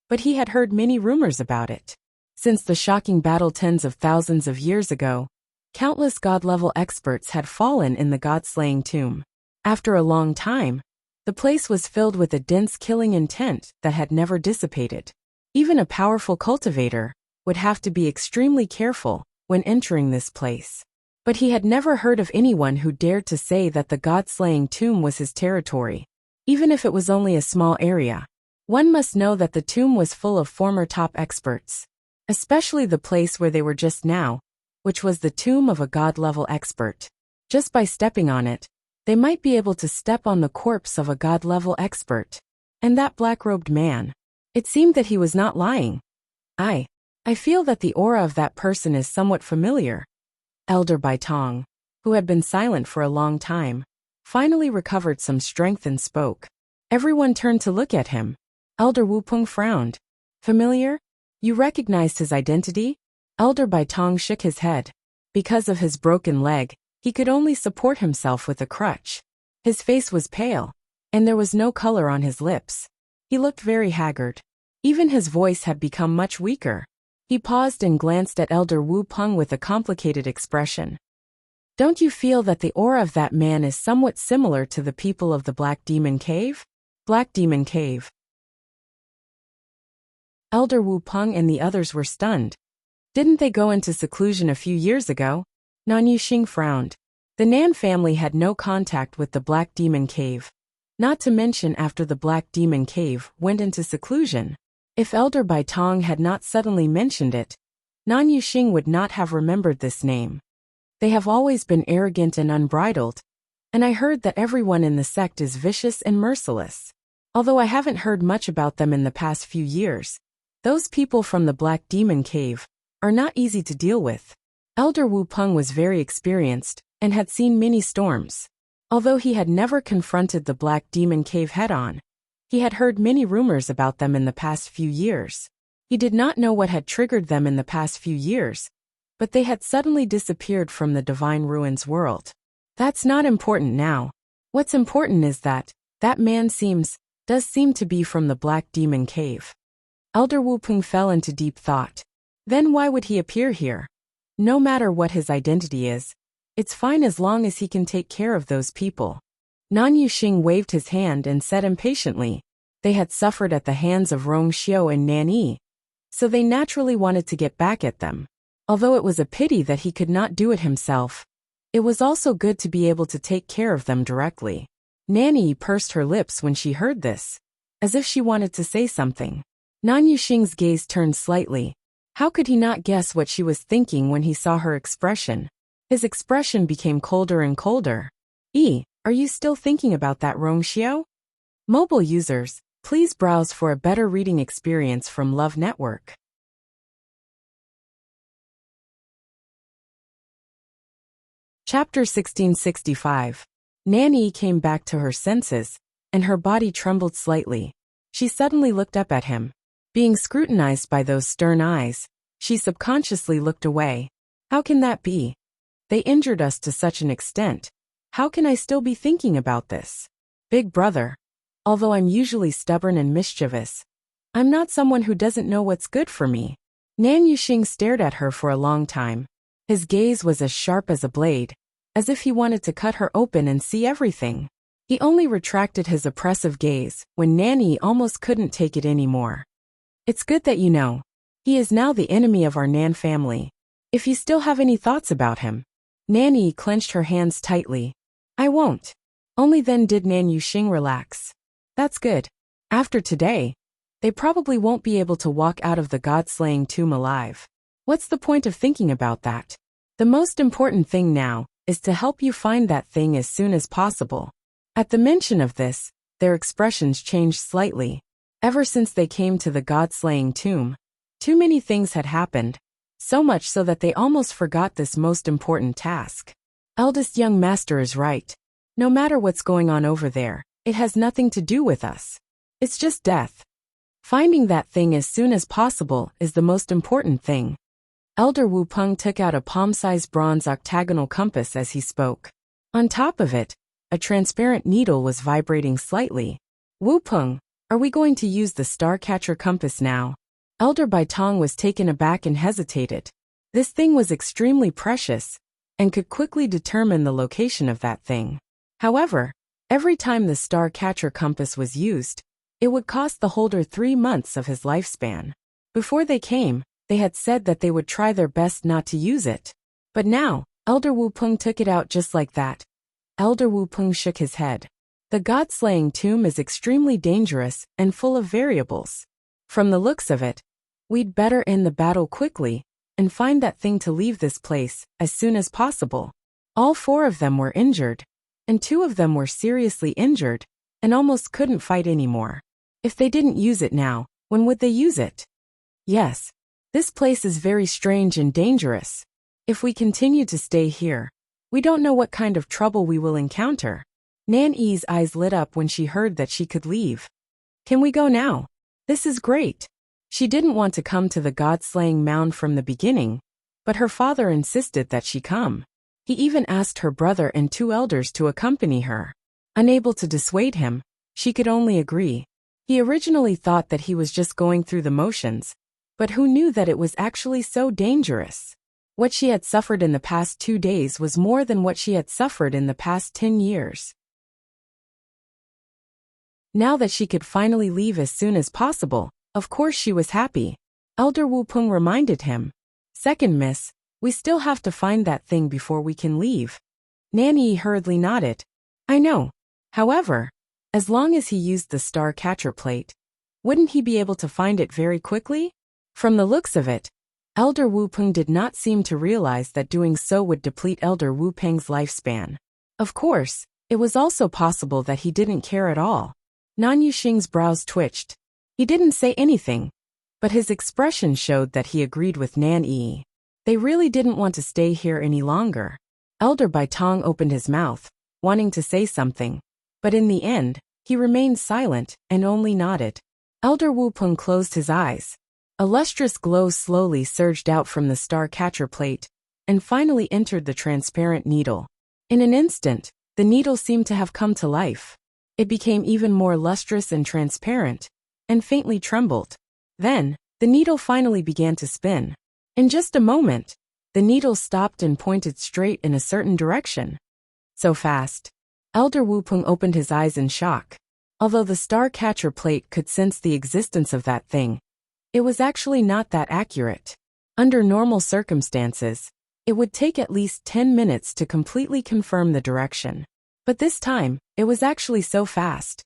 But he had heard many rumors about it. Since the shocking battle tens of thousands of years ago, countless god-level experts had fallen in the god-slaying tomb. After a long time, the place was filled with a dense killing intent that had never dissipated. Even a powerful cultivator would have to be extremely careful when entering this place. But he had never heard of anyone who dared to say that the god-slaying tomb was his territory, even if it was only a small area. One must know that the tomb was full of former top experts, especially the place where they were just now, which was the tomb of a god-level expert. Just by stepping on it, they might be able to step on the corpse of a god-level expert. And that black-robed man, it seemed that he was not lying. I feel that the aura of that person is somewhat familiar. Elder Bai Tong, who had been silent for a long time, finally recovered some strength and spoke. Everyone turned to look at him. Elder Wu Peng frowned. Familiar? You recognized his identity? Elder Bai Tong shook his head. Because of his broken leg, he could only support himself with a crutch. His face was pale, and there was no color on his lips. He looked very haggard. Even his voice had become much weaker. He paused and glanced at Elder Wu Peng with a complicated expression. Don't you feel that the aura of that man is somewhat similar to the people of the Black Demon Cave? Black Demon Cave. Elder Wu Peng and the others were stunned. Didn't they go into seclusion a few years ago? Nan Yuxing frowned. The Nan family had no contact with the Black Demon Cave. Not to mention after the Black Demon Cave went into seclusion. If Elder Bai Tong had not suddenly mentioned it, Nan Yuxing would not have remembered this name. They have always been arrogant and unbridled, and I heard that everyone in the sect is vicious and merciless. Although I haven't heard much about them in the past few years, those people from the Black Demon Cave are not easy to deal with. Elder Wu Peng was very experienced and had seen many storms. Although he had never confronted the Black Demon Cave head-on, he had heard many rumors about them in the past few years. He did not know what had triggered them in the past few years, but they had suddenly disappeared from the Divine Ruins world. That's not important now. What's important is that man does seem to be from the Black Demon Cave. Elder Wu Peng fell into deep thought. Then why would he appear here? No matter what his identity is, it's fine as long as he can take care of those people. Nan Yuxing waved his hand and said impatiently, they had suffered at the hands of Rong Xiu and Nan Yi, so they naturally wanted to get back at them. Although it was a pity that he could not do it himself, it was also good to be able to take care of them directly. Nan Yi pursed her lips when she heard this, as if she wanted to say something. Nan Yuxing's gaze turned slightly. How could he not guess what she was thinking when he saw her expression? His expression became colder and colder. Are you still thinking about that Rong Xiu? Mobile users, please browse for a better reading experience from Love Network. Chapter 1665. Nan Yi came back to her senses, and her body trembled slightly. She suddenly looked up at him. Being scrutinized by those stern eyes, she subconsciously looked away. How can that be? They injured us to such an extent. How can I still be thinking about this? Big brother. Although I'm usually stubborn and mischievous, I'm not someone who doesn't know what's good for me. Nan Yuxing stared at her for a long time. His gaze was as sharp as a blade, as if he wanted to cut her open and see everything. He only retracted his oppressive gaze when Nan Yi almost couldn't take it anymore. It's good that you know. He is now the enemy of our Nan family. If you still have any thoughts about him. Nan Yi clenched her hands tightly. I won't. Only then did Nan Yuxing relax. That's good. After today, they probably won't be able to walk out of the god-slaying tomb alive. What's the point of thinking about that? The most important thing now is to help you find that thing as soon as possible. At the mention of this, their expressions changed slightly. Ever since they came to the god-slaying tomb, too many things had happened, so much so that they almost forgot this most important task. Eldest young master is right. No matter what's going on over there, it has nothing to do with us. It's just death. Finding that thing as soon as possible is the most important thing. Elder Wu Peng took out a palm-sized bronze octagonal compass as he spoke. On top of it, a transparent needle was vibrating slightly. Wu Peng, are we going to use the star-catcher compass now? Elder Bai Tong was taken aback and hesitated. This thing was extremely precious, and could quickly determine the location of that thing. However, every time the star-catcher compass was used, it would cost the holder 3 months of his lifespan. Before they came, they had said that they would try their best not to use it. But now, Elder Wu Peng took it out just like that. Elder Wu Peng shook his head. The god-slaying tomb is extremely dangerous and full of variables. From the looks of it, we'd better end the battle quickly and find that thing to leave this place as soon as possible. All 4 of them were injured, and 2 of them were seriously injured and almost couldn't fight anymore. If they didn't use it now, when would they use it? Yes, this place is very strange and dangerous. If we continue to stay here, we don't know what kind of trouble we will encounter. Nan Yi's eyes lit up when she heard that she could leave. Can we go now? This is great. She didn't want to come to the god-slaying mound from the beginning, but her father insisted that she come. He even asked her brother and 2 elders to accompany her. Unable to dissuade him, she could only agree. He originally thought that he was just going through the motions, but who knew that it was actually so dangerous? What she had suffered in the past 2 days was more than what she had suffered in the past 10 years. Now that she could finally leave as soon as possible, of course she was happy. Elder Wu Peng reminded him. "Second miss, we still have to find that thing before we can leave." Nanny hurriedly nodded. "I know. However, as long as he used the star catcher plate, wouldn't he be able to find it very quickly?" From the looks of it, Elder Wu Peng did not seem to realize that doing so would deplete Elder Wu Peng's lifespan. Of course, it was also possible that he didn't care at all. Nan Yuxing's brows twitched. He didn't say anything, but his expression showed that he agreed with Nan Yi. They really didn't want to stay here any longer. Elder Baitong opened his mouth, wanting to say something, but in the end, he remained silent and only nodded. Elder Wu Peng closed his eyes. A lustrous glow slowly surged out from the star catcher plate, and finally entered the transparent needle. In an instant, the needle seemed to have come to life. It became even more lustrous and transparent, and faintly trembled. Then, the needle finally began to spin. In just a moment, the needle stopped and pointed straight in a certain direction. So fast. Elder Wu Peng opened his eyes in shock. Although the star catcher plate could sense the existence of that thing, it was actually not that accurate. Under normal circumstances, it would take at least 10 minutes to completely confirm the direction. But this time, it was actually so fast.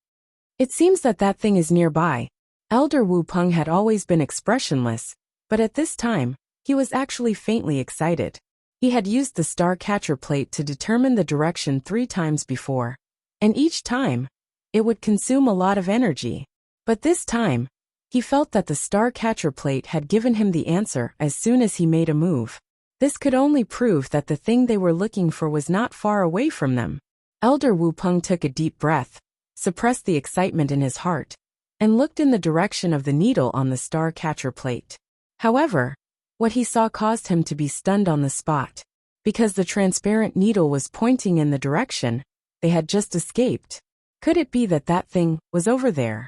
"It seems that that thing is nearby." Elder Wu Peng had always been expressionless, but at this time, he was actually faintly excited. He had used the star catcher plate to determine the direction 3 times before, and each time, it would consume a lot of energy. But this time, he felt that the star catcher plate had given him the answer as soon as he made a move. This could only prove that the thing they were looking for was not far away from them. Elder Wu Peng took a deep breath, suppressed the excitement in his heart, and looked in the direction of the needle on the star catcher plate. However, what he saw caused him to be stunned on the spot. Because the transparent needle was pointing in the direction they had just escaped. Could it be that that thing was over there?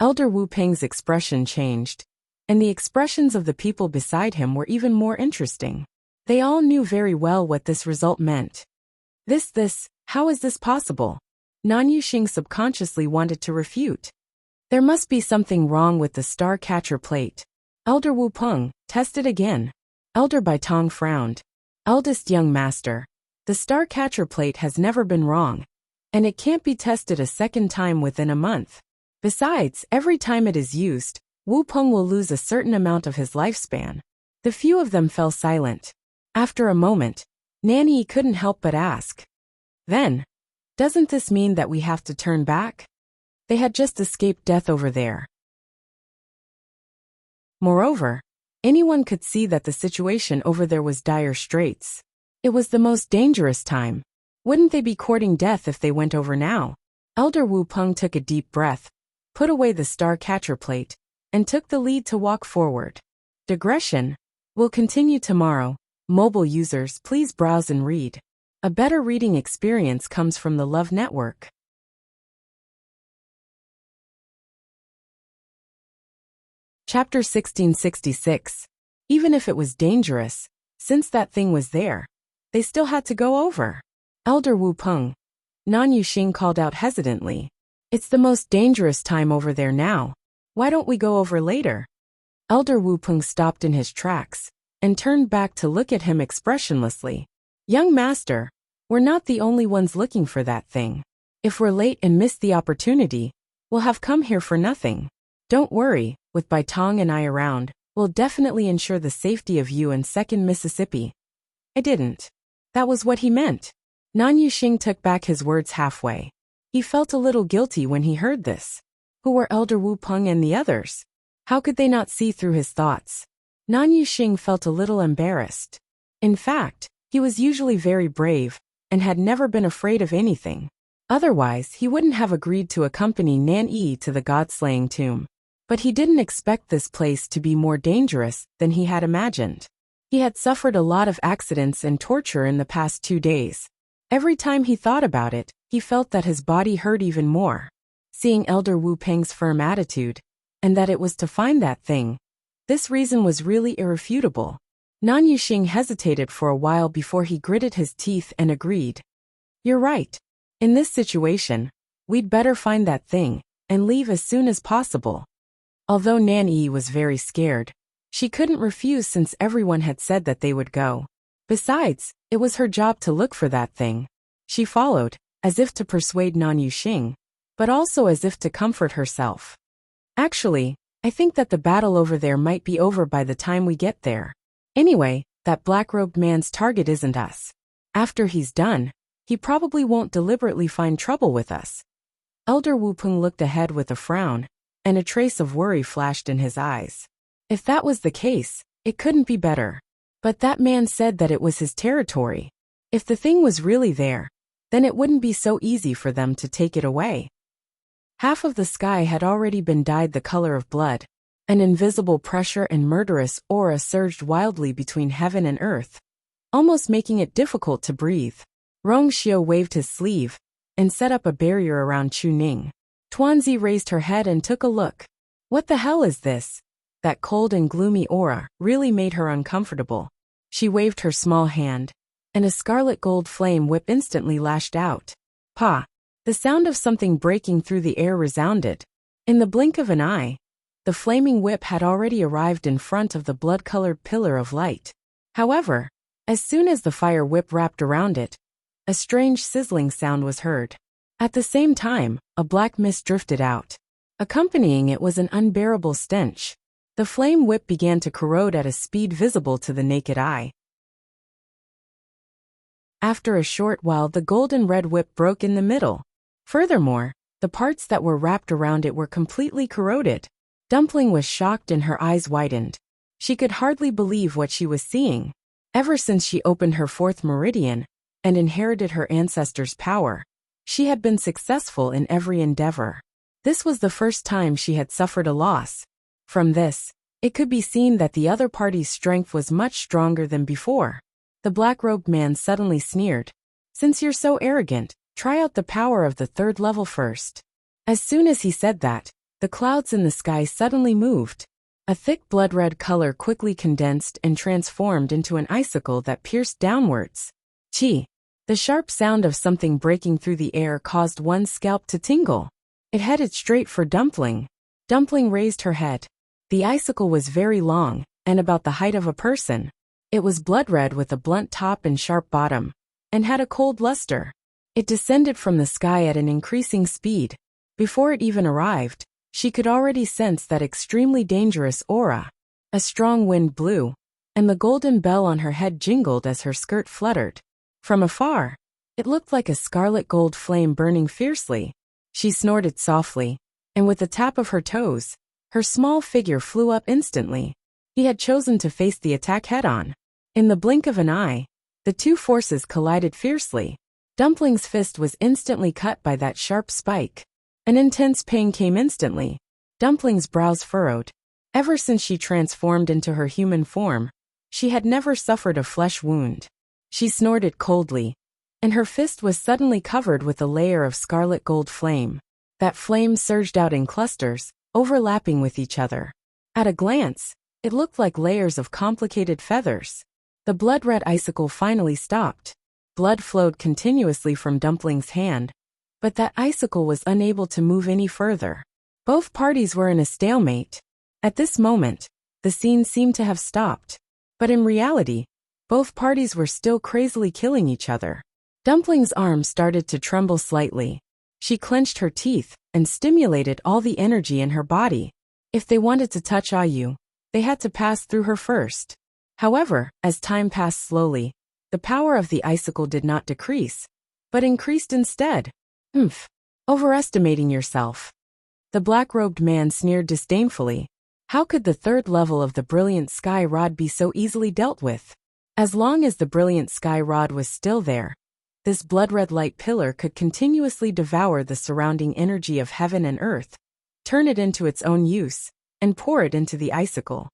Elder Wu Peng's expression changed, and the expressions of the people beside him were even more interesting. They all knew very well what this result meant. How is this possible? Nan Yuxing subconsciously wanted to refute. There must be something wrong with the star catcher plate. Elder Wu Peng, test it again. Elder Baitong frowned. Eldest young master, the star catcher plate has never been wrong, and it can't be tested a second time within a month. Besides, every time it is used, Wu Peng will lose a certain amount of his lifespan. The few of them fell silent. After a moment, Nanny couldn't help but ask. Then, doesn't this mean that we have to turn back? They had just escaped death over there. Moreover, anyone could see that the situation over there was dire straits. It was the most dangerous time. Wouldn't they be courting death if they went over now? Elder Wu Peng took a deep breath, put away the star catcher plate, and took the lead to walk forward. Digression will continue tomorrow. Mobile users, please browse and read. A better reading experience comes from the Love Network. Chapter 1666. Even if it was dangerous, since that thing was there, they still had to go over. Elder Wu Peng. Nan Yuxing called out hesitantly. It's the most dangerous time over there now. Why don't we go over later? Elder Wu Peng stopped in his tracks and turned back to look at him expressionlessly. Young master, we're not the only ones looking for that thing. If we're late and miss the opportunity, we'll have come here for nothing. Don't worry, with Baitong and I around, we'll definitely ensure the safety of you and 2nd Mississippi. I didn't. That was what he meant. Nan Yuxing took back his words halfway. He felt a little guilty when he heard this. Who were Elder Wu Peng and the others? How could they not see through his thoughts? Nan Yuxing felt a little embarrassed. In fact, he was usually very brave, and had never been afraid of anything. Otherwise, he wouldn't have agreed to accompany Nan Yi to the god-slaying tomb. But he didn't expect this place to be more dangerous than he had imagined. He had suffered a lot of accidents and torture in the past 2 days. Every time he thought about it, he felt that his body hurt even more. Seeing Elder Wu Peng's firm attitude, and that it was to find that thing, this reason was really irrefutable. Nan Yuxing hesitated for a while before he gritted his teeth and agreed. You're right. In this situation, we'd better find that thing, and leave as soon as possible. Although Nan Yi was very scared, she couldn't refuse since everyone had said that they would go. Besides, it was her job to look for that thing. She followed, as if to persuade Nan Yuxing, but also as if to comfort herself. Actually, I think that the battle over there might be over by the time we get there. Anyway, that black-robed man's target isn't us. After he's done, he probably won't deliberately find trouble with us. Elder Wu Peng looked ahead with a frown, and a trace of worry flashed in his eyes. If that was the case, it couldn't be better. But that man said that it was his territory. If the thing was really there, then it wouldn't be so easy for them to take it away. Half of the sky had already been dyed the color of blood. An invisible pressure and murderous aura surged wildly between heaven and earth, almost making it difficult to breathe. Rong Xiu waved his sleeve and set up a barrier around Chu Ning. Tuanzi raised her head and took a look. What the hell is this? That cold and gloomy aura really made her uncomfortable. She waved her small hand, and a scarlet gold flame whip instantly lashed out. Pa! The sound of something breaking through the air resounded. In the blink of an eye, the flaming whip had already arrived in front of the blood-colored pillar of light. However, as soon as the fire whip wrapped around it, a strange sizzling sound was heard. At the same time, a black mist drifted out. Accompanying it was an unbearable stench. The flame whip began to corrode at a speed visible to the naked eye. After a short while, the golden red whip broke in the middle. Furthermore, the parts that were wrapped around it were completely corroded. Dumpling was shocked and her eyes widened. She could hardly believe what she was seeing. Ever since she opened her fourth meridian and inherited her ancestors' power, she had been successful in every endeavor. This was the first time she had suffered a loss. From this, it could be seen that the other party's strength was much stronger than before. The black-robed man suddenly sneered. Since you're so arrogant, try out the power of the third level first. As soon as he said that, the clouds in the sky suddenly moved. A thick blood-red color quickly condensed and transformed into an icicle that pierced downwards. Chi! The sharp sound of something breaking through the air caused one's scalp to tingle. It headed straight for Dumpling. Dumpling raised her head. The icicle was very long, and about the height of a person. It was blood-red with a blunt top and sharp bottom, and had a cold luster. It descended from the sky at an increasing speed. Before it even arrived, she could already sense that extremely dangerous aura. A strong wind blew, and the golden bell on her head jingled as her skirt fluttered. From afar, it looked like a scarlet gold flame burning fiercely. She snorted softly, and with a tap of her toes, her small figure flew up instantly. He had chosen to face the attack head-on. In the blink of an eye, the two forces collided fiercely. Dumpling's fist was instantly cut by that sharp spike. An intense pain came instantly. Dumpling's brows furrowed. Ever since she transformed into her human form, she had never suffered a flesh wound. She snorted coldly, and her fist was suddenly covered with a layer of scarlet gold flame. That flame surged out in clusters, overlapping with each other. At a glance, it looked like layers of complicated feathers. The blood-red icicle finally stopped. Blood flowed continuously from Dumpling's hand, but that icicle was unable to move any further. Both parties were in a stalemate. At this moment, the scene seemed to have stopped. But in reality, both parties were still crazily killing each other. Dumpling's arm started to tremble slightly. She clenched her teeth and stimulated all the energy in her body. If they wanted to touch Ayu, they had to pass through her first. However, as time passed slowly, the power of the icicle did not decrease, but increased instead. Overestimating yourself. The black-robed man sneered disdainfully. How could the third level of the brilliant sky rod be so easily dealt with? As long as the brilliant sky rod was still there, this blood-red light pillar could continuously devour the surrounding energy of heaven and earth, turn it into its own use, and pour it into the icicle.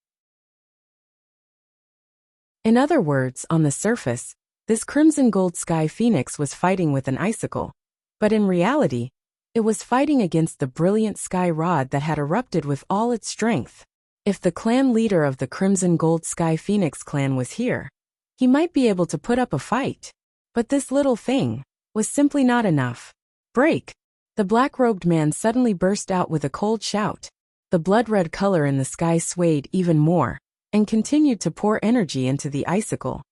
In other words, on the surface, this crimson gold sky phoenix was fighting with an icicle. But in reality, it was fighting against the brilliant sky rod that had erupted with all its strength. If the clan leader of the Crimson Gold Sky Phoenix clan was here, he might be able to put up a fight. But this little thing was simply not enough. Break! The black-robed man suddenly burst out with a cold shout. The blood-red color in the sky swayed even more, and continued to pour energy into the icicle.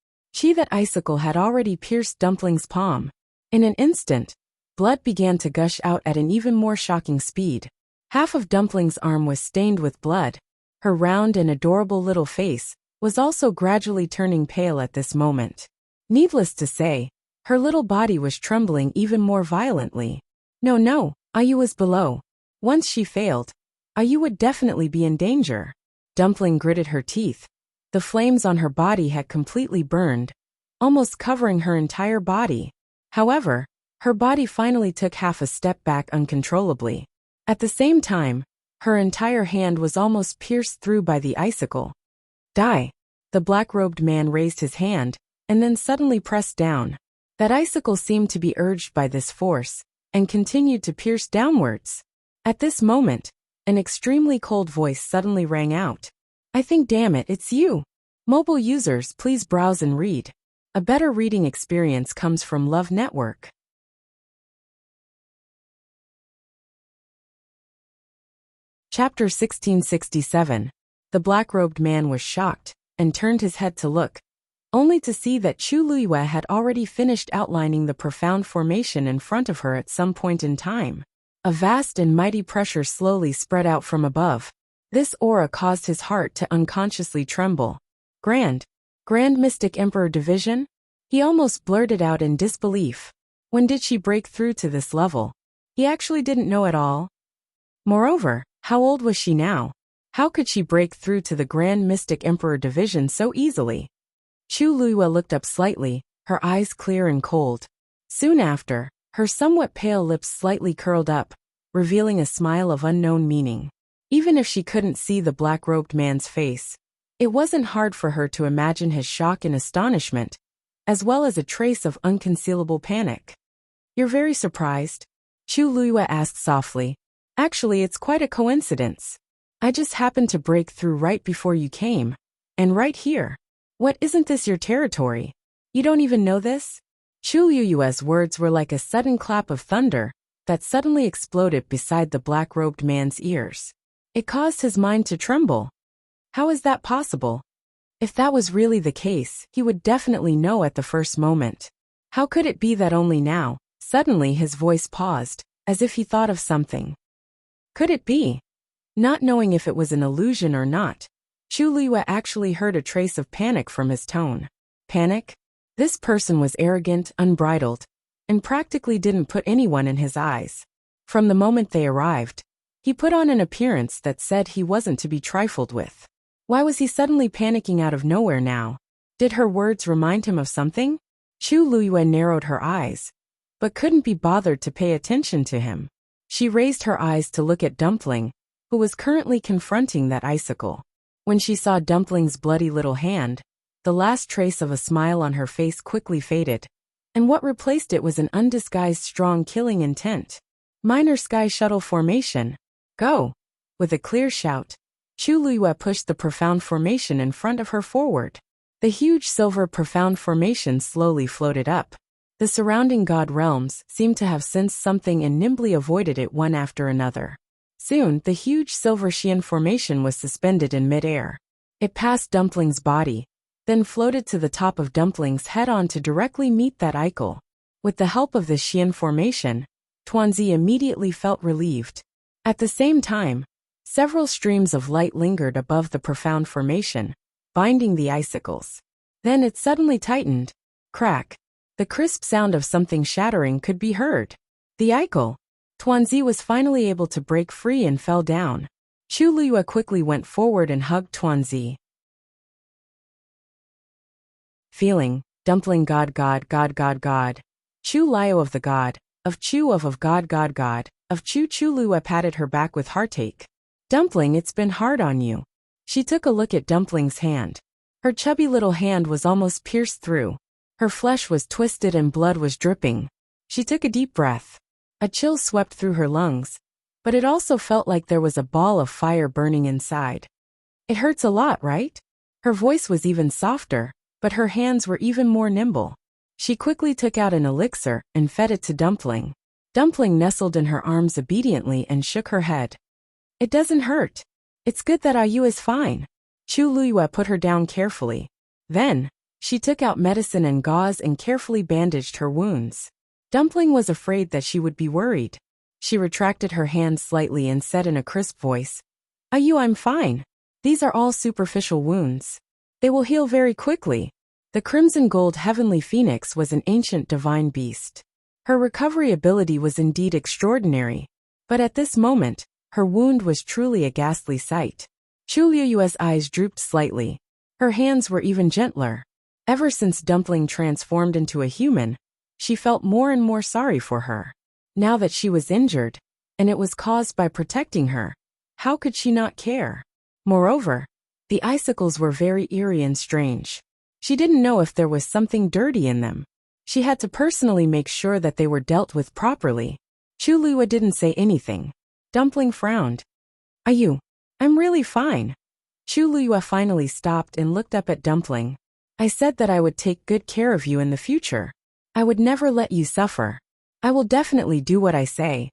That icicle had already pierced Dumpling's palm. In an instant, blood began to gush out at an even more shocking speed. Half of Dumpling's arm was stained with blood. Her round and adorable little face was also gradually turning pale at this moment. Needless to say, her little body was trembling even more violently. No, Ayu was below. Once she failed, Ayu would definitely be in danger. Dumpling gritted her teeth. The flames on her body had completely burned, almost covering her entire body. However, her body finally took half a step back uncontrollably. At the same time, her entire hand was almost pierced through by the icicle. Die! The black-robed man raised his hand, and then suddenly pressed down. That icicle seemed to be urged by this force, and continued to pierce downwards. At this moment, an extremely cold voice suddenly rang out. I think, damn it, it's you. Mobile users, please browse and read. A better reading experience comes from Love Network. Chapter 1667. The black-robed man was shocked, and turned his head to look, only to see that Chu Luiyue had already finished outlining the profound formation in front of her at some point in time. A vast and mighty pressure slowly spread out from above. This aura caused his heart to unconsciously tremble. Grand Mystic Emperor Division? He almost blurted out in disbelief. When did she break through to this level? He actually didn't know at all. Moreover, how old was she now? How could she break through to the Grand Mystic Emperor Division so easily? Chu Luiyue looked up slightly, her eyes clear and cold. Soon after, her somewhat pale lips slightly curled up, revealing a smile of unknown meaning. Even if she couldn't see the black-robed man's face, it wasn't hard for her to imagine his shock and astonishment, as well as a trace of unconcealable panic. You're very surprised? Chu Luiyue asked softly. Actually, it's quite a coincidence. I just happened to break through right before you came. And right here. What, isn't this your territory? You don't even know this? Chu Luiyue's words were like a sudden clap of thunder that suddenly exploded beside the black-robed man's ears. It caused his mind to tremble. How is that possible? If that was really the case, he would definitely know at the first moment. How could it be that only now? Suddenly his voice paused, as if he thought of something. Could it be? Not knowing if it was an illusion or not, Chu Luiyue actually heard a trace of panic from his tone. Panic? This person was arrogant, unbridled, and practically didn't put anyone in his eyes. From the moment they arrived, he put on an appearance that said he wasn't to be trifled with. Why was he suddenly panicking out of nowhere now? Did her words remind him of something? Chu Luiyue narrowed her eyes, but couldn't be bothered to pay attention to him. She raised her eyes to look at Dumpling, who was currently confronting that icicle. When she saw Dumpling's bloody little hand, the last trace of a smile on her face quickly faded, and what replaced it was an undisguised strong killing intent. Minor Sky Shuttle Formation. Go! With a clear shout, Chu Luiyue pushed the profound formation in front of her forward. The huge silver profound formation slowly floated up. The surrounding god realms seemed to have sensed something and nimbly avoided it one after another. Soon, the huge silver Xian formation was suspended in mid-air. It passed Dumpling's body, then floated to the top of Dumpling's head on to directly meet that icicle. With the help of this Xian formation, Tuanzi immediately felt relieved. At the same time, several streams of light lingered above the profound formation, binding the icicles. Then it suddenly tightened. Crack. The crisp sound of something shattering could be heard. The icicle. Tuanzi was finally able to break free and fell down. Chu Luiyue quickly went forward and hugged Tuanzi. Feeling, Dumpling God. Chu Liu of the God, of Chu of God, of Chu Luiyue patted her back with heartache. Dumpling, it's been hard on you. She took a look at Dumpling's hand. Her chubby little hand was almost pierced through. Her flesh was twisted and blood was dripping. She took a deep breath. A chill swept through her lungs, but it also felt like there was a ball of fire burning inside. It hurts a lot, right? Her voice was even softer, but her hands were even more nimble. She quickly took out an elixir and fed it to Dumpling. Dumpling nestled in her arms obediently and shook her head. It doesn't hurt. It's good that Ayu is fine. Chu Luyue put her down carefully. Then, she took out medicine and gauze and carefully bandaged her wounds. Dumpling was afraid that she would be worried. She retracted her hand slightly and said in a crisp voice, Ayu, I'm fine. These are all superficial wounds. They will heal very quickly. The crimson gold heavenly phoenix was an ancient divine beast. Her recovery ability was indeed extraordinary, but at this moment, her wound was truly a ghastly sight. Chu Liyue's eyes drooped slightly. Her hands were even gentler. Ever since Dumpling transformed into a human, she felt more and more sorry for her. Now that she was injured, and it was caused by protecting her, how could she not care? Moreover, the icicles were very eerie and strange. She didn't know if there was something dirty in them. She had to personally make sure that they were dealt with properly. Chu Liyue didn't say anything. Dumpling frowned. Ayu, I'm really fine. Chu Liyue finally stopped and looked up at Dumpling. I said that I would take good care of you in the future. I would never let you suffer. I will definitely do what I say.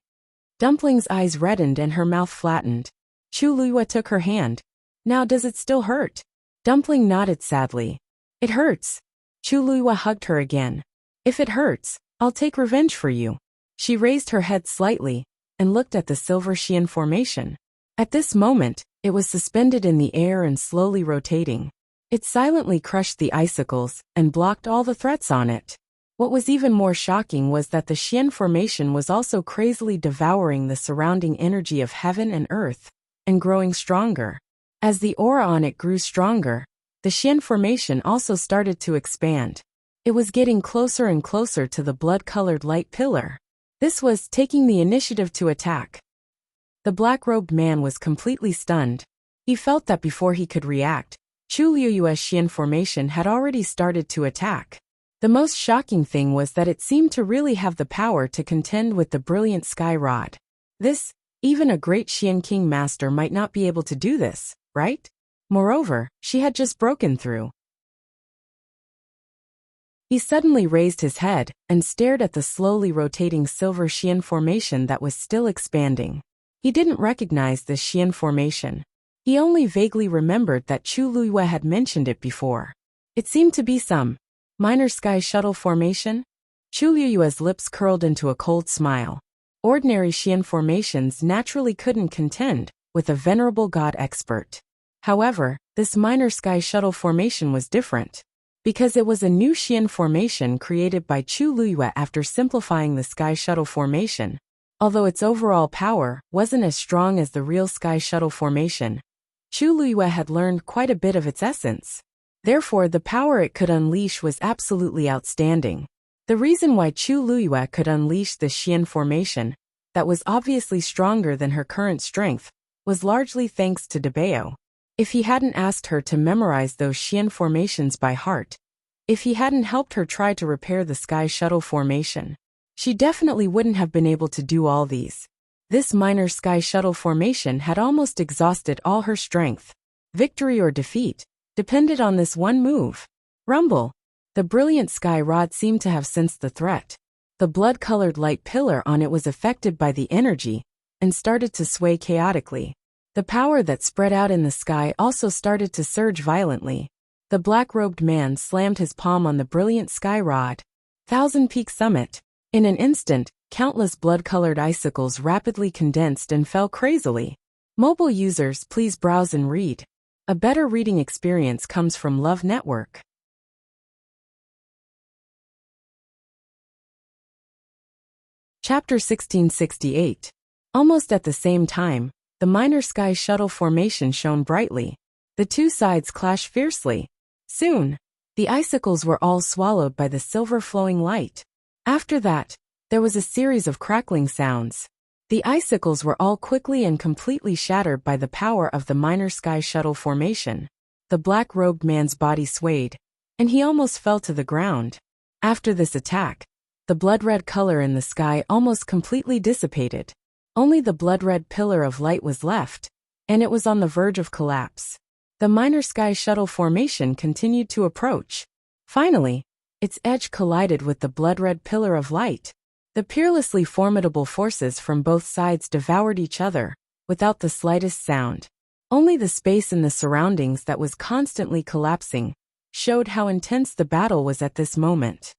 Dumpling's eyes reddened and her mouth flattened. Chu Liyue took her hand. Now does it still hurt? Dumpling nodded sadly. It hurts. Chu Liyue hugged her again. If it hurts, I'll take revenge for you. She raised her head slightly and looked at the silver Xian formation. At this moment, it was suspended in the air and slowly rotating. It silently crushed the icicles and blocked all the threats on it. What was even more shocking was that the Xian formation was also crazily devouring the surrounding energy of heaven and earth, and growing stronger. As the aura on it grew stronger, the Xian formation also started to expand. It was getting closer and closer to the blood-colored light pillar. This was taking the initiative to attack. The black-robed man was completely stunned. He felt that before he could react, Chu Liyue's Xian formation had already started to attack. The most shocking thing was that it seemed to really have the power to contend with the brilliant sky rod. Even a great Xian King master might not be able to do this, right? Moreover, she had just broken through. He suddenly raised his head and stared at the slowly rotating silver Xian formation that was still expanding. He didn't recognize this Xian formation. He only vaguely remembered that Chu Liyue had mentioned it before. It seemed to be some minor sky shuttle formation. Chu Liyue's lips curled into a cold smile. Ordinary Xian formations naturally couldn't contend with a venerable god expert. However, this minor sky shuttle formation was different, because it was a new Xian formation created by Chu Liyue after simplifying the sky shuttle formation. Although its overall power wasn't as strong as the real sky shuttle formation, Chu Liyue had learned quite a bit of its essence. Therefore, the power it could unleash was absolutely outstanding. The reason why Chu Liyue could unleash the Xian formation, that was obviously stronger than her current strength, was largely thanks to Debao. If he hadn't asked her to memorize those Xian formations by heart, if he hadn't helped her try to repair the sky shuttle formation, she definitely wouldn't have been able to do all these. This minor sky shuttle formation had almost exhausted all her strength. Victory or defeat depended on this one move. Rumble. The brilliant sky rod seemed to have sensed the threat. The blood-colored light pillar on it was affected by the energy and started to sway chaotically. The power that spread out in the sky also started to surge violently. The black-robed man slammed his palm on the brilliant sky rod. Thousand Peak Summit. In an instant, countless blood-colored icicles rapidly condensed and fell crazily. Mobile users, please browse and read. A better reading experience comes from Love Network. Chapter 1668. Almost at the same time, the minor sky shuttle formation shone brightly. The two sides clashed fiercely. Soon, the icicles were all swallowed by the silver flowing light. After that, there was a series of crackling sounds. The icicles were all quickly and completely shattered by the power of the minor sky shuttle formation. the black-robed man's body swayed, and he almost fell to the ground. After this attack, the blood-red color in the sky almost completely dissipated. Only the blood-red pillar of light was left, and it was on the verge of collapse. The minor sky shuttle formation continued to approach. Finally, its edge collided with the blood-red pillar of light. The peerlessly formidable forces from both sides devoured each other, without the slightest sound. Only the space in the surroundings that was constantly collapsing showed how intense the battle was at this moment.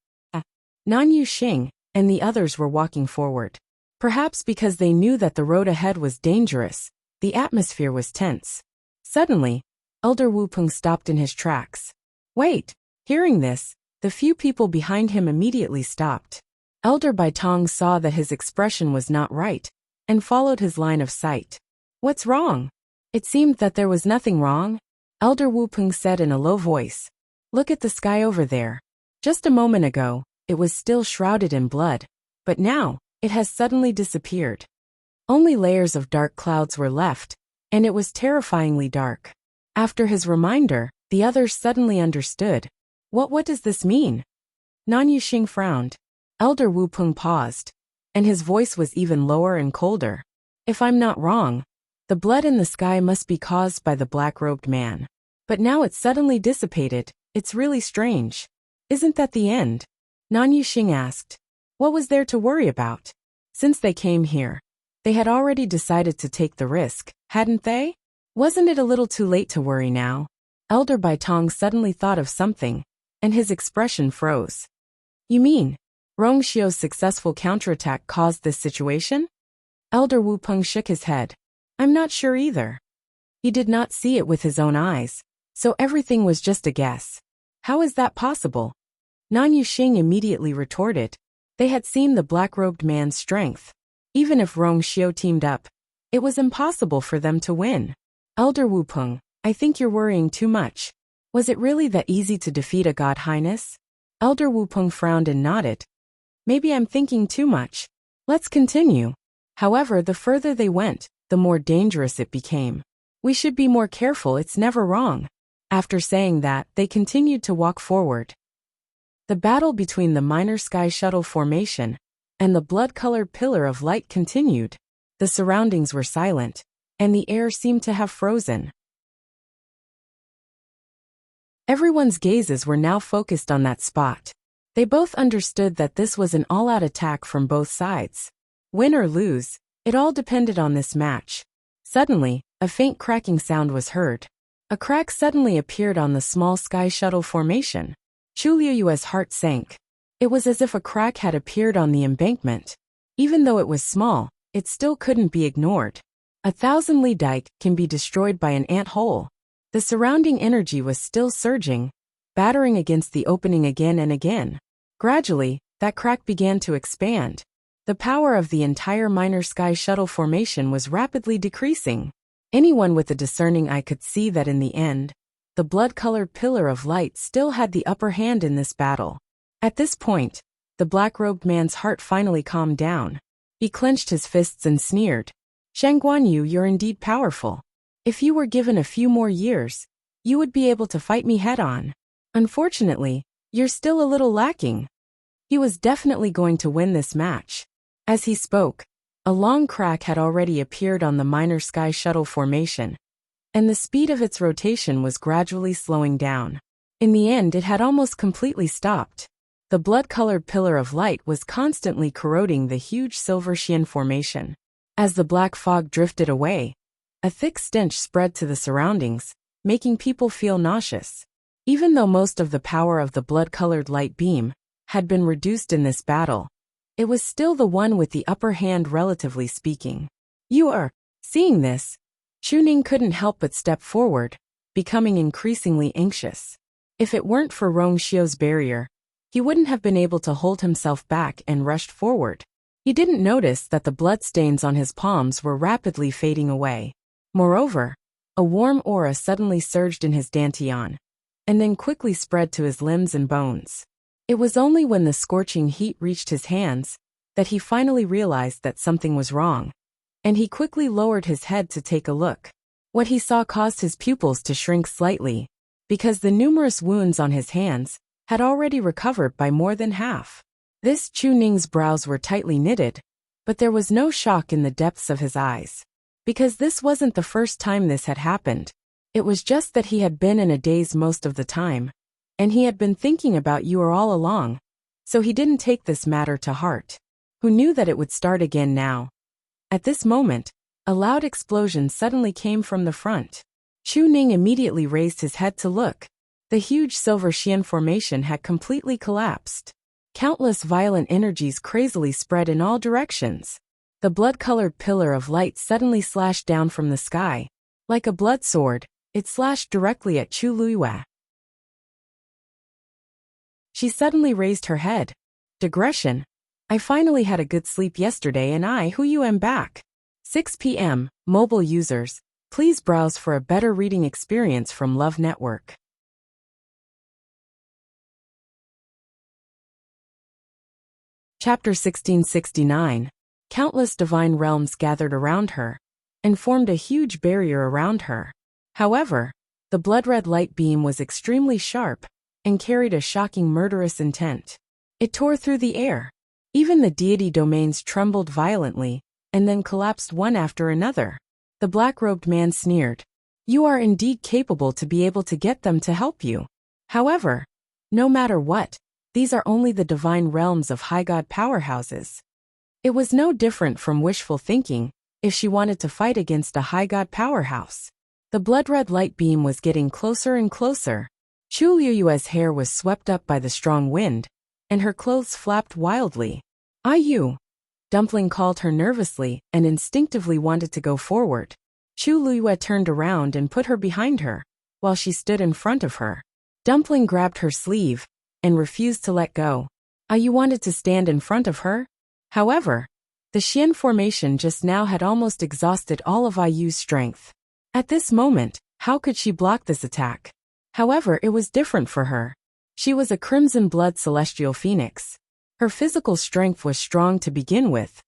Nan Yuxing and the others were walking forward. Perhaps because they knew that the road ahead was dangerous, the atmosphere was tense. Suddenly, Elder Wu Peng stopped in his tracks. Wait! Hearing this, the few people behind him immediately stopped. Elder Baitong saw that his expression was not right, and followed his line of sight. What's wrong? It seemed that there was nothing wrong. Elder Wu Peng said in a low voice. Look at the sky over there. Just a moment ago, it was still shrouded in blood, but now, it has suddenly disappeared. Only layers of dark clouds were left, and it was terrifyingly dark. After his reminder, the others suddenly understood. What does this mean? Nan Yuxing frowned. Elder Wu Peng paused, and his voice was even lower and colder. If I'm not wrong, the blood in the sky must be caused by the black-robed man. But now it's suddenly dissipated. It's really strange. Isn't that the end? Nan Yuxing asked. What was there to worry about? Since they came here, they had already decided to take the risk, hadn't they? Wasn't it a little too late to worry now? Elder Baitong suddenly thought of something, and his expression froze. You mean, Rongxiu's successful counterattack caused this situation? Elder Wu Peng shook his head. I'm not sure either. He did not see it with his own eyes, so everything was just a guess. How is that possible? Nan Yuxing immediately retorted. They had seen the black-robed man's strength. Even if Rongxiu teamed up, it was impossible for them to win. Elder Wu Peng, I think you're worrying too much. Was it really that easy to defeat a god highness? Elder Wu Peng frowned and nodded. Maybe I'm thinking too much. Let's continue. However, the further they went, the more dangerous it became. We should be more careful, it's never wrong. After saying that, they continued to walk forward. The battle between the minor sky shuttle formation and the blood-colored pillar of light continued. The surroundings were silent, and the air seemed to have frozen. Everyone's gazes were now focused on that spot. They both understood that this was an all-out attack from both sides. Win or lose, it all depended on this match. Suddenly, a faint cracking sound was heard. A crack suddenly appeared on the small sky shuttle formation. Chu Liuyue's heart sank. It was as if a crack had appeared on the embankment. Even though it was small, it still couldn't be ignored. 1,000 li dike can be destroyed by an ant hole. The surrounding energy was still surging, battering against the opening again and again. Gradually, that crack began to expand. The power of the entire minor sky shuttle formation was rapidly decreasing. Anyone with a discerning eye could see that in the end, the blood-colored pillar of light still had the upper hand in this battle. At this point, the black-robed man's heart finally calmed down. He clenched his fists and sneered. Zhang Guanyu, you're indeed powerful. If you were given a few more years, you would be able to fight me head-on. Unfortunately, you're still a little lacking. He was definitely going to win this match. As he spoke, a long crack had already appeared on the minor sky shuttle formation, and the speed of its rotation was gradually slowing down. In the end, it had almost completely stopped. The blood-colored pillar of light was constantly corroding the huge silver Xian formation. As the black fog drifted away, a thick stench spread to the surroundings, making people feel nauseous. Even though most of the power of the blood-colored light beam had been reduced in this battle, it was still the one with the upper hand, relatively speaking. Seeing this, Chuning couldn't help but step forward, becoming increasingly anxious. If it weren't for Rongxiu's barrier, he wouldn't have been able to hold himself back and rushed forward. He didn't notice that the bloodstains on his palms were rapidly fading away. Moreover, a warm aura suddenly surged in his dantian, and then quickly spread to his limbs and bones. It was only when the scorching heat reached his hands that he finally realized that something was wrong, and he quickly lowered his head to take a look. What he saw caused his pupils to shrink slightly, because the numerous wounds on his hands had already recovered by more than half. This Chu Ning's brows were tightly knitted, but there was no shock in the depths of his eyes. Because this wasn't the first time this had happened. It was just that he had been in a daze most of the time, and he had been thinking about you all along, so he didn't take this matter to heart. Who knew that it would start again now? At this moment, a loud explosion suddenly came from the front. Chu Ning immediately raised his head to look. The huge silver Xian formation had completely collapsed. Countless violent energies crazily spread in all directions. The blood-colored pillar of light suddenly slashed down from the sky. Like a blood sword, it slashed directly at Chu Luiyue. She suddenly raised her head. Digression. I finally had a good sleep yesterday and I who you am back. 6 p.m. Mobile users, please browse for a better reading experience from Love Network. Chapter 1669. Countless divine realms gathered around her and formed a huge barrier around her. However, the blood-red light beam was extremely sharp and carried a shocking murderous intent. It tore through the air. Even the deity domains trembled violently and then collapsed one after another. The black-robed man sneered. You are indeed capable to be able to get them to help you. However, no matter what, these are only the divine realms of high god powerhouses. It was no different from wishful thinking if she wanted to fight against a high god powerhouse. The blood-red light beam was getting closer and closer. Chu Liyue's hair was swept up by the strong wind, and her clothes flapped wildly. "Ayu!" Dumpling called her nervously and instinctively wanted to go forward. Chu Liyue turned around and put her behind her, while she stood in front of her. Dumpling grabbed her sleeve and refused to let go. Ayu wanted to stand in front of her. However, the Xian formation just now had almost exhausted all of Ayu's strength. At this moment, how could she block this attack? However, it was different for her. She was a crimson blood celestial phoenix. Her physical strength was strong to begin with,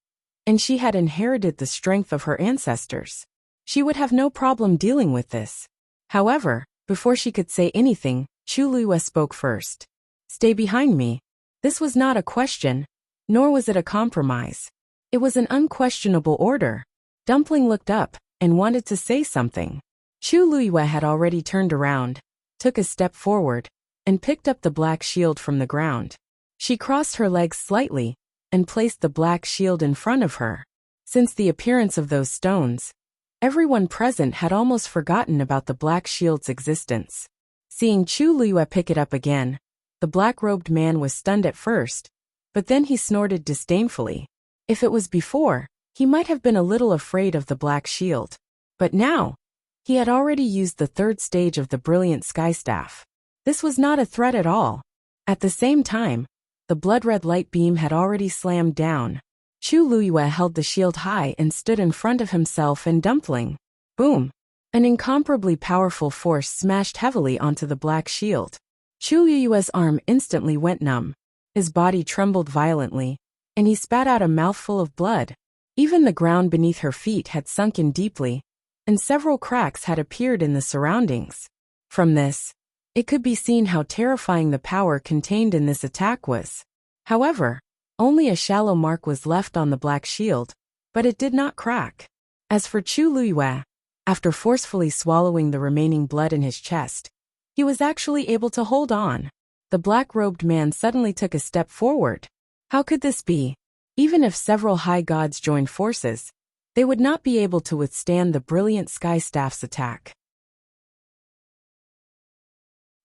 and she had inherited the strength of her ancestors. She would have no problem dealing with this. However, before she could say anything, Chu Liyue spoke first. Stay behind me. This was not a question, nor was it a compromise. It was an unquestionable order. Dumpling looked up and wanted to say something. Chu Liyue had already turned around, took a step forward, and picked up the black shield from the ground. She crossed her legs slightly and placed the black shield in front of her. Since the appearance of those stones, everyone present had almost forgotten about the black shield's existence. Seeing Chu Liyue pick it up again, the black-robed man was stunned at first, but then he snorted disdainfully. If it was before, he might have been a little afraid of the black shield. But now, he had already used the third stage of the brilliant sky staff. This was not a threat at all. At the same time, the blood-red light beam had already slammed down. Chu Liyue held the shield high and stood in front of himself and Dumpling. Boom! An incomparably powerful force smashed heavily onto the black shield. Chu Liyue's arm instantly went numb. His body trembled violently, and he spat out a mouthful of blood. Even the ground beneath her feet had sunk in deeply, and several cracks had appeared in the surroundings. From this, it could be seen how terrifying the power contained in this attack was. However, only a shallow mark was left on the black shield, but it did not crack. As for Chu Liyue, after forcefully swallowing the remaining blood in his chest, he was actually able to hold on. The black-robed man suddenly took a step forward. How could this be? Even if several high gods joined forces, they would not be able to withstand the brilliant sky staff's attack.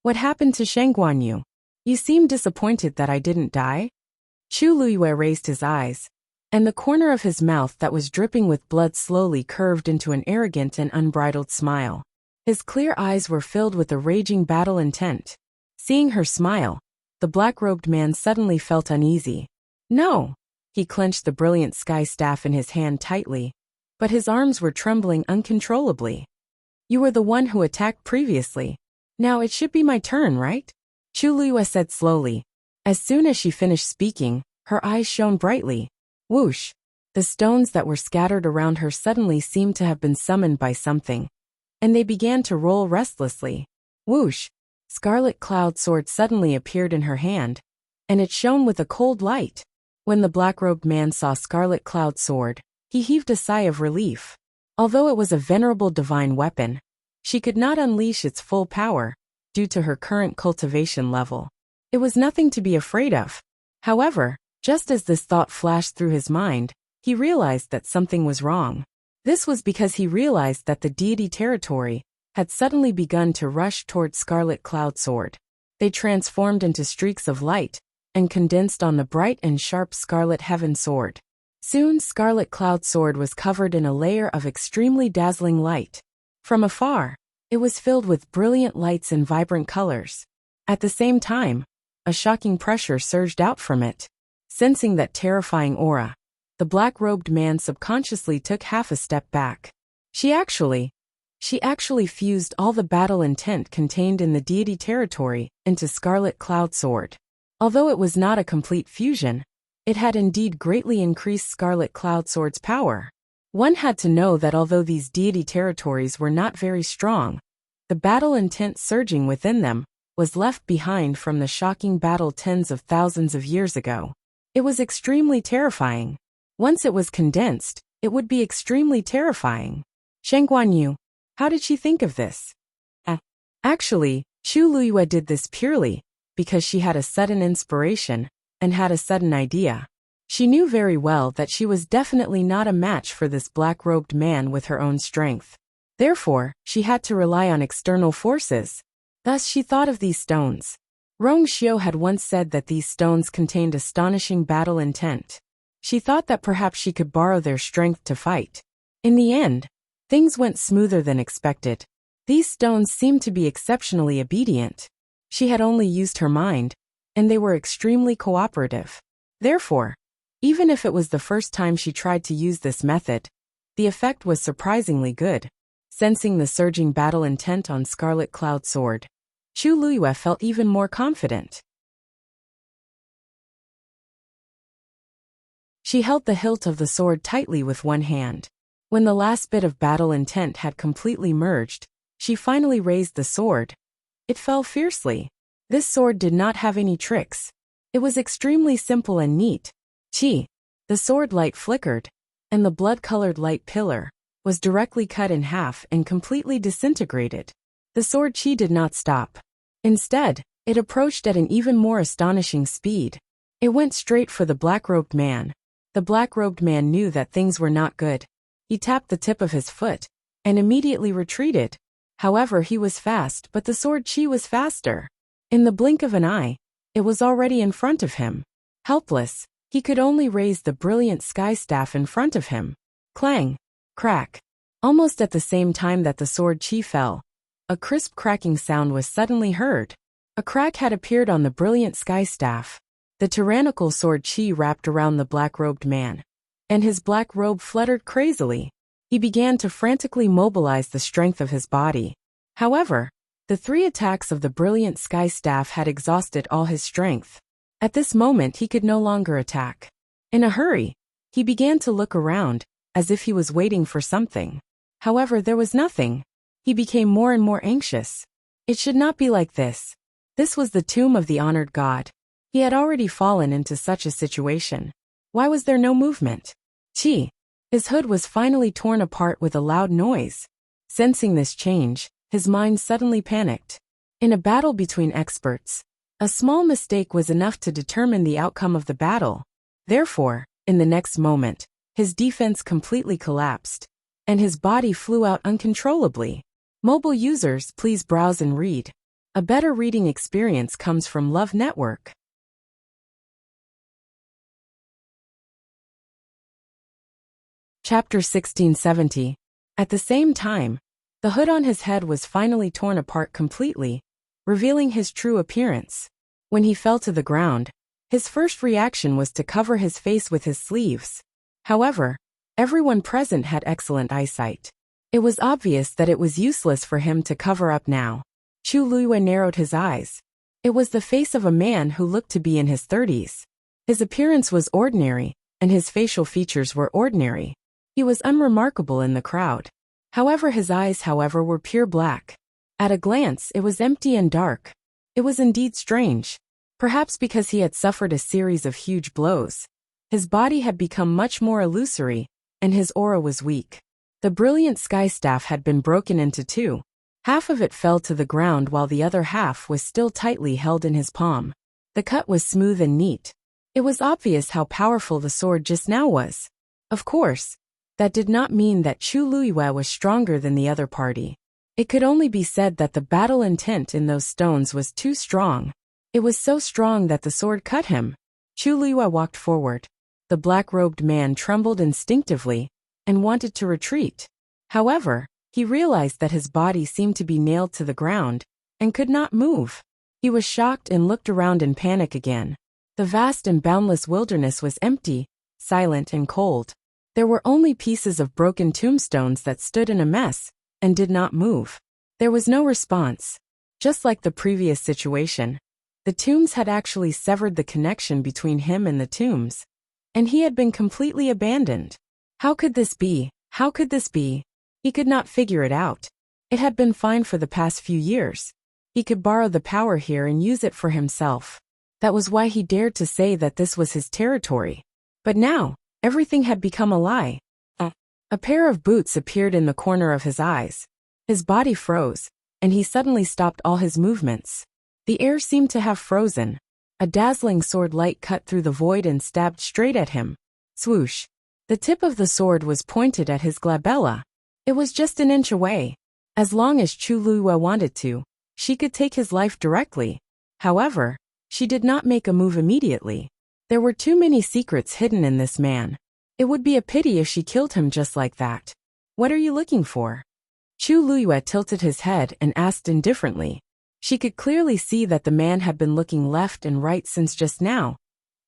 What happened to Sheng Guanyu? You seem disappointed that I didn't die? Chu Liyue raised his eyes, and the corner of his mouth that was dripping with blood slowly curved into an arrogant and unbridled smile. His clear eyes were filled with a raging battle intent. Seeing her smile, the black-robed man suddenly felt uneasy. No! He clenched the brilliant sky staff in his hand tightly, but his arms were trembling uncontrollably. You were the one who attacked previously. Now it should be my turn, right? Chu Liyue said slowly. As soon as she finished speaking, her eyes shone brightly. Whoosh! The stones that were scattered around her suddenly seemed to have been summoned by something, and they began to roll restlessly. Whoosh! Scarlet Cloud Sword suddenly appeared in her hand, and it shone with a cold light. When the black-robed man saw Scarlet Cloud Sword, he heaved a sigh of relief. Although it was a venerable divine weapon, she could not unleash its full power, due to her current cultivation level. It was nothing to be afraid of. However, just as this thought flashed through his mind, he realized that something was wrong. This was because he realized that the deity territory had suddenly begun to rush toward Scarlet Cloud Sword. They transformed into streaks of light and condensed on the bright and sharp Scarlet Heaven Sword. Soon Scarlet Cloud Sword was covered in a layer of extremely dazzling light. From afar, it was filled with brilliant lights and vibrant colors. At the same time, a shocking pressure surged out from it. Sensing that terrifying aura, the black-robed man subconsciously took half a step back. She actually fused all the battle intent contained in the deity territory into Scarlet Cloud Sword. Although it was not a complete fusion, it had indeed greatly increased Scarlet Cloud Sword's power. One had to know that although these deity territories were not very strong, the battle intent surging within them was left behind from the shocking battle tens of thousands of years ago. It was extremely terrifying. Once it was condensed, it would be extremely terrifying. Shen Guanyu, how did she think of this? Actually, Chu Luyue did this purely because she had a sudden inspiration and had a sudden idea. She knew very well that she was definitely not a match for this black-robed man with her own strength. Therefore, she had to rely on external forces. Thus she thought of these stones. Rong Xiu had once said that these stones contained astonishing battle intent. She thought that perhaps she could borrow their strength to fight. In the end, things went smoother than expected. These stones seemed to be exceptionally obedient. She had only used her mind, and they were extremely cooperative. Therefore, even if it was the first time she tried to use this method, the effect was surprisingly good. Sensing the surging battle intent on Scarlet Cloud Sword, Chu Luyue felt even more confident. She held the hilt of the sword tightly with one hand. When the last bit of battle intent had completely merged, she finally raised the sword. It fell fiercely. This sword did not have any tricks. It was extremely simple and neat. The sword light flickered, and the blood-colored light pillar was directly cut in half and completely disintegrated. The sword Qi did not stop. Instead, it approached at an even more astonishing speed. It went straight for the black-robed man. The black-robed man knew that things were not good. He tapped the tip of his foot and immediately retreated. However, he was fast, but the sword Qi was faster. In the blink of an eye, it was already in front of him. Helpless, he could only raise the brilliant sky staff in front of him. Clang! Crack! Almost at the same time that the sword Qi fell, a crisp cracking sound was suddenly heard. A crack had appeared on the brilliant sky staff. The tyrannical sword Qi wrapped around the black-robed man, and his black robe fluttered crazily. He began to frantically mobilize the strength of his body. However, the 3 attacks of the brilliant sky staff had exhausted all his strength. At this moment he could no longer attack. In a hurry, he began to look around, as if he was waiting for something. However, there was nothing. He became more and more anxious. It should not be like this. This was the tomb of the honored god. He had already fallen into such a situation. Why was there no movement? His hood was finally torn apart with a loud noise. Sensing this change, his mind suddenly panicked. In a battle between experts, a small mistake was enough to determine the outcome of the battle. Therefore, in the next moment, his defense completely collapsed, and his body flew out uncontrollably. Mobile users, please browse and read. A better reading experience comes from Love Network. Chapter 1670. At the same time, the hood on his head was finally torn apart completely, revealing his true appearance. When he fell to the ground, his first reaction was to cover his face with his sleeves. However, everyone present had excellent eyesight. It was obvious that it was useless for him to cover up now. Chu Luyue narrowed his eyes. It was the face of a man who looked to be in his 30s. His appearance was ordinary, and his facial features were ordinary. He was unremarkable in the crowd. However, his eyes, were pure black. At a glance, it was empty and dark. It was indeed strange. Perhaps because he had suffered a series of huge blows. His body had become much more illusory, and his aura was weak. The brilliant sky staff had been broken into two. Half of it fell to the ground while the other half was still tightly held in his palm. The cut was smooth and neat. It was obvious how powerful the sword just now was. Of course, that did not mean that Chu Luiyue was stronger than the other party. It could only be said that the battle intent in those stones was too strong. It was so strong that the sword cut him. Chu Luiyue walked forward. The black-robed man trembled instinctively and wanted to retreat. However, he realized that his body seemed to be nailed to the ground and could not move. He was shocked and looked around in panic again. The vast and boundless wilderness was empty, silent and cold. There were only pieces of broken tombstones that stood in a mess and did not move. There was no response. Just like the previous situation, the tombs had actually severed the connection between him and the tombs, and he had been completely abandoned. How could this be? How could this be? He could not figure it out. It had been fine for the past few years. He could borrow the power here and use it for himself. That was why he dared to say that this was his territory. But now, everything had become a lie. A pair of boots appeared in the corner of his eyes. His body froze, and he suddenly stopped all his movements. The air seemed to have frozen. A dazzling sword light cut through the void and stabbed straight at him. Swoosh. The tip of the sword was pointed at his glabella. It was just an inch away. As long as Chu Luiyue wanted to, she could take his life directly. However, she did not make a move immediately. There were too many secrets hidden in this man. It would be a pity if she killed him just like that. What are you looking for? Chu Luiyue tilted his head and asked indifferently. She could clearly see that the man had been looking left and right since just now,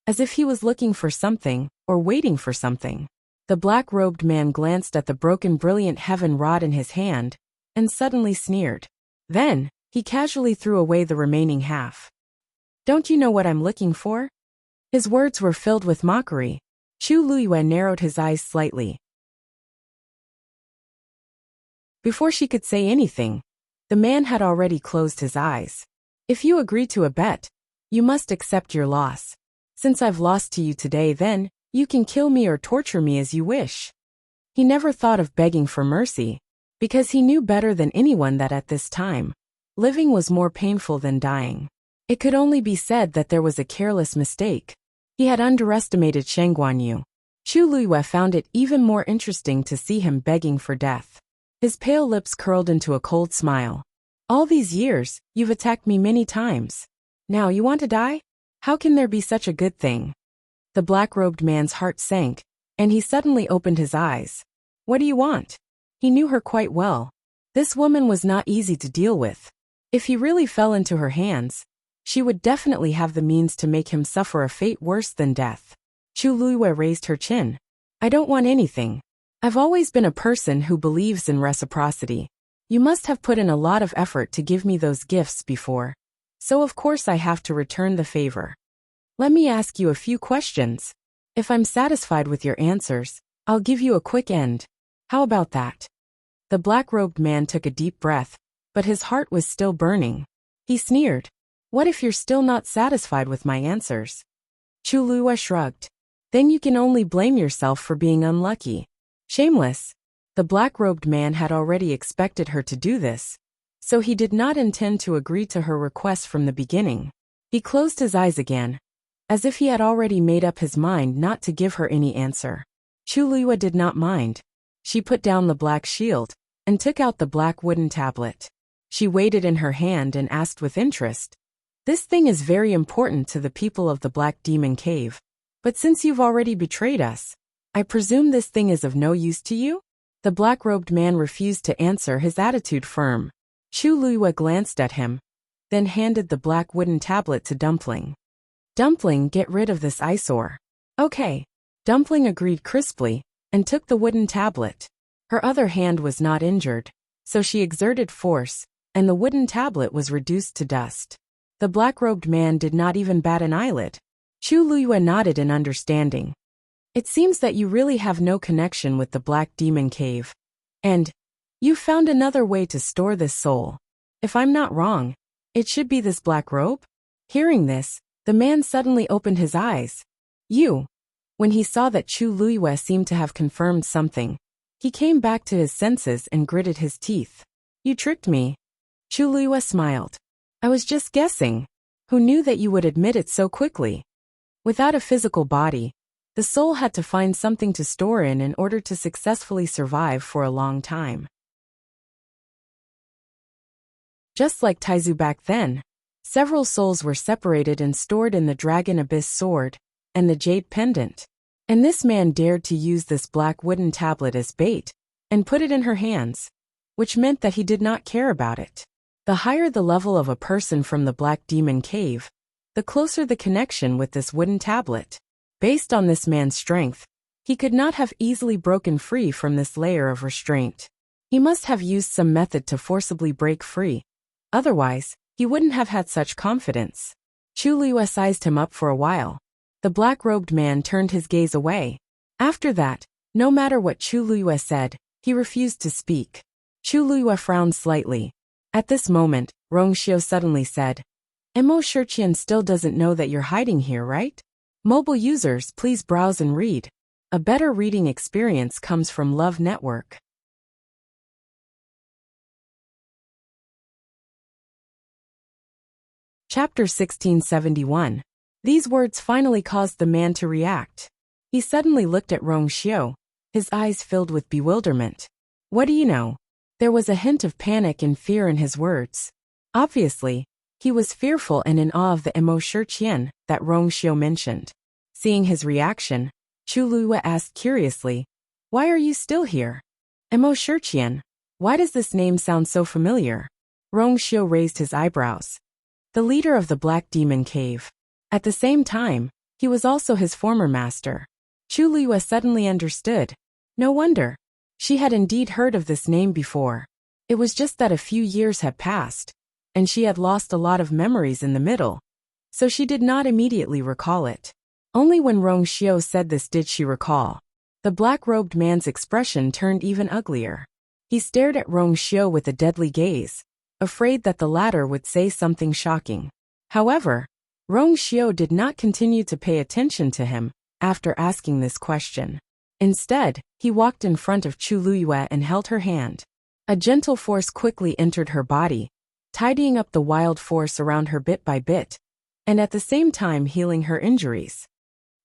as if he was looking for something or waiting for something. The black-robed man glanced at the broken brilliant heaven rod in his hand and suddenly sneered. Then, he casually threw away the remaining half. Don't you know what I'm looking for? His words were filled with mockery. Chu Luiyue narrowed his eyes slightly. Before she could say anything, the man had already closed his eyes. If you agree to a bet, you must accept your loss. Since I've lost to you today, then, you can kill me or torture me as you wish. He never thought of begging for mercy, because he knew better than anyone that at this time, living was more painful than dying. It could only be said that there was a careless mistake. He had underestimated Sheng Guanyu. Chu Luiyue found it even more interesting to see him begging for death. His pale lips curled into a cold smile. All these years, you've attacked me many times. Now you want to die? How can there be such a good thing? The black-robed man's heart sank, and he suddenly opened his eyes. What do you want? He knew her quite well. This woman was not easy to deal with. If he really fell into her hands, she would definitely have the means to make him suffer a fate worse than death. Chu Luiyue raised her chin. I don't want anything. I've always been a person who believes in reciprocity. You must have put in a lot of effort to give me those gifts before. So of course I have to return the favor. Let me ask you a few questions. If I'm satisfied with your answers, I'll give you a quick end. How about that? The black-robed man took a deep breath, but his heart was still burning. He sneered. What if you're still not satisfied with my answers? Chu Luiyue shrugged. Then you can only blame yourself for being unlucky. Shameless. The black-robed man had already expected her to do this, so he did not intend to agree to her request from the beginning. He closed his eyes again, as if he had already made up his mind not to give her any answer. Chu Luiyue did not mind. She put down the black shield and took out the black wooden tablet. She weighed it in her hand and asked with interest. This thing is very important to the people of the Black Demon Cave. But since you've already betrayed us, I presume this thing is of no use to you? The black-robed man refused to answer, his attitude firm. Chu Luiyue glanced at him, then handed the black wooden tablet to Dumpling. Dumpling, get rid of this eyesore. Okay. Dumpling agreed crisply, and took the wooden tablet. Her other hand was not injured, so she exerted force, and the wooden tablet was reduced to dust. The black-robed man did not even bat an eyelid. Chu Luiyue nodded in understanding. It seems that you really have no connection with the Black Demon Cave. And you found another way to store this soul. If I'm not wrong, It should be this black robe? Hearing this, the man suddenly opened his eyes. You. When he saw that Chu Luiyue seemed to have confirmed something, he came back to his senses and gritted his teeth. You tricked me. Chu Luiyue smiled. I was just guessing. Who knew that you would admit it so quickly? Without a physical body, the soul had to find something to store in order to successfully survive for a long time. Just like Taizu back then, several souls were separated and stored in the Dragon Abyss sword and the Jade pendant. And this man dared to use this black wooden tablet as bait and put it in her hands, which meant that he did not care about it. The higher the level of a person from the Black Demon Cave, the closer the connection with this wooden tablet. Based on this man's strength, he could not have easily broken free from this layer of restraint. He must have used some method to forcibly break free. Otherwise, he wouldn't have had such confidence. Chu Luiyue sized him up for a while. The black-robed man turned his gaze away. After that, no matter what Chu Luiyue said, he refused to speak. Chu Luiyue frowned slightly. At this moment, Rongxiu suddenly said, Mo Shiqian still doesn't know that you're hiding here, right? Mobile users, please browse and read. A better reading experience comes from Love Network. Chapter 1671. These words finally caused the man to react. He suddenly looked at Rongxiu, his eyes filled with bewilderment. What do you know? There was a hint of panic and fear in his words. Obviously, he was fearful and in awe of the Mo Shiqian that Rongxiu mentioned. Seeing his reaction, Chu Luiyue asked curiously, Why are you still here? Mo Shiqian, why does this name sound so familiar? Rongxiu raised his eyebrows. The leader of the Black Demon Cave. At the same time, he was also his former master. Chu Luiyue suddenly understood. No wonder. She had indeed heard of this name before. It was just that a few years had passed, and she had lost a lot of memories in the middle, so she did not immediately recall it. Only when Rongxiu said this did she recall. The black-robed man's expression turned even uglier. He stared at Rongxiu with a deadly gaze, afraid that the latter would say something shocking. However, Rongxiu did not continue to pay attention to him after asking this question. Instead, he walked in front of Chu Luiyue and held her hand. A gentle force quickly entered her body, tidying up the wild force around her bit by bit, and at the same time healing her injuries.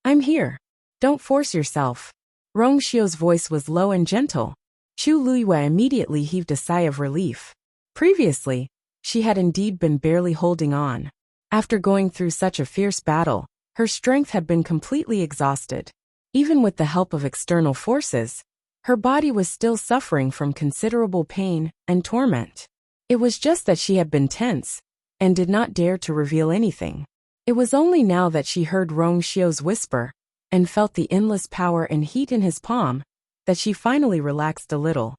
I'm here. Don't force yourself. Rongxiu's voice was low and gentle. Chu Luiyue immediately heaved a sigh of relief. Previously, she had indeed been barely holding on. After going through such a fierce battle, her strength had been completely exhausted. Even with the help of external forces, her body was still suffering from considerable pain and torment. It was just that she had been tense and did not dare to reveal anything. It was only now that she heard Rongxiu's whisper and felt the endless power and heat in his palm that she finally relaxed a little.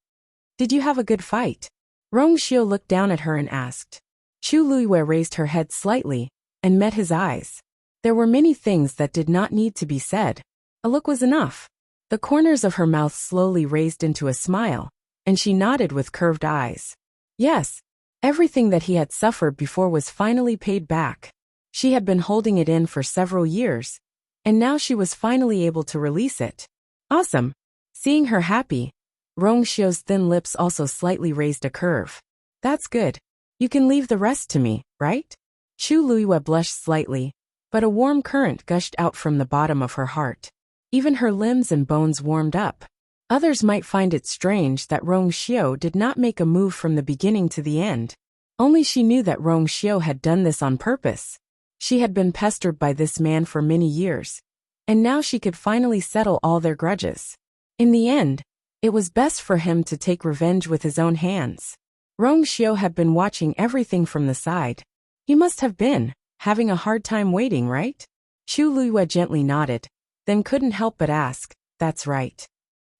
Did you have a good fight? Rongxiu looked down at her and asked. Chu Luiyue raised her head slightly and met his eyes. There were many things that did not need to be said. A look was enough. The corners of her mouth slowly raised into a smile, and she nodded with curved eyes. Yes, everything that he had suffered before was finally paid back. She had been holding it in for several years, and now she was finally able to release it. Awesome. Seeing her happy, Rongxiu's thin lips also slightly raised a curve. That's good. You can leave the rest to me, right? Chu Luiyue blushed slightly, but a warm current gushed out from the bottom of her heart. Even her limbs and bones warmed up. Others might find it strange that Rongxiu did not make a move from the beginning to the end. Only she knew that Rongxiu had done this on purpose. She had been pestered by this man for many years, and now she could finally settle all their grudges. In the end, it was best for him to take revenge with his own hands. Rongxiu had been watching everything from the side. He must have been having a hard time waiting, right? Chu Luiyue gently nodded, then couldn't help but ask, That's right.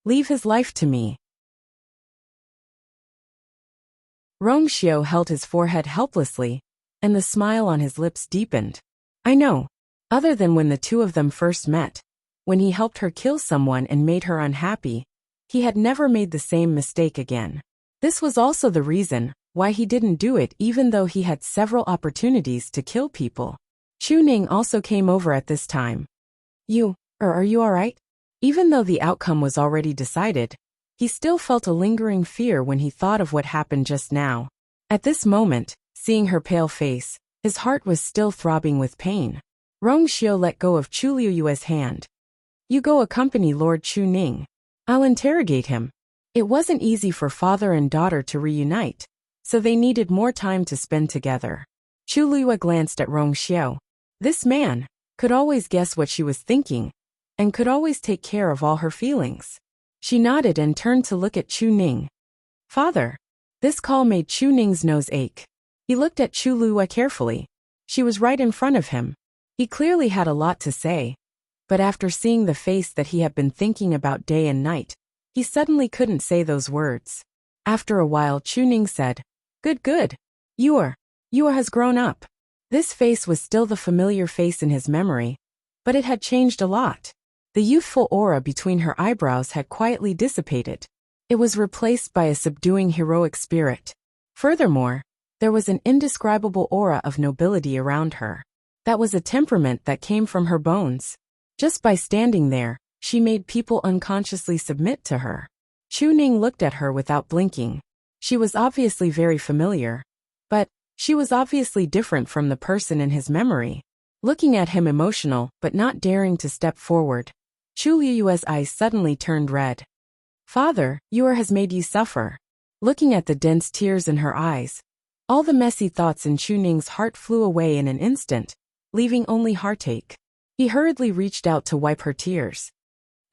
Leave his life to me. Rongxiu held his forehead helplessly, and the smile on his lips deepened. I know. Other than when the two of them first met, when he helped her kill someone and made her unhappy, he had never made the same mistake again. This was also the reason why he didn't do it even though he had several opportunities to kill people. Chu Ning also came over at this time. Are you alright? Even though the outcome was already decided, he still felt a lingering fear when he thought of what happened just now. At this moment, seeing her pale face, his heart was still throbbing with pain. Rong Xiu let go of Chu Liuyue's hand. You go accompany Lord Chu Ning. I'll interrogate him. It wasn't easy for father and daughter to reunite, so they needed more time to spend together. Chu Liyue glanced at Rong Xiu. This man could always guess what she was thinking, and could always take care of all her feelings. She nodded and turned to look at Chu Ning. Father. This call made Chu Ning's nose ache. He looked at Chu Liyue carefully. She was right in front of him. He clearly had a lot to say, but after seeing the face that he had been thinking about day and night, he suddenly couldn't say those words. After a while Chu Ning said, Good. Yuer has grown up. This face was still the familiar face in his memory, but it had changed a lot. The youthful aura between her eyebrows had quietly dissipated. It was replaced by a subduing heroic spirit. Furthermore, there was an indescribable aura of nobility around her. That was a temperament that came from her bones. Just by standing there, she made people unconsciously submit to her. Chu Ning looked at her without blinking. She was obviously very familiar, but she was obviously different from the person in his memory. Looking at him emotional but not daring to step forward, Chu Liyue's eyes suddenly turned red. Father, Yuer has made you suffer. Looking at the dense tears in her eyes, all the messy thoughts in Chu Ning's heart flew away in an instant, leaving only heartache. He hurriedly reached out to wipe her tears.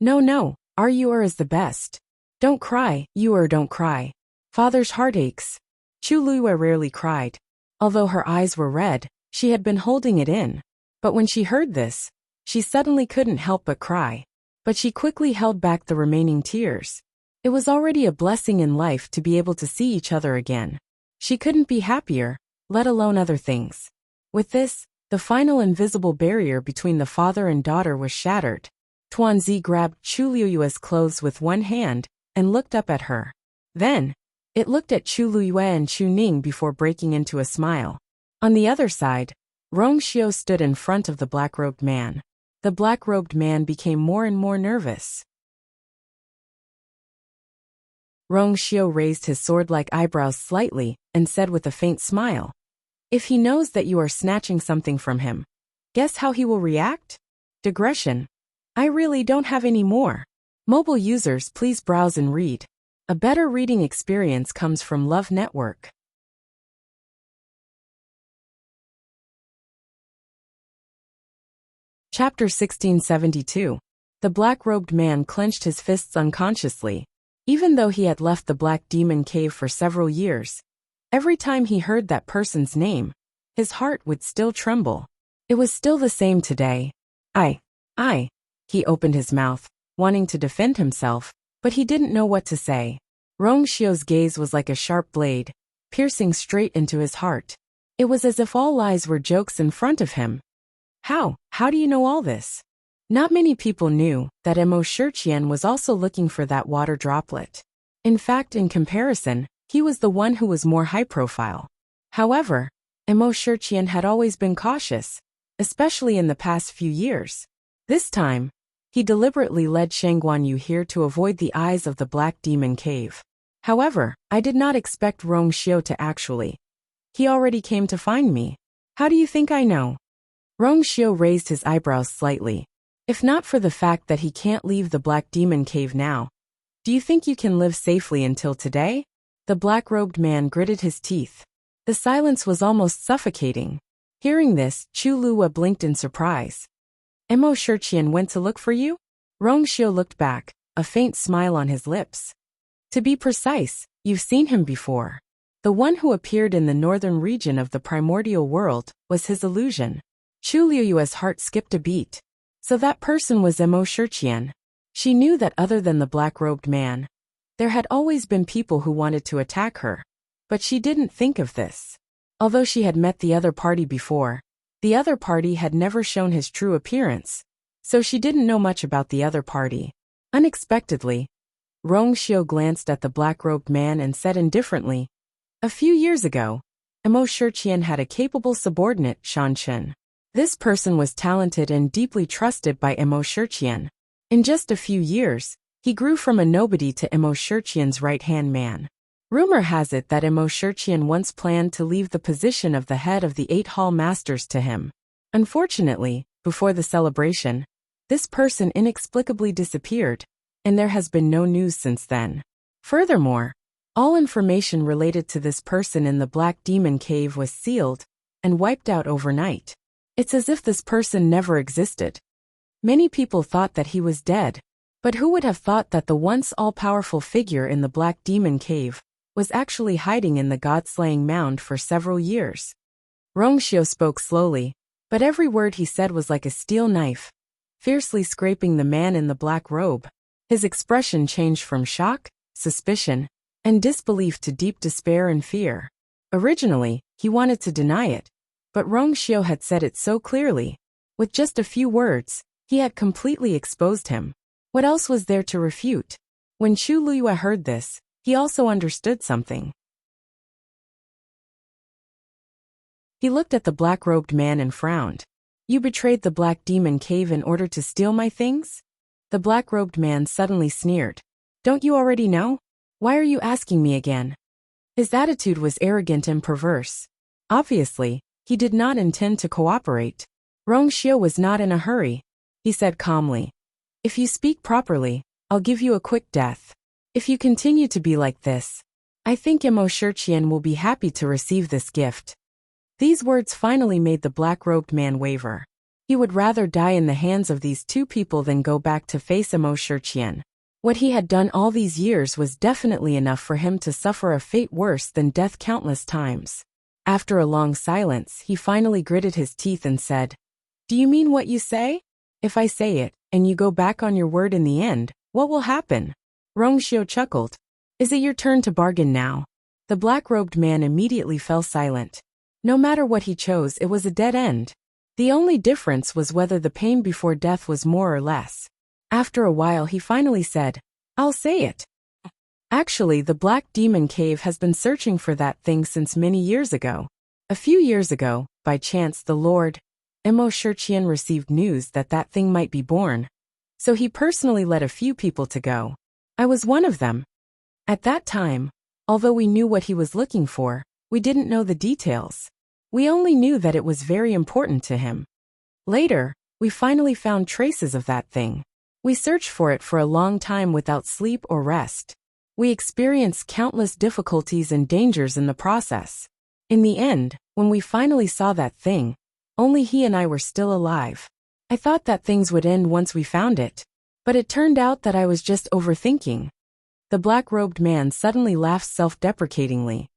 No, our Yuer is the best. Don't cry, Yuer, don't cry. Father's heart aches. Chu Liyue rarely cried. Although her eyes were red, she had been holding it in. But when she heard this, she suddenly couldn't help but cry. But she quickly held back the remaining tears. It was already a blessing in life to be able to see each other again. She couldn't be happier, let alone other things. With this, the final invisible barrier between the father and daughter was shattered. Tuanzi grabbed Chu Liyue's clothes with one hand and looked up at her. Then, it looked at Chu Liyue and Chu Ning before breaking into a smile. On the other side, Rong Xiu stood in front of the black-robed man. The black-robed man became more and more nervous. Rong Xiu raised his sword-like eyebrows slightly and said with a faint smile, If he knows that you are snatching something from him, guess how he will react? Digression. I really don't have any more. Mobile users, please browse and read. A better reading experience comes from Love Network. Chapter 1672. The black-robed man clenched his fists unconsciously. Even though he had left the Black Demon Cave for several years, every time he heard that person's name, his heart would still tremble. It was still the same today. I. He opened his mouth, wanting to defend himself, but he didn't know what to say. Rong Xiu's gaze was like a sharp blade, piercing straight into his heart. It was as if all lies were jokes in front of him. How do you know all this? Not many people knew that Emo Shirqian was also looking for that water droplet. In fact, in comparison, he was the one who was more high-profile. However, Emo Shirqian had always been cautious, especially in the past few years. This time, he deliberately led Shangguan Yu here to avoid the eyes of the Black Demon Cave. However, I did not expect Rong Xiu to actually. He already came to find me. How do you think I know? Rong Xiu raised his eyebrows slightly. If not for the fact that he can't leave the Black Demon Cave now, do you think you can live safely until today? The black-robed man gritted his teeth. The silence was almost suffocating. Hearing this, Chu Liyue blinked in surprise. Emo Shirqian went to look for you? Rong Xiu looked back, a faint smile on his lips. To be precise, you've seen him before. The one who appeared in the northern region of the primordial world was his illusion. Chu Liyue's heart skipped a beat. So that person was Emo Shirqian. She knew that other than the black-robed man, there had always been people who wanted to attack her. But she didn't think of this. Although she had met the other party before, the other party had never shown his true appearance, so she didn't know much about the other party. Unexpectedly, Rong Xiu glanced at the black-robed man and said indifferently, A few years ago, Emo Shirqian had a capable subordinate, Shan Chen. This person was talented and deeply trusted by Emo Shirqian. In just a few years, he grew from a nobody to Emo Shirqian's right-hand man. Rumor has it that Emo Shirqian once planned to leave the position of the head of the 8 Hall Masters to him. Unfortunately, before the celebration, this person inexplicably disappeared, and there has been no news since then. Furthermore, all information related to this person in the Black Demon Cave was sealed and wiped out overnight. It's as if this person never existed. Many people thought that he was dead, but who would have thought that the once all-powerful figure in the Black Demon Cave was actually hiding in the god-slaying mound for several years? Rongxiu spoke slowly, but every word he said was like a steel knife, fiercely scraping the man in the black robe. His expression changed from shock, suspicion, and disbelief to deep despair and fear. Originally, he wanted to deny it, but Rongxiu had said it so clearly. With just a few words, he had completely exposed him. What else was there to refute? When Chu Liyue heard this, he also understood something. He looked at the black-robed man and frowned. "You betrayed the Black Demon Cave in order to steal my things?" The black-robed man suddenly sneered. "Don't you already know? Why are you asking me again?" His attitude was arrogant and perverse. Obviously, he did not intend to cooperate. Rongxiu was not in a hurry. He said calmly, "If you speak properly, I'll give you a quick death. If you continue to be like this, I think Emo Shirqian will be happy to receive this gift." These words finally made the black-robed man waver. He would rather die in the hands of these two people than go back to face Emo Shirqian. What he had done all these years was definitely enough for him to suffer a fate worse than death countless times. After a long silence, he finally gritted his teeth and said, "Do you mean what you say? If I say it, and you go back on your word in the end, what will happen?" Rongxiu chuckled. "Is it your turn to bargain now?" The black-robed man immediately fell silent. No matter what he chose, it was a dead end. The only difference was whether the pain before death was more or less. After a while he finally said, "I'll say it. Actually, the Black Demon Cave has been searching for that thing since many years ago. A few years ago, by chance the Lord, Emo Shirqian received news that that thing might be born. So he personally led a few people to go. I was one of them. At that time, although we knew what he was looking for, we didn't know the details. We only knew that it was very important to him. Later, we finally found traces of that thing. We searched for it for a long time without sleep or rest. We experienced countless difficulties and dangers in the process. In the end, when we finally saw that thing, only he and I were still alive. I thought that things would end once we found it, but it turned out that I was just overthinking." The black-robed man suddenly laughed self-deprecatingly.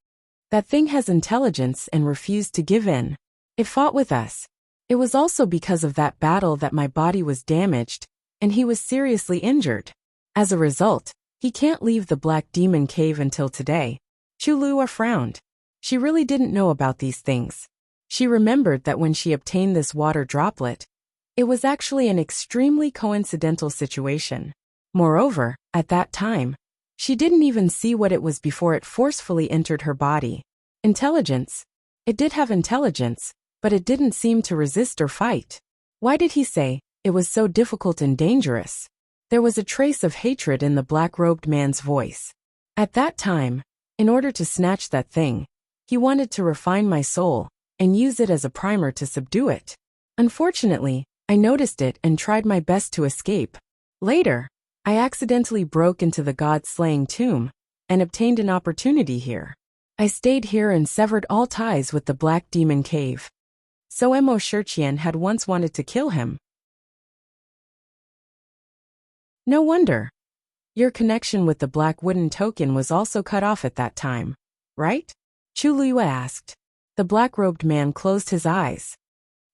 "That thing has intelligence and refused to give in. It fought with us. It was also because of that battle that my body was damaged, and he was seriously injured. As a result, he can't leave the Black Demon Cave until today." Chu Liyue frowned. She really didn't know about these things. She remembered that when she obtained this water droplet, it was actually an extremely coincidental situation. Moreover, at that time, she didn't even see what it was before it forcefully entered her body. Intelligence. It did have intelligence, but it didn't seem to resist or fight. Why did he say it was so difficult and dangerous? There was a trace of hatred in the black-robed man's voice. At that time, in order to snatch that thing, he wanted to refine my soul and use it as a primer to subdue it. Unfortunately, I noticed it and tried my best to escape. Later, I accidentally broke into the god-slaying tomb and obtained an opportunity here. I stayed here and severed all ties with the Black Demon Cave. So Emo Shirqian had once wanted to kill him. No wonder. Your connection with the Black Wooden Token was also cut off at that time, right? Chu Liyue asked. The black-robed man closed his eyes.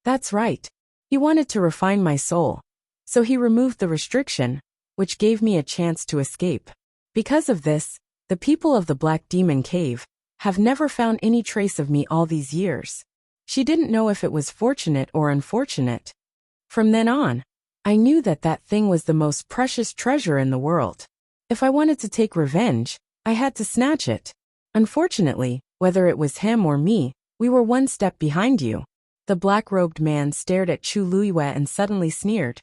That's right. He wanted to refine my soul. So he removed the restriction, which gave me a chance to escape. Because of this, the people of the Black Demon Cave have never found any trace of me all these years. She didn't know if it was fortunate or unfortunate. From then on, I knew that that thing was the most precious treasure in the world. If I wanted to take revenge, I had to snatch it. Unfortunately, Whether it was him or me, we were one step behind you. The black-robed man stared at Chu Luiyue and suddenly sneered.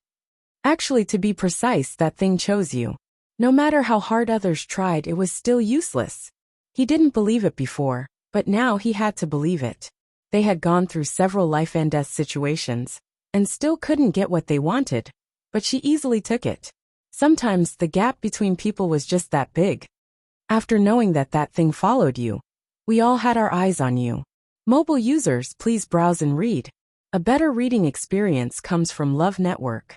Actually, to be precise, that thing chose you. No matter how hard others tried, it was still useless. He didn't believe it before, but now he had to believe it. They had gone through several life and death situations, and still couldn't get what they wanted, but she easily took it. Sometimes the gap between people was just that big. After knowing that that thing followed you, we all had our eyes on you. Mobile users, please browse and read. A better reading experience comes from Love Network.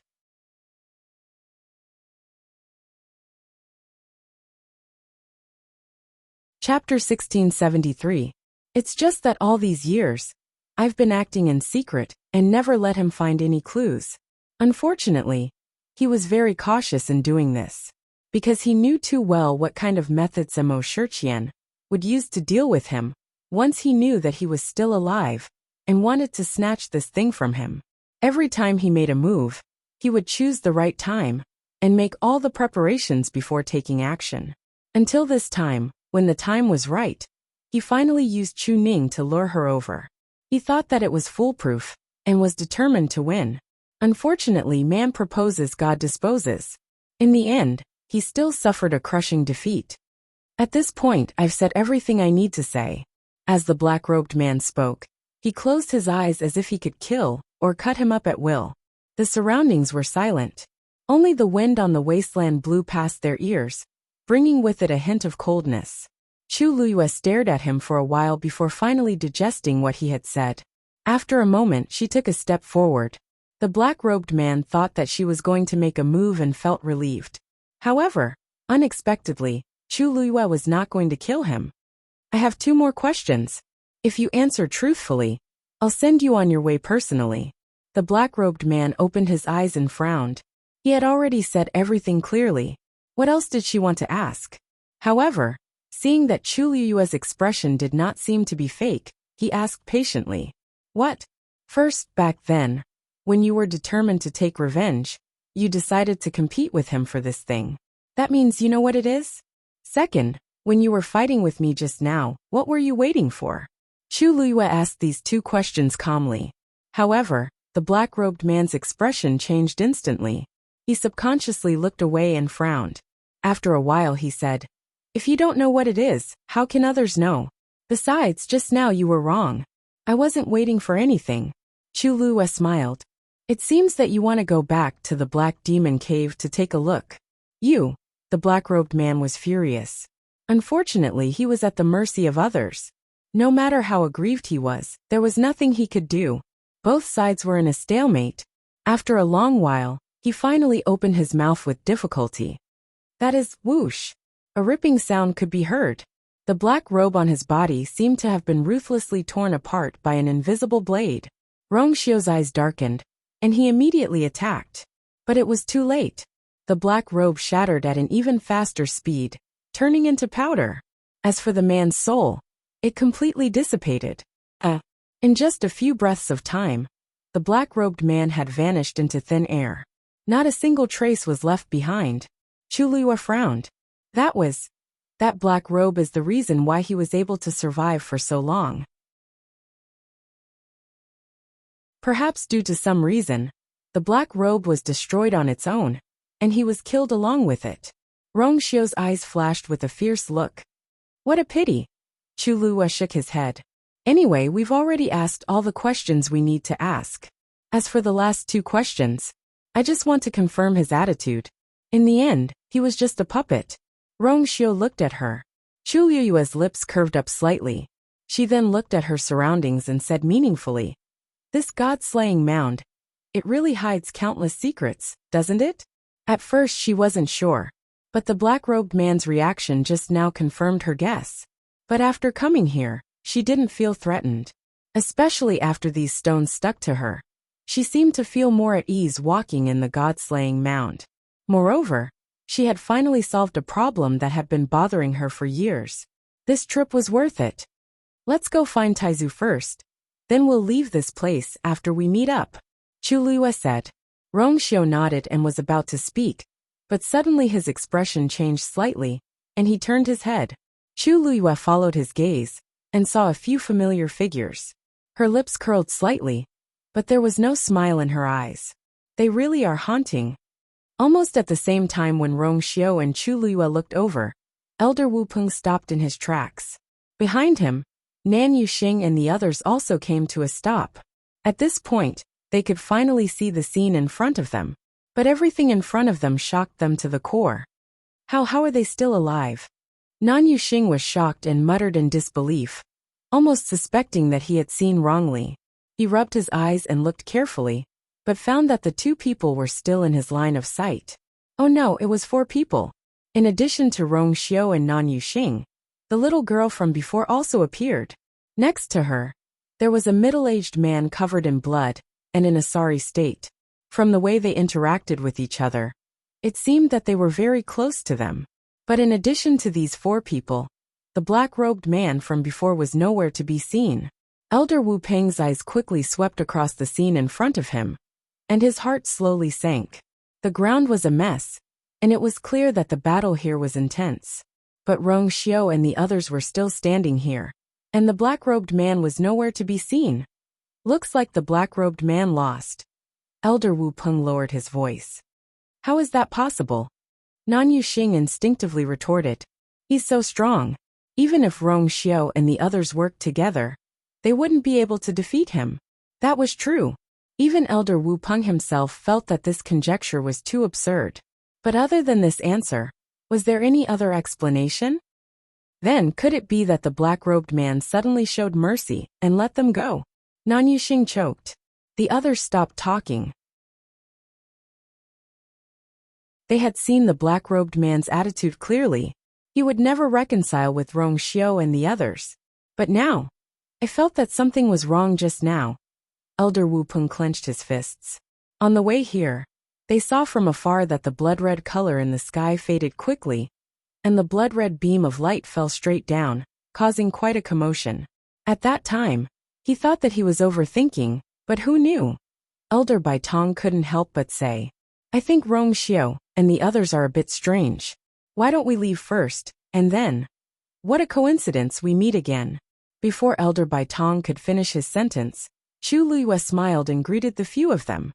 Chapter 1673. It's just that all these years, I've been acting in secret and never let him find any clues. Unfortunately, he was very cautious in doing this, because he knew too well what kind of methods Mo Shiqian would use to deal with him once he knew that he was still alive and wanted to snatch this thing from him. Every time he made a move, he would choose the right time and make all the preparations before taking action. Until this time, when the time was right, he finally used Chu Ning to lure her over. He thought that it was foolproof and was determined to win. Unfortunately, man proposes, God disposes. In the end, he still suffered a crushing defeat. At this point, I've said everything I need to say. As the black-robed man spoke, he closed his eyes as if he could kill or cut him up at will. The surroundings were silent. Only the wind on the wasteland blew past their ears, bringing with it a hint of coldness. Chu Luiyue stared at him for a while before finally digesting what he had said. After a moment, she took a step forward. The black-robed man thought that she was going to make a move and felt relieved. However, unexpectedly, Chu Luiyue was not going to kill him. I have 2 more questions. If you answer truthfully, I'll send you on your way personally. The black-robed man opened his eyes and frowned. He had already said everything clearly. What else did she want to ask? However, seeing that Chu Luiyue's expression did not seem to be fake, he asked patiently. What? First, back then, when you were determined to take revenge, you decided to compete with him for this thing. That means you know what it is? Second, when you were fighting with me just now, what were you waiting for? Chu Luiyue asked these 2 questions calmly. However, the black-robed man's expression changed instantly. He subconsciously looked away and frowned. After a while he said, If you don't know what it is, how can others know? Besides, just now you were wrong. I wasn't waiting for anything. Chu Luiyue smiled. It seems that you want to go back to the Black Demon Cave to take a look. You, the black-robed man was furious. Unfortunately, he was at the mercy of others. No matter how aggrieved he was, there was nothing he could do. Both sides were in a stalemate. After a long while, he finally opened his mouth with difficulty. That is, whoosh. A ripping sound could be heard. The black robe on his body seemed to have been ruthlessly torn apart by an invisible blade. Rongxiu's eyes darkened, and he immediately attacked. But it was too late. The black robe shattered at an even faster speed, turning into powder. As for the man's soul, it completely dissipated. In just a few breaths of time, the black-robed man had vanished into thin air. Not a single trace was left behind. Chu Luiyue frowned. That black robe is the reason why he was able to survive for so long. Perhaps due to some reason, the black robe was destroyed on its own, and he was killed along with it. Rongxiu's eyes flashed with a fierce look. What a pity. Chu Luiyue shook his head. Anyway, we've already asked all the questions we need to ask. As for the last 2 questions, I just want to confirm his attitude. In the end, he was just a puppet. Rongxiu looked at her. Chu Luiyue's lips curved up slightly. She then looked at her surroundings and said meaningfully, This god-slaying mound, it really hides countless secrets, doesn't it? At first she wasn't sure, but the black-robed man's reaction just now confirmed her guess. But after coming here, she didn't feel threatened. Especially after these stones stuck to her. She seemed to feel more at ease walking in the god-slaying mound. Moreover, she had finally solved a problem that had been bothering her for years. This trip was worth it. Let's go find Taizu first. Then we'll leave this place after we meet up, Chu Luiyue said. Rongxiu nodded and was about to speak, but suddenly his expression changed slightly, and he turned his head. Chu Luiyue followed his gaze, and saw a few familiar figures. Her lips curled slightly, but there was no smile in her eyes. They really are haunting. Almost at the same time when Rong Xiao and Chu Luiyue looked over, Elder Wu Peng stopped in his tracks. Behind him, Nan Yuxing and the others also came to a stop. At this point, they could finally see the scene in front of them. But everything in front of them shocked them to the core. How are they still alive? Nan Yuxing was shocked and muttered in disbelief, almost suspecting that he had seen wrongly. He rubbed his eyes and looked carefully, but found that the two people were still in his line of sight. Oh no, it was 4 people. In addition to Rong Xiao and Nan Yuxing, the little girl from before also appeared. Next to her, there was a middle-aged man covered in blood and in a sorry state. From the way they interacted with each other, it seemed that they were very close to them. But in addition to these 4 people, the black-robed man from before was nowhere to be seen. Elder Wu Peng's eyes quickly swept across the scene in front of him, and his heart slowly sank. The ground was a mess, and it was clear that the battle here was intense. But Rong Xiao and the others were still standing here, and the black-robed man was nowhere to be seen. Looks like the black-robed man lost. Elder Wu Peng lowered his voice. How is that possible? Nan Yuxing instinctively retorted. He's so strong. Even if Rong Xiao and the others worked together, they wouldn't be able to defeat him. That was true. Even Elder Wu Peng himself felt that this conjecture was too absurd. But other than this answer, was there any other explanation? Then, could it be that the black-robed man suddenly showed mercy and let them go? Nan Yuxing choked. The others stopped talking. They had seen the black-robed man's attitude clearly. He would never reconcile with Rong Xiao and the others. But now, I felt that something was wrong just now. Elder Wu Peng clenched his fists. On the way here, they saw from afar that the blood-red color in the sky faded quickly, and the blood-red beam of light fell straight down, causing quite a commotion. At that time, he thought that he was overthinking, but who knew? Elder Bai Tong couldn't help but say, I think Rong Xiao and the others are a bit strange. Why don't we leave first, and then? What a coincidence we meet again. Before Elder Bai Tong could finish his sentence, Chu Luiyue smiled and greeted the few of them.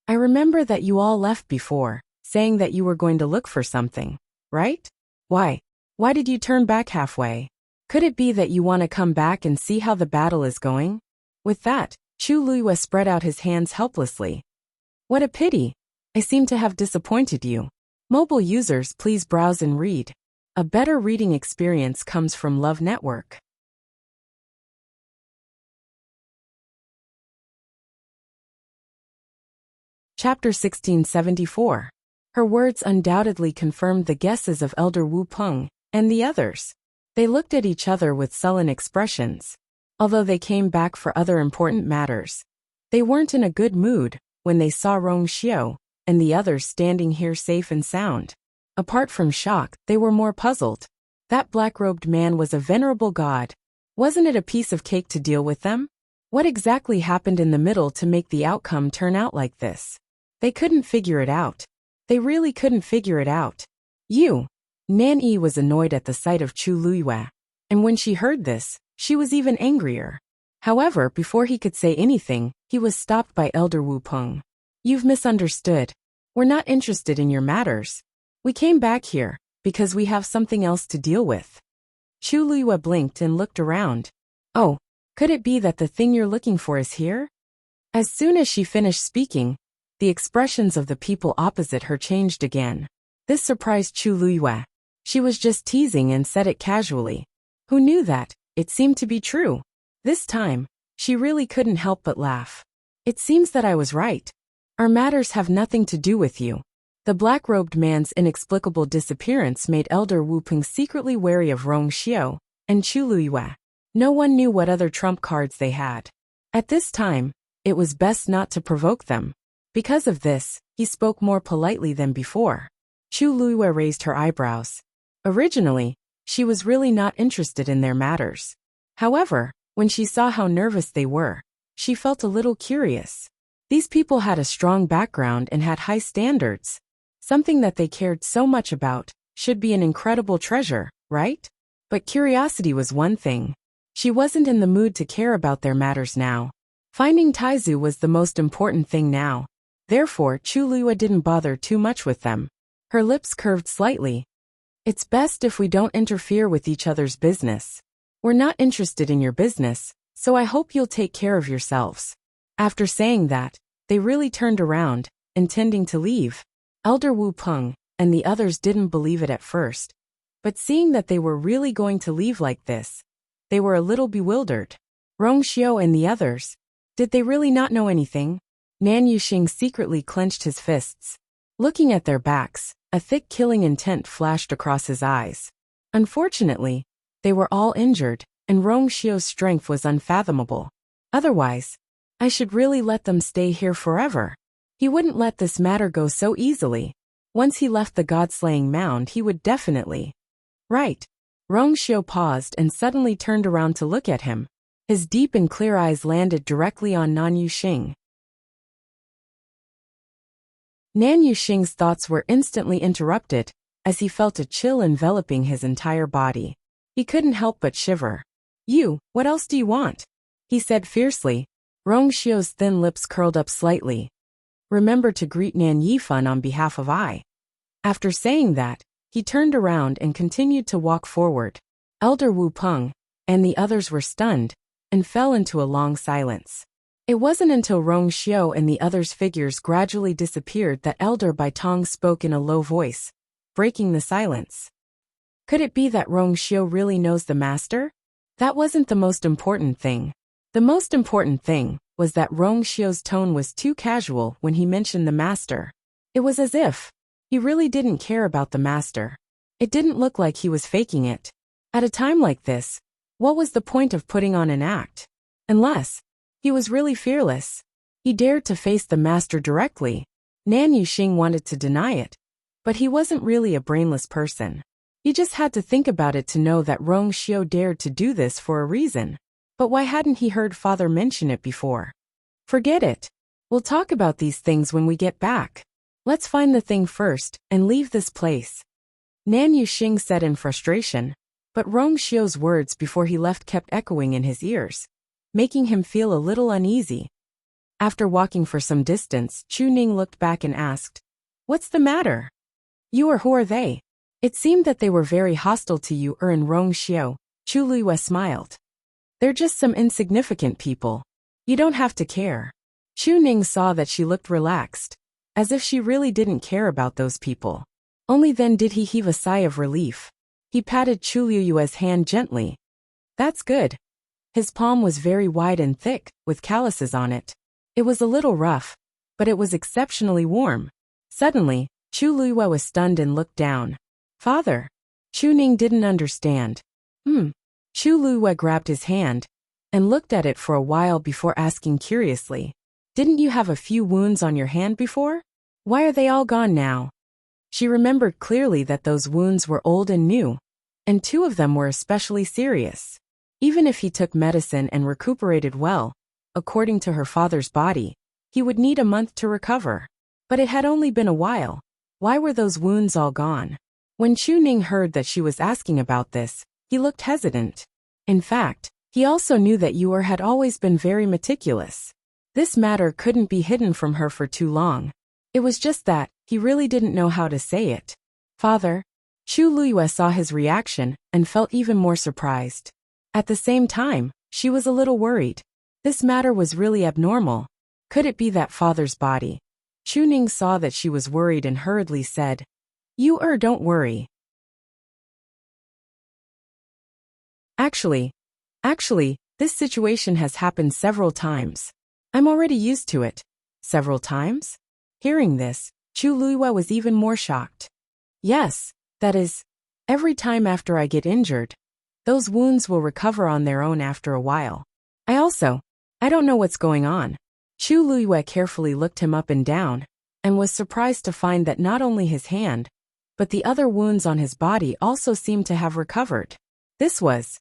I remember that you all left before, saying that you were going to look for something, right? Why? Why did you turn back halfway? Could it be that you want to come back and see how the battle is going? With that, Chu Luiyue spread out his hands helplessly. What a pity. I seem to have disappointed you. Mobile users, please browse and read. A better reading experience comes from Love Network. Chapter 1674. Her words undoubtedly confirmed the guesses of Elder Wu Peng and the others. They looked at each other with sullen expressions. Although they came back for other important matters, they weren't in a good mood when they saw Rong Xiao and the others standing here safe and sound. Apart from shock, they were more puzzled. That black-robed man was a venerable god. Wasn't it a piece of cake to deal with them? What exactly happened in the middle to make the outcome turn out like this? They couldn't figure it out. They really couldn't figure it out. Nan Yi was annoyed at the sight of Chu Luiyue, and when she heard this, she was even angrier. However, before he could say anything, he was stopped by Elder Wu Peng. You've misunderstood. We're not interested in your matters. We came back here because we have something else to deal with. Chu Luiyue blinked and looked around. Oh, could it be that the thing you're looking for is here? As soon as she finished speaking, the expressions of the people opposite her changed again. This surprised Chu Luiyue. She was just teasing and said it casually. Who knew that? It seemed to be true. This time, she really couldn't help but laugh. It seems that I was right. Our matters have nothing to do with you. The black-robed man's inexplicable disappearance made Elder Wu Peng secretly wary of Rong Xiao and Chu Luiyue. No one knew what other trump cards they had. At this time, it was best not to provoke them. Because of this, he spoke more politely than before. Chu Luiyue raised her eyebrows. Originally, she was really not interested in their matters. However, when she saw how nervous they were, she felt a little curious. These people had a strong background and had high standards. Something that they cared so much about should be an incredible treasure, right? But curiosity was one thing. She wasn't in the mood to care about their matters now. Finding Taizu was the most important thing now. Therefore, Chulua didn't bother too much with them. Her lips curved slightly. It's best if we don't interfere with each other's business. We're not interested in your business, so I hope you'll take care of yourselves. After saying that, they really turned around, intending to leave. Elder Wu Peng and the others didn't believe it at first. But seeing that they were really going to leave like this, they were a little bewildered. Rong Xiao and the others, did they really not know anything? Nan Yuxing secretly clenched his fists. Looking at their backs, a thick killing intent flashed across his eyes. Unfortunately, they were all injured, and Rong Xiao's strength was unfathomable. Otherwise, I should really let them stay here forever. He wouldn't let this matter go so easily. Once he left the god-slaying mound, he would definitely. Right. Rong Xiao paused and suddenly turned around to look at him. His deep and clear eyes landed directly on Nan Yuxing. Nan Yuxing's thoughts were instantly interrupted, as he felt a chill enveloping his entire body. He couldn't help but shiver. You, what else do you want? He said fiercely. Rong Xiao's thin lips curled up slightly. Remember to greet Nan Yifan on behalf of I. After saying that, he turned around and continued to walk forward. Elder Wu Peng and the others were stunned and fell into a long silence. It wasn't until Rong Xiao and the others' figures gradually disappeared that Elder Bai Tong spoke in a low voice, breaking the silence. Could it be that Rong Xiao really knows the master? That wasn't the most important thing. The most important thing was that Rong Xiao's tone was too casual when he mentioned the master. It was as if he really didn't care about the master. It didn't look like he was faking it. At a time like this, what was the point of putting on an act? Unless he was really fearless. He dared to face the master directly. Nan Yuxing wanted to deny it, but he wasn't really a brainless person. He just had to think about it to know that Rong Xiao dared to do this for a reason. But why hadn't he heard father mention it before? Forget it. We'll talk about these things when we get back. Let's find the thing first and leave this place. Nan Yuxing said in frustration, but Rong Xiao's words before he left kept echoing in his ears, making him feel a little uneasy. After walking for some distance, Chu Ning looked back and asked, "What's the matter? You or who are they?" It seemed that they were very hostile to you and Rong Xiao. Chu Luiyue smiled. They're just some insignificant people. You don't have to care. Chu Ning saw that she looked relaxed, as if she really didn't care about those people. Only then did he heave a sigh of relief. He patted Chu Luiyue's hand gently. That's good. His palm was very wide and thick, with calluses on it. It was a little rough, but it was exceptionally warm. Suddenly, Chu Luiyue was stunned and looked down. Father. Chu Ning didn't understand. Chu Luiyue grabbed his hand and looked at it for a while before asking curiously, "Didn't you have a few wounds on your hand before? Why are they all gone now?" She remembered clearly that those wounds were old and new, and 2 of them were especially serious. Even if he took medicine and recuperated well, according to her father's body, he would need a month to recover. But it had only been a while. Why were those wounds all gone? When Chu Ning heard that she was asking about this, he looked hesitant. In fact, he also knew that Yuer had always been very meticulous. This matter couldn't be hidden from her for too long. It was just that he really didn't know how to say it. Father. Chu Luiyue saw his reaction and felt even more surprised. At the same time, she was a little worried. This matter was really abnormal. Could it be that father's body? Chu Ning saw that she was worried and hurriedly said, don't worry. Actually, this situation has happened several times. I'm already used to it. Several times? Hearing this, Chu Luiyue was even more shocked. Yes, that is, every time after I get injured, those wounds will recover on their own after a while. I don't know what's going on. Chu Luiyue carefully looked him up and down, and was surprised to find that not only his hand, but the other wounds on his body also seemed to have recovered. This was,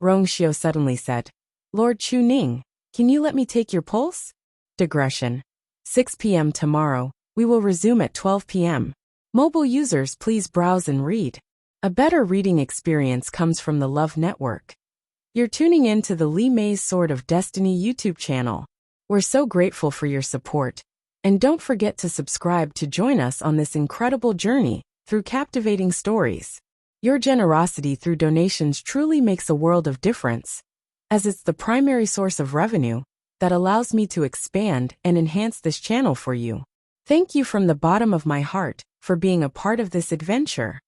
Rong Xiao suddenly said, Lord Chu Ning, can you let me take your pulse? Digression. 6 p.m. tomorrow, we will resume at 12 p.m. Mobile users please browse and read. A better reading experience comes from the Love Network. You're tuning in to the Lee May's Sword of Destiny YouTube channel. We're so grateful for your support. And don't forget to subscribe to join us on this incredible journey through captivating stories. Your generosity through donations truly makes a world of difference, as it's the primary source of revenue that allows me to expand and enhance this channel for you. Thank you from the bottom of my heart for being a part of this adventure.